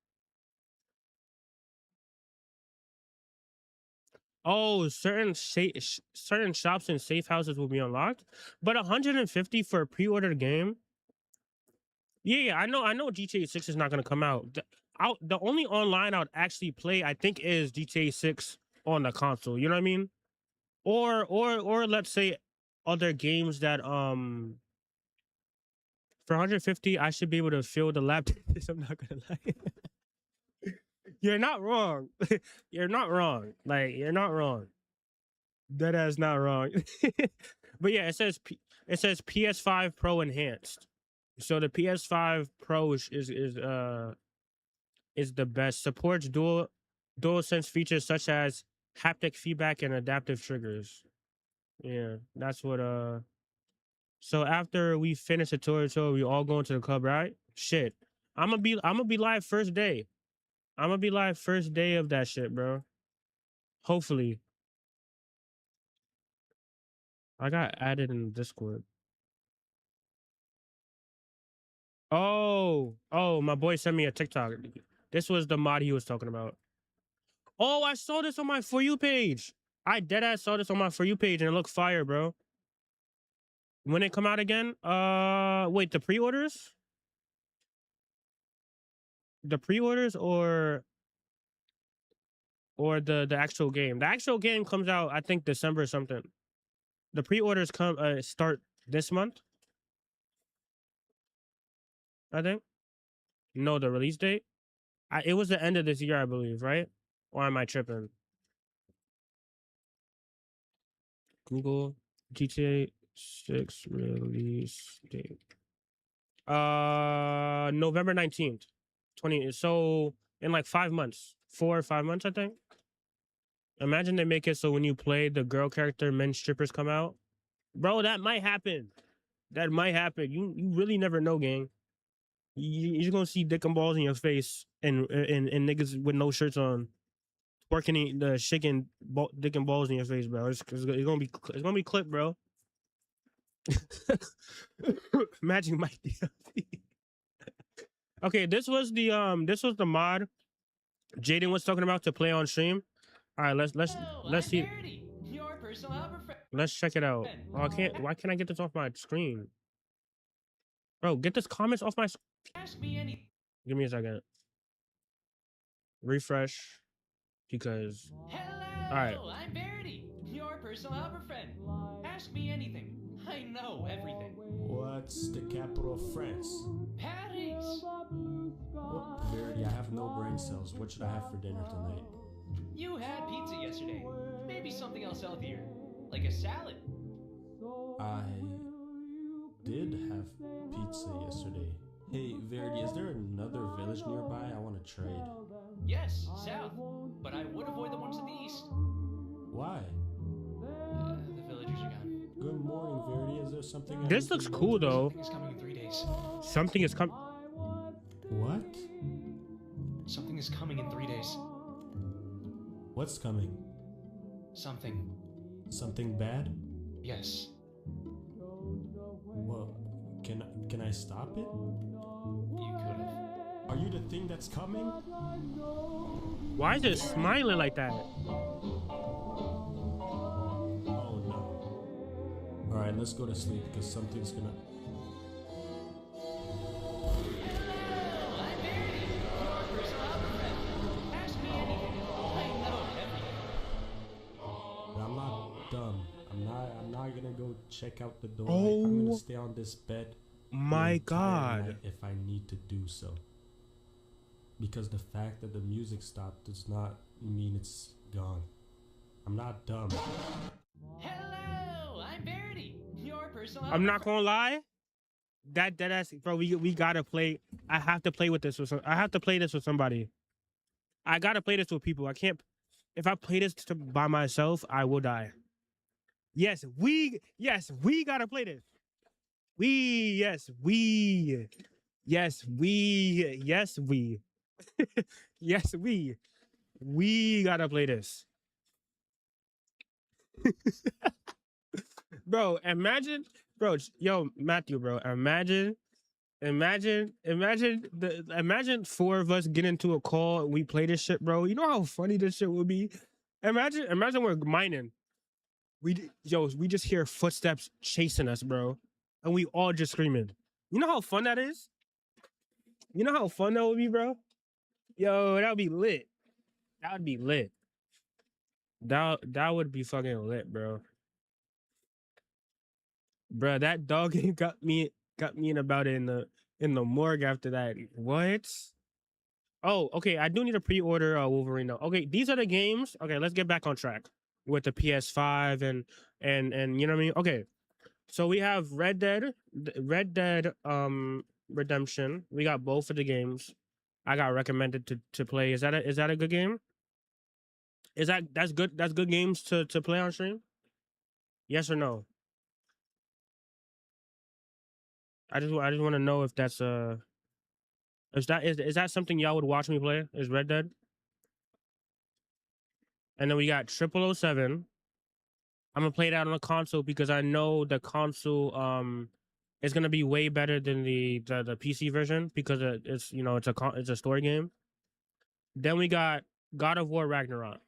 Oh, certain shops and safe houses will be unlocked, but 150 for a pre-ordered game. Yeah, I know GTA 6 is not gonna come out. The only online I'd actually play, I think, is GTA 6 on the console. You know what I mean? Or let's say other games that for 150 I should be able to fill the laptop. I'm not gonna lie. You're not wrong. You're not wrong. Like, you're not wrong. That is not wrong. But yeah, it says PS5 Pro enhanced. So the PS5 Pro is the best. Supports dual sense features such as haptic feedback and adaptive triggers. Yeah, that's what so after we finish the tour, we all going to the club, right? Shit. I'm gonna be live first day. I'm gonna be live first day of that shit, bro. Hopefully. I got added in Discord. Oh, my boy sent me a TikTok. This was the mod he was talking about. Oh, I saw this on my For You page. I deadass saw this on my For You page and it looked fire, bro. When it come out again? Wait, the pre-orders? The pre-orders or the actual game? The actual game comes out, I think, December or something. The pre-orders start this month, I think. No, the release date. It was the end of this year, I believe, right? Or am I tripping? Google GTA 6 release date. November 19th. 20. So in like 5 months. 4 or 5 months, I think. Imagine they make it so when you play the girl character, men strippers come out. Bro, that might happen. That might happen. You really never know, gang. You're just gonna see dick and balls in your face and niggas with no shirts on working the shaking dick and balls in your face, bro. It's gonna be clipped, bro. Magic Mike DLC. Okay, this was the mod Jaden was talking about to play on stream. All right, let's see. Your personal helper friend. Let's check it out. Oh, I can't. Why can't I get this off my screen? Bro, get this comments off my. Ask me anything. Give me a second. Refresh, because. Hello, All right. I'm Verity, your personal helper friend. Ask me anything. I know everything. What's the capital of France? Paris. What? Verity, I have no brain cells. What should I have for dinner tonight? You had pizza yesterday. Maybe something else healthier, like a salad. I did have pizza yesterday. Hey, Verity, is there another village nearby? I want to trade. Yes, south. But I would avoid the ones to the east. Why? The villagers are gone. Good morning, Verity. Is there something? I This need to looks know cool today? though. Something is coming in 3 days. Something is coming. What? Something is coming in 3 days. What's coming? Something. Something bad? Yes. Well, can I stop it? You could have. Are you the thing that's coming? Why is it smiling like that? Oh no. Alright, let's go to sleep because something's gonna. I'm not dumb. I'm not gonna go check out the door. I'm gonna stay on this bed. My the entire God. night if I need to do so. Because the fact that the music stopped does not mean it's gone. I'm not dumb. Hello, I'm Verity, your personal. I'm not gonna lie. That's bro. We gotta play. I have to play with this with some. I have to play this with somebody. I gotta play this with people. I can't. If I play this by myself, I will die. Yes, we gotta play this. Yes, we gotta play this. Bro, imagine, bro, yo, Matthew, bro, imagine four of us get into a call and we play this shit, bro. You know how funny this shit would be? Imagine we're mining. We just hear footsteps chasing us, bro. And we all just screaming. You know how fun that is? You know how fun that would be, bro? Yo, that would be lit. That would be lit. That would be fucking lit, bro. Bro, that dog got me in about it in the morgue after that. What? Oh, okay. I do need to pre-order Wolverine though. Okay, these are the games. Okay, let's get back on track with the PS5 and you know what I mean? Okay. So we have Red Dead Redemption. We got both of the games. I got recommended to play. Is that a good game? That's good? That's good games to play on stream? Yes or no? I just want to know if that's is that something y'all would watch me play? Is Red Dead? And then we got 007. I'm gonna play that on a console because I know the console is gonna be way better than the PC version because it's it's a story game. Then we got God of War Ragnarok.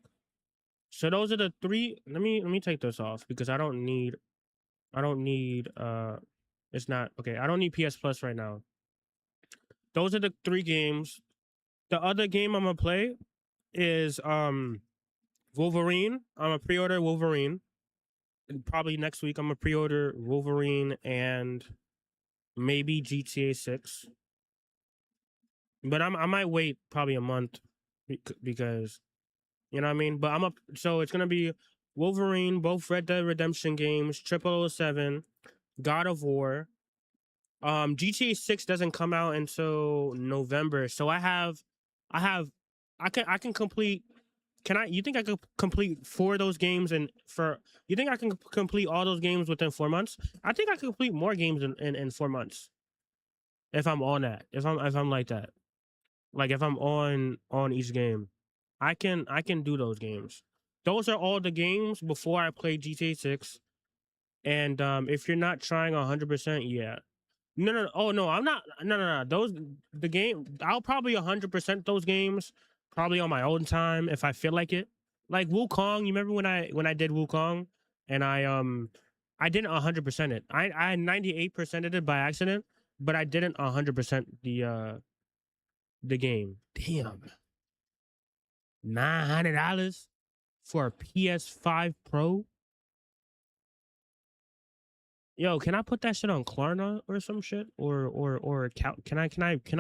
So those are the three. Let me take this off because I don't need it's not okay. I don't need PS Plus right now. Those are the three games. The other game I'm gonna play is Wolverine. I'm gonna pre-order Wolverine. And probably next week I'm gonna pre-order Wolverine and maybe GTA 6. But I might wait probably a month because you know what I mean. But so it's gonna be Wolverine, both Red Dead Redemption games, 007, God of War. GTA 6 doesn't come out until November, so I can complete. You think I could complete 4 of those games you think I can complete all those games within 4 months? I think I can complete more games in 4 months. If I'm on that. If I'm like that. Like if I'm on each game. I can do those games. Those are all the games before I play GTA 6. And if you're not trying 100%, yeah. No. Oh no, I'm not. No. I'll probably 100% those games probably on my own time if I feel like it. Like Wukong, you remember when I did Wukong and I didn't 100% it. I 98%ed it by accident, but I didn't 100% the game. Damn. $900 for a PS5 Pro? Yo, can I put that shit on Klarna or some shit? Or can I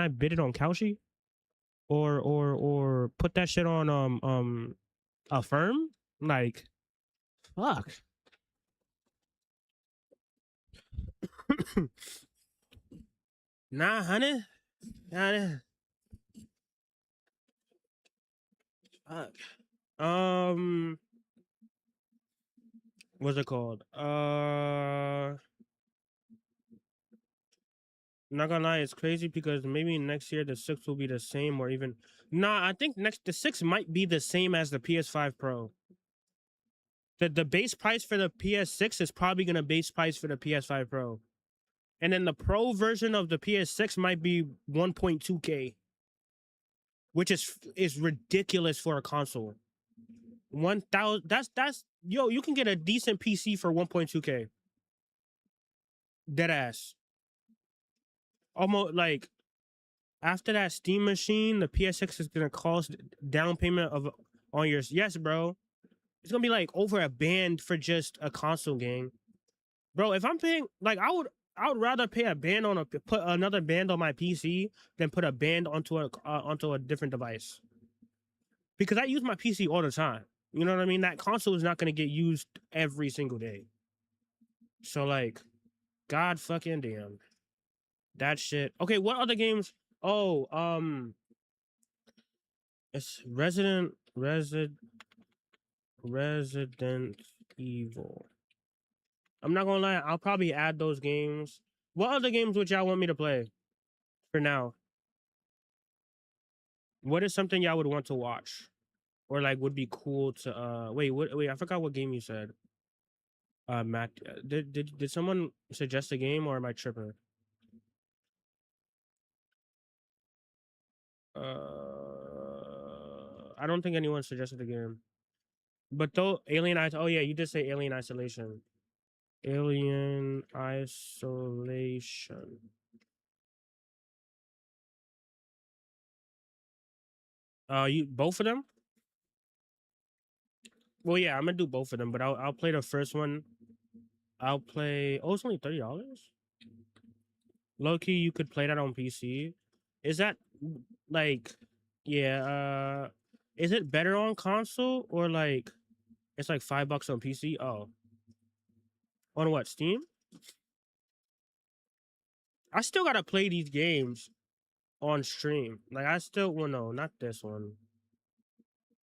bid it on Kalshi? Or put that shit on Affirm? Like fuck. $900? Fuck. What's it called? Not gonna lie, it's crazy because maybe next year the 6 will be the same or even. Nah, I think the 6 might be the same as the PS5 Pro. The base price for the PS6 is probably gonna base price for the PS5 Pro. And then the Pro version of the PS6 might be 1.2K, which is ridiculous for a console. 1,000 that's yo, you can get a decent PC for 1.2K. Dead ass. Almost like after that Steam machine, the PS6 is gonna cost down payment of on yours. Yes, bro. It's gonna be like over a band for just a console game. Bro, if I'm paying like I would rather pay a band on put another band on my PC than put a band onto a different device. Because I use my PC all the time. You know what I mean? That console is not gonna get used every single day. So like, God fucking damn. That shit. Okay, what other games? Oh, it's Resident Evil. I'm not gonna lie, I'll probably add those games. What other games would y'all want me to play for now? What is something y'all would want to watch? Or like would be cool to wait, I forgot what game you said. Matt, did someone suggest a game or am I tripping? I don't think anyone suggested a game. But though oh yeah, you did say Alien Isolation. Alien Isolation. You both of them? Well, yeah, I'm gonna do both of them, but I'll play the first one. I'll play. Oh, it's only $30. Low key, you could play that on PC. Is that like, yeah? Is it better on console or like it's like $5 on PC? Oh, on what, Steam? I still gotta play these games on stream. Like I still, well, no, not this one.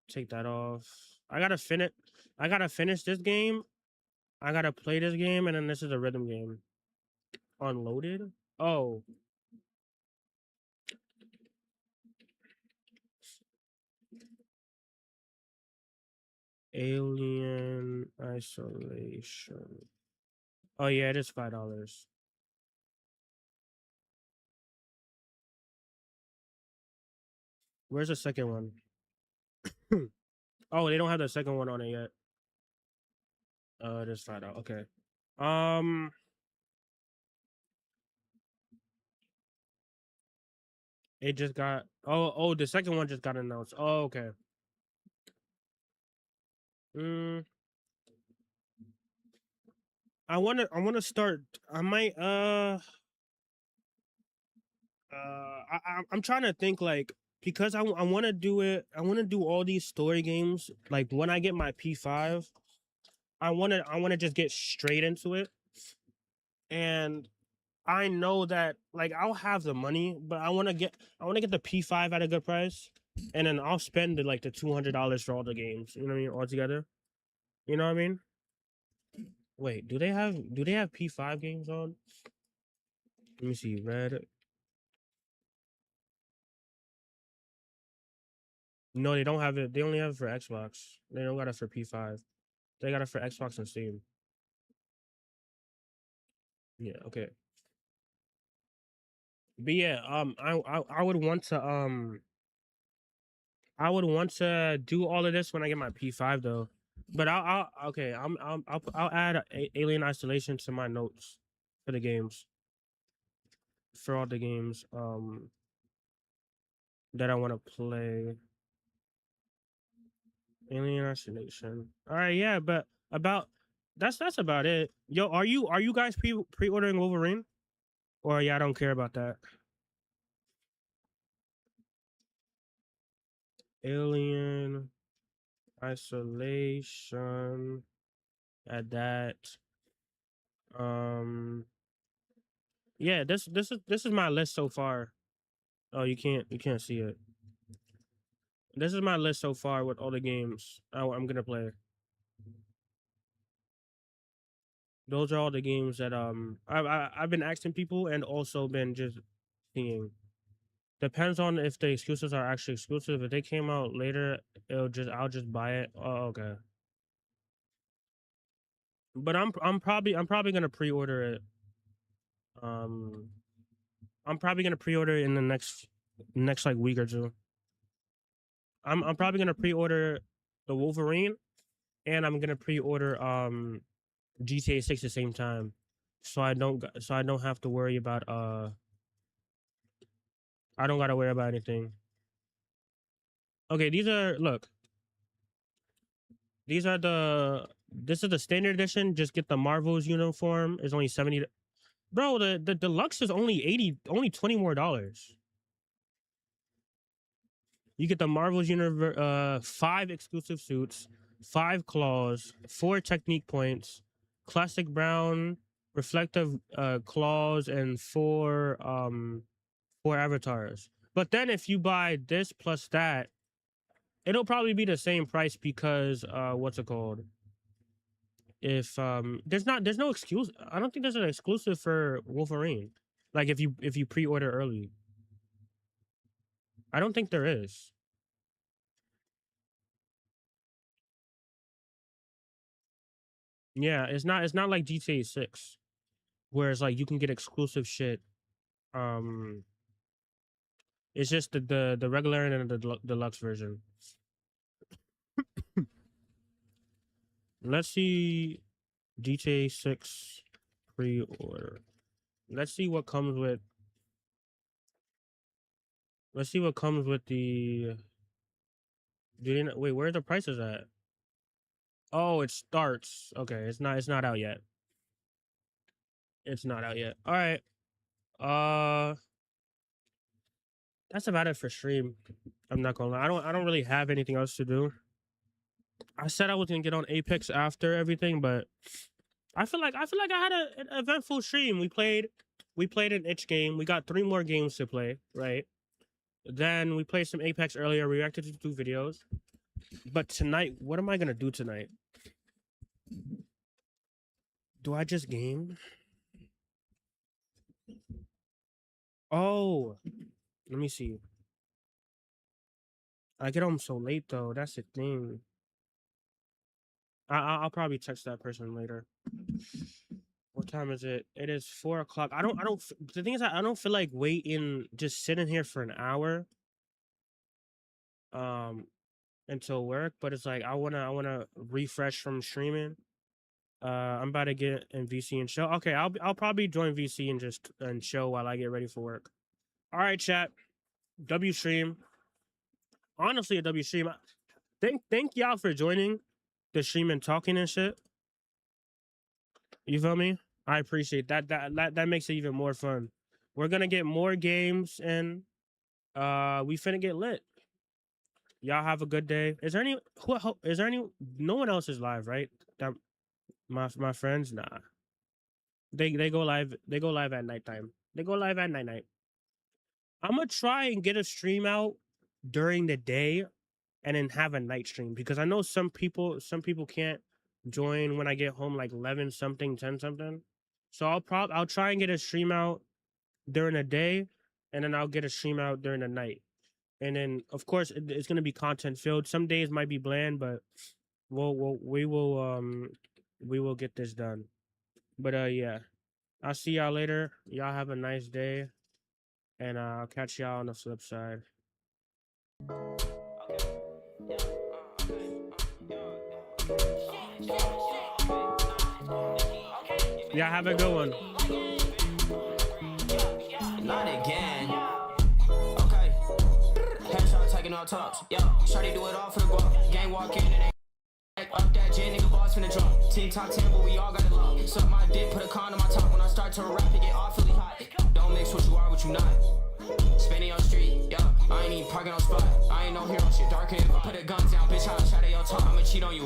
Take that off. I gotta finish. I gotta finish this game. I gotta play this game, and then this is a rhythm game. Unloaded. Oh, Alien Isolation. Oh yeah, it is $5. Where's the second one? Oh, they don't have the second one on it yet. It is $5. Okay. Um, it just got. Oh, the second one just got announced. Oh, okay. Mm, I wanna start. I might. I'm trying to think like because I want to do it. I want to do all these story games. Like when I get my P5, I want to just get straight into it. And I know that like I'll have the money, but I want to get the P5 at a good price, and then I'll spend like the $200 for all the games. You know what I mean, all together. You know what I mean? Wait, do they have P5 games on? Let me see. Red. No, they don't have it. They only have it for Xbox. They don't got it for P5. They got it for Xbox and Steam. Yeah. Okay. But yeah, I would want to I would want to do all of this when I get my P5 though. But I'll okay. I'll add Alien Isolation to my notes for the games, for all the games that I want to play. Alien Isolation. All right, yeah, but about that's about it. Yo, are you guys pre-ordering Wolverine? Or yeah, I don't care about that. Alien Isolation. Add that. Um yeah, this is my list so far. Oh, you can't see it. This is my list so far with all the games I'm gonna play. Those are all the games that I've been asking people and also been just seeing. Depends on if the exclusives are actually exclusive. If they came out later, I'll just buy it. Oh, okay. But I'm probably gonna pre-order it. I'm probably gonna pre-order it in the next like week or two. I'm probably gonna pre-order the Wolverine, and I'm gonna pre-order GTA 6 at the same time, so I don't have to worry about I don't gotta worry about anything. Okay, these are look. These are this is the standard edition. Just get the Marvel's uniform. It's only 70. Bro, the deluxe is only 80, only $20 more. You get the Marvel's universe, 5 exclusive suits, 5 claws, 4 technique points, classic brown, reflective claws, and 4 avatars. But then if you buy this plus that, it'll probably be the same price because what's it called? If there's no excuse, I don't think there's an exclusive for Wolverine. Like if you pre-order early. I don't think there is. Yeah, it's not like GTA 6 where it's like you can get exclusive shit. It's just the regular and the deluxe version. Let's see GTA 6 pre-order. Let's see what comes with. Let's see what comes with the. Wait, where are the prices at? Oh, it starts. Okay, it's not out yet. It's not out yet. All right. That's about it for stream. I'm not gonna lie. I don't really have anything else to do. I said I was gonna get on Apex after everything, but I feel like I had an eventful stream. We played an itch game. We got 3 more games to play, right? Then we played some Apex earlier. We reacted to 2 videos. But tonight, what am I gonna do tonight? Do I just game? Oh, let me see. I get home so late though. That's the thing. I'll probably text that person later. What time is it? It is 4 o'clock. The thing is, I don't feel like waiting, just sitting here for an hour. Until work, but it's like I wanna refresh from streaming. I'm about to get in VC and show. Okay, I'll probably join VC and show while I get ready for work. All right, chat. W stream. Honestly, a W stream. Thank y'all for joining the stream and talking and shit. You feel me? I appreciate that. That makes it even more fun. We're gonna get more games and we finna get lit. Y'all have a good day. Is there any no one else is live, right? That my friends, nah. They go live at nighttime. They go live at night. I'm gonna try and get a stream out during the day and then have a night stream because I know some people can't join when I get home like 11 something, 10 something. So I'll try and get a stream out during the day and then I'll get a stream out during the night. And then of course it's gonna be content filled. Some days might be bland, but we will get this done. But yeah. I'll see y'all later. Y'all have a nice day. And I'll catch y'all on the flip side. Y'all have a good one. Not again. Okay. Headshot taking all tops. Yo, shawty do it all for the guap. Gang walk in and they up that J nigga boss finna drop. Team top 10, but we all got it locked. Suck my dick, put a con on my top. When I start to rap, it get awfully hot. Don't mix what you are, what you not. Spinning on street, yeah. I ain't even parking on spot. I ain't no hero shit. Dark and put a gun down, bitch. I'll shot at your top. I'ma cheat on you.